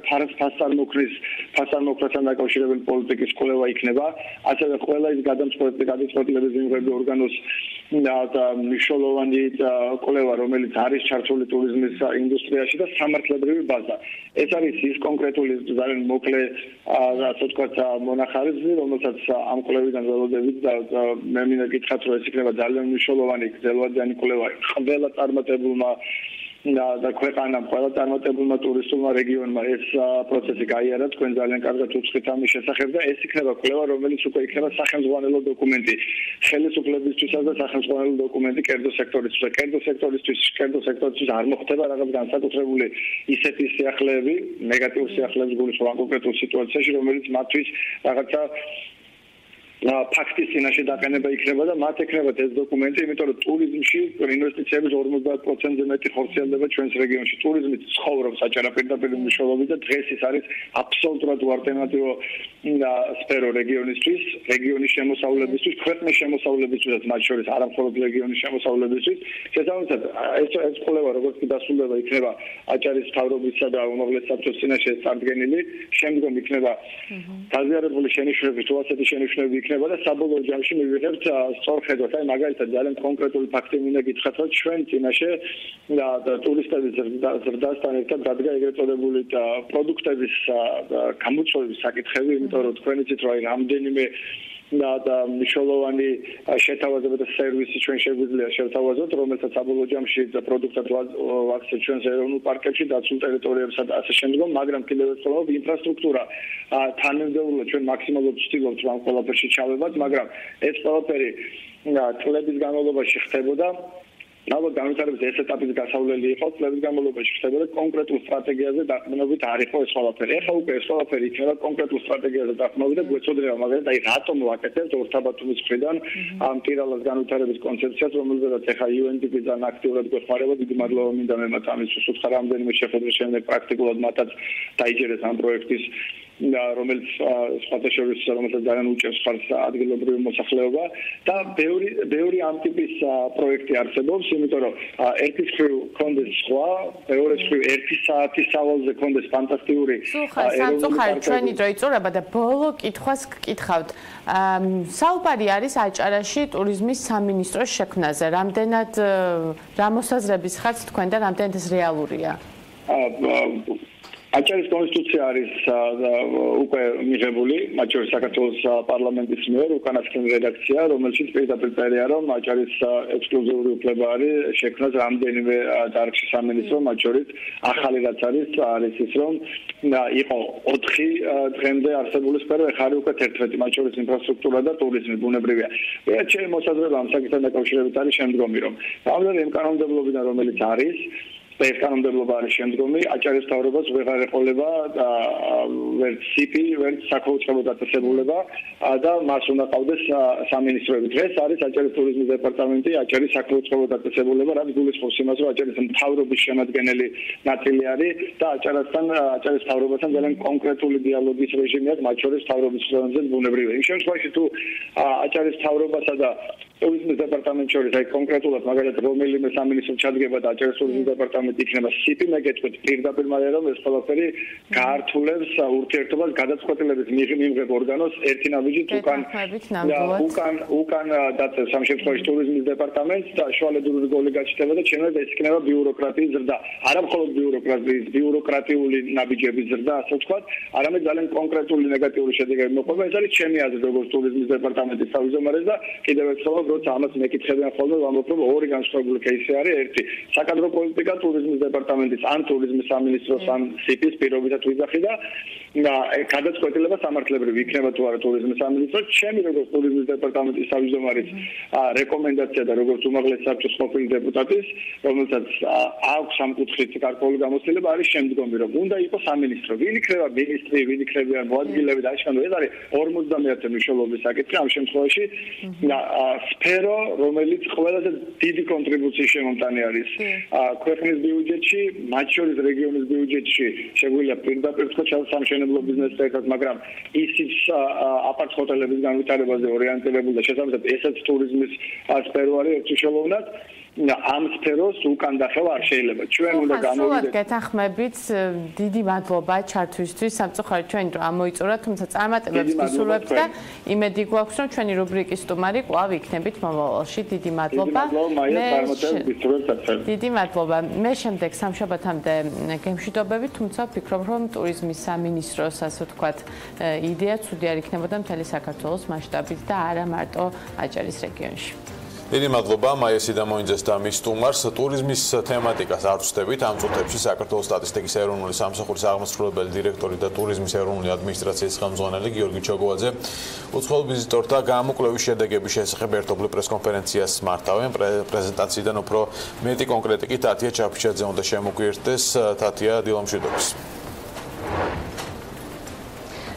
ფასარმოქმედთან დაკავშირებული პოლიტიკის კვლევა იქნება, ასევე ყველა ის გადაწყვეტილების მიღების ორგანოს და მნიშვნელოვანი კვლევა, რომელიც არის ჩართული ტურიზმის ინდუსტრიაში და სამართლებრივი ბაზა. ეს არის ის კონკრეტული ძალიან მოკლე ასე ვთქვათ მონახაზი, რომელსაც ამ კვლევიდან ველოდებით და მე მინდა გითხრათ, რომ ეს იქნება ძალიან მნიშვნელოვანი გრძელვადიანი კვლევა ყველა წარმატებულმა და ქვეყანამ, ყველა წარმატებულმა ტურისტულმა რეგიონმა ეს პროცესი გაიარა, თქვენ ძალიან კარგად უცხით ამის შესახებ და ეს იქნება კვლევა, რომელიც უკვე იქნება სახელმძღვანელო დოკუმენტი ხელისუფლებისთვისაც და სახელმძღვანელო დოკუმენტი კერძო სექტორისთვის. კერძო სექტორისთვის არ მოხდება რაღაც განსაკუთრებული ისეთი სიახლეები, ნეგატიურ სიახლეებს გულისხმობ კონკრეტულ სიტუაციაში, რომელიც მათთვის რაღაცა ფაქტის წინაშე დაყენება იქნება და მათ ექნებათ ეს დოკუმენტი, იმიტომ რომ ტურიზმში ინვესტიციების 50%-ზე მეტი ხორციელდება ჩვენს რეგიონში. ტურიზმით ცხოვრობს აჭარა პირდაპირ მნიშვნელობით და დღეს ის არის აბსოლუტურად უალტერნატივო სფერო რეგიონისთვის, რეგიონის შემოსავლებისთვის, ქვეყნის შემოსავლებისთვისაც, მათ შორის არა მხოლოდ რეგიონის შემოსავლებისთვის. შესაბამისად, ეს კვლევა როგორც კი დასრულდება, იქნება აჭარის მთავრობისა და უმაღლეს საბჭოს წინაშე წარდგენილი, შემდგომ იქნება დაზიარებული შენიშვნები, თუ ასეთი შენიშვნები იქნება და საბოლოო ჯამში მივიღებთ სწორხედვას. აი მაგალითად ძალიან კონკრეტული ფაქტი მინდა გითხრათ, რომ ჩვენ წინაშე ტურისტების ზრდასთან ერთად დადგა ეგრეთ წოდებული პროდუქტების გამოწვევის საკითხები, იმიტომ რომ თქვენ იცით, რომ აი რამდენიმე და მნიშვნელოვანი შეთავაზება და სერვისი ჩვენ შეგვიძლია შევთავაზოთ, რომელსაც საბოლოო ჯამში პროდუქტად ვაქცევ ჩვენს ეროვნულ პარკებში, დაცულ ტერიტორიებსა და ასე შემდგომ, მაგრამ კიდევ ერთხელ ინფრასტრუქტურა თანმიმდევრულად ჩვენ მაქსიმალურად ვცდილობთ ამ ყველაფერში ჩავებათ, მაგრამ ეს ყველაფერი წლების განმავლობაში ხდებოდა. ალბათ განვითარების ეს ეტაპის გასავლელი იყო, წლების განმავლობაში ხდებოდა კონკრეტულ სტრატეგიაზე დაყრდნობით არ იყო ეს ყველაფერი. ეხლა უკვე ეს ყველაფერი იქნება კონკრეტულ სტრატეგიაზე დაყრდნობით და გვეცოდება მაგალითად, აი რატომ ვაკეთებთ ორთაბათუმის მხრიდან ამ ტირალას განვითარების კონცეფციას, რომელზედაც ეხლა UNDP ძალიან აქტიურად გვეხმარება, დიდი მადლობა მინდა მე მათ ამისთვის უთხრა, რამდენიმე შეხვედრის შემდეგ პრაქტიკულად მათაც დაიჯერეს ამ პროექტის რომელიც სხვადასხვა რომელსაც ძალიან უჭერს ხარს ადგილობრივი მოსახლეობა და ბევრი ამ ტიპის პროექტი არსებობს, იმიტომ რომ ერთის მხრივ კონდეს სხვა, მეორეს მხრივ 1 საათის სავალზე კონდეს ფანტასტიკური სამწუხაროდ ჩვენი დრო იწურება და ბოლო კითხვას გკითხავთ. საუბარი არის აჭარაში ტურიზმის სამინისტროს შექმნაზე. რამდენად რა მოსაზრების ხართ თქვენ და რამდენად ეს რეალურია? აჭარის კონსტიტუცია არის უკვე მიღებული, მათ შორის საქართველოს პარლამენტის მიერ უკანასკნელი რედაქცია, რომელშიც პირდაპირ წერია, რომ აჭარის ექსკლუზიური უფლება არის შექმნას რამდენიმე დარგში სამინისტრო, მათ შორის ახალი რაც არის ის, რომ იყო 4 დღემდე არსებული სფერო, ეხლა არის უკვე 11, მათ შორის ინფრასტრუქტურა და ტურიზმი, ბუნებრივია. ჩემი მოსაზრება ამ საკითხთან დაკავშირებით არის შემდგომი, რომ ამ კანონმდებლობიდან რომელიც არის ეს კანონმდებლობა არის შემდგომი, აჭარის მთავრობას ვეღარ ეყოლება ვერც სიპი, ვერც საქორწინებო დაწესებულება და მას უნდა ყავდეს სამინისტროები. დღეს არის აჭარის ტურიზმის დეპარტამენტი, აჭარის საქორწინებო დაწესებულება, რაც გულისხმობს იმას, რომ აჭარის მთავრობის შემადგენელი ნაწილი არის და აჭარის მთავრობასთან ძალიან კონკრეტული დიალოგის რეჟიმი აქვს, მათ შორის მთავრობის ხელმძღვანელზე ბუნებრივია. იმ შემთხვევაში თუ აჭარის მთავრობასა და ტურიზმის დეპარტამენტს შორის აი კონკრეტულად მაგალითად რომელიმე სამინისტრო ჩადგება და აჭარის ტურიზმის დეპარტამენტი იქნება სიპი, მე გეტყვით პირდაპირ მაგრამ რომ ეს ყველაფერი გაართულებს ურთიერთობას გადაწყვეტილების მიღებ ორგანოს ერთი ნაბიჯით უკან დაწევს ამ შემთხვევაში ტურიზმის დეპარტამენტს და შუალედური როლი გაჩნდება და ჩემს ეს იქნება ბიუროკრატიის ზრდა. არა მხოლოდ ბიუროკრატიული ნაბიჯების ზრდა, ასე ვთქვათ, არამედ ძალიან კონკრეტული ნეგატიური შედეგები მოყვება. ეს არის ჩემი აზრი როგორც ტურიზმის დეპარტამენტის თავმჯდომარეს და კიდევ ერთხელ როცა ამას მეკითხებიან ხოლმე ვამბობ რომ ორი განსხვავებული кейსი არის. ერთი საკადრო პოლიტიკა ტურიზმის დეპარტამენტის ან ტურიზმის სამინისტროს ან სიპის პირობითად ვიძახი და გადაწყვეტილება სამართლებრივი იქნება თუ არა ტურიზმის სამინისტროს. ჩემი როგორც ტურიზმის დეპარტამენტის თავმჯდომარის რეკომენდაცია და როგორც უმაღლესი საბჭოს ყოფილი დეპუტატის, რომელსაც აქვს ამ კუთხით გარკვეული გამოცდილება არის შემდგომი, რომ უნდა იყოს სამინისტრო. ვინ იქნება მინისტრი, ვინ იქნება მოადგილეები და აი შემდგომ ეს არის 50-ე მნიშვნელობის საკითხი ამ შემთხვევაში სფერო, რომელიც ყველაზე დიდი კონტრიბუციის შემომტანი არის ქვეყნის ბიუჯეტში, მათ შორის რეგიონის ბიუჯეტში, შეგვიძლია პირდაპირ თქვა სამშენებლო ბიზნესთან ერთად, მაგრამ ისიც აპარტ-ჰოტელების განვითარებაზე ორიენტირებული და შესაბამისად ესაც ტურიზმის სფერო არის ერთუშელოვნად. ამ სფეროს უკან დახევა არ შეიძლება. ჩვენ უნდა გამოვიდეთ. გეთანხმებით, დიდი მადლობა ჩართვისთვის. სამწუხაროდ ჩვენ დრო ამოიწურა, თუმცა წარმატებებს გისურვებთ და იმედი გვაქვს, რომ ჩვენი რუბრიკის სტუმარი კვლავ იქნებით მომავალში. დიდი მადლობა. დიდი მადლობა. მე შემდეგ სამშაბათამდე გემშვიდობები, თუმცა ვფიქრობ, რომ ტურიზმის სამინისტროს, ასე ვთქვათ, იდეა ცუდი არ იქნებოდა მთელი საქართველოს მასშტაბით და არა მარტო აჭარის რეგიონში. დიდი მადლობა მაიასი და მოინძესთა მის სტუმარს. ტურიზმის თემატიკას არ ვწდებით ამ წუთებში საქართველოს სტატისტიკის ეროვნული სამსახურის აღმასრულებელი დირექტორი და ტურიზმის ეროვნული ადმინისტრაციის ხელმძღვანელი გიორგი ჩოგოვაძე უცხოელ ვიზიტორთა გამოკვლევის შედეგების შესახებ ერთობლივ პრესკონფერენციას მართავენ. პრეზენტაციიდან უფრო მეტი კონკრეტიკით თათია ჩაფიჩაძე უნდა შემოგვიერთდეს. თათია, დილა მშვიდობის.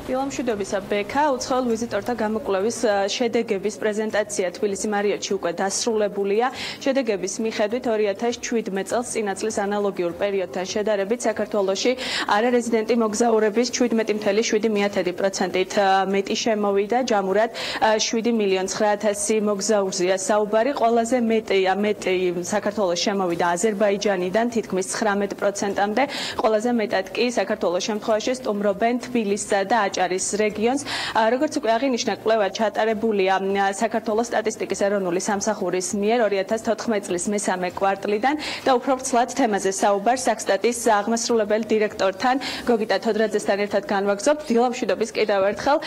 დილამშვიდობისა ბექა, უცხოელ ვიზიტორთა გამოკვლევის შედეგების პრეზენტაცია თბილისი მარიოტში უკვე დასრულებულია. შედეგების მიხედვით 2017 წელს წინაწლის ანალოგიურ პერიოდთან შედარებით საქართველოში არარეზიდენტი მოგზაურების 17.7%-ით მეტი შემოვიდა, ჯამურად 7.900.000 მოგზაურზეა საუბარი. ყველაზე მეტი საქართველოს შემოვიდა აზერბაიჯანიდან თითქმის 19%-მდე, ყველაზე მეტად კი საქართველოს შემთხვევაში სტუმრობენ თბილისსა და აჭარის რეგიონს. როგორც უკვე აღინიშნა, კვლევა ჩატარებულია საქართველოს სტატისტიკის ეროვნული სამსახურის მიერ 2014 წლის მესამე კვარტლიდან და უფრო ვრცლად თემაზე საუბარს საქსტატის აღმასრულებელი დირექტორთან გოგიტა თოდრაძესთან ერთად განვაგრძობთ. დილამშვიდობის კიდევ ერთხელ.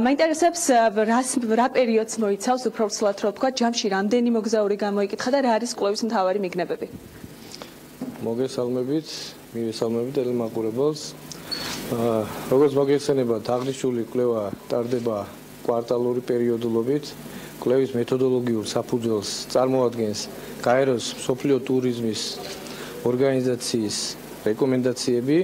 მაინტერესებს რა პერიოდს მოიცავს უფრო ვრცლად რო ვთქვა, ჯამში რამდენი მოგზაური გამოიკითხა და რა არის კვლევის მთავარი მიგნებები? მოგესალმებით, მივესალმებით ელემაყურებელს. როგორც მოგეხსენებათ, აღნიშნული კვლევა ტარდება კვარტალური პერიოდულობით. კვლევის მეთოდოლოგიურ საფუძველს წარმოადგენს გაეროს მსოფლიო ტურიზმის ორგანიზაციის რეკომენდაციები.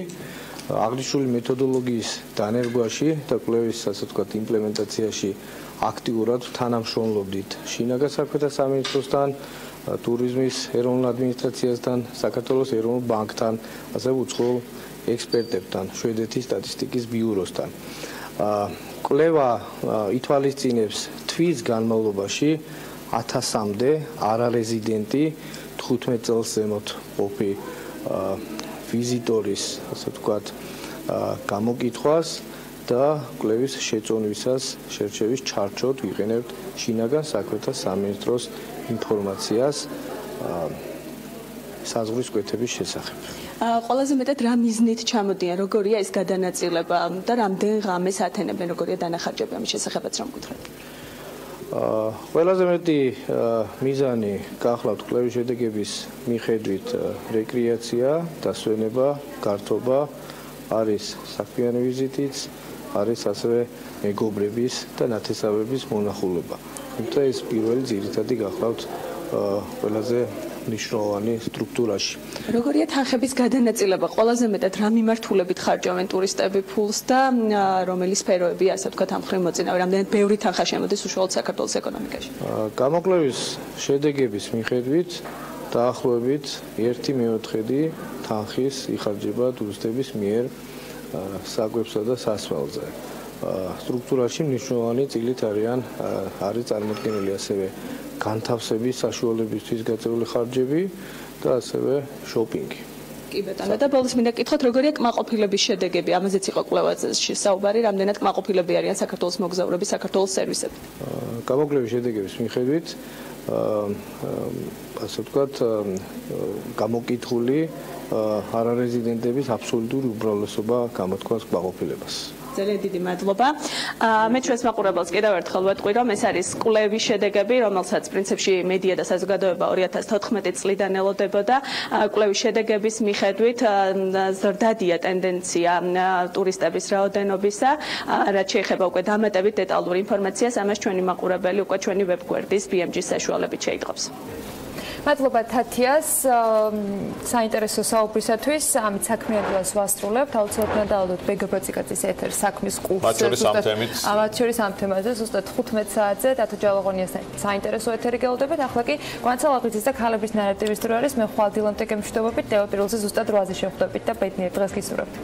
აღნიშნული მეთოდოლოგიის დანერგვაში და კვლევის, ასე ვთქვათ, იმპლემენტაციაში აქტიურად თანამშრომლობდით შინაგან საქმეთა სამინისტროსთან, ტურიზმის ეროვნულ ადმინისტრაციასთან, საქართველოს ეროვნულ ბანკთან, ასევე უცხოელ ექსპერტებთან, შვედეთის სტატისტიკის ბიუროსთან. კვლევა ითვალისწინებს თვის განმავლობაში 1000-მდე არარეზიდენტი 15 წელს ზემოთ ყოფი ვიზიტორის, ასე ვთქვათ, გამოკითხვას და კვლევის შეწონვისას შერჩევის ჩარჩოდ ვიყენებთ შინაგან საქმეთა სამინისტროს ინფორმაციას საზღვრის კვეთების შესახებ. ყველაზე მეტად რა მიზნით ჩამოდიან, როგორია ეს გადანაწილება და რამდენ ღამეს ათენებენ, როგორია დანახარჯები ამის შესახებაც რომ გითხრათ? ყველაზე მეტი მიზანი გახლავთ კვლევის შედეგების მიხედვით რეკრეაცია, დასვენება, გართობა, არის საქმიანი ვიზიტიც, არის ასევე მეგობრების და ნათესავების მონახულება. თუმცა ეს პირველი ძირითადი გახლავთ ყველაზე მნიშვნელოვანი სტრუქტურაში. როგორია თანხების გადანაწილება? ყველაზე მეტად რა მიმართულებით ხარჯავენ ტურისტები ფულს და რომელი სფეროები, ასე ვთქვათ, ამ მხრივ მოწინავე, რამდენად ბევრი თანხა შემოდის უშუალოდ საქართველოს ეკონომიკაში? გამოკვლევის შედეგების მიხედვით დაახლოებით 1/4 თანხის იხარჯება ტურისტების მიერ საკვებსა და სასმელზე. სტრუქტურაში მნიშვნელოვანი წილით არის წარმოქმნილი ასევე განთავსების საშუალებისთვის გაწეული ხარჯები და ასევე შოპინგი. კი ბატონო, და ბოლოს მინდა გკითხოთ, როგორია კმაყოფილების შედეგები? ამაზეც იყო კვლევაზე საუბარი, რამდენად კმაყოფილები არიან საქართველოს მოგზაურები, საქართველოს სერვისები? გამოკვლევის შედეგების მიხედვით ასე ვთქვათ, გამოკითხული არარეზიდენტების აბსოლუტური უბრალესობა გამოთქვას კმაყოფილებას. ძალიან დიდი მადლობა. მე ჩვენს მაყურებელს კიდევ ერთხელ ვეტყვი, რომ ეს არის კვლევის შედეგები, რომელსაც პრინციპში მედია და საზოგადოება 2014 წლიდან ელოდებოდა. კვლევის შედეგების მიხედვით ზრდადია ტენდენცია ტურისტების რაოდენობისა, რაც შეეხება უკვე დამატებით დეტალურ ინფორმაციას, ამას ჩვენი მაყურებელი უკვე ჩვენი ვებგვერდის BMG-ის საშუალებით შეიტყობს. მადლობა თათიას საინტერესო საუბრისათვის. ამით საქმიანობას ვასრულებთ. აუცილებლად დავდოთ ბეგობოციკაძის ეთერ საქმის კურსზე. მათ შორის ამ თემაზე ზუსტად 15 საათზე დათო ჯალაღონიასთან საინტერესო ეთერი გელოდებათ. ახლა კი კვანცალაღიძის და ქალების ნარატივის დრო არის. მე ხვალ დილა მტეკე მშვიდობებით. დევა პირველზე ზუსტად 8-ზე შევხვდებით და ბედნიერ დღეს გისურვებთ.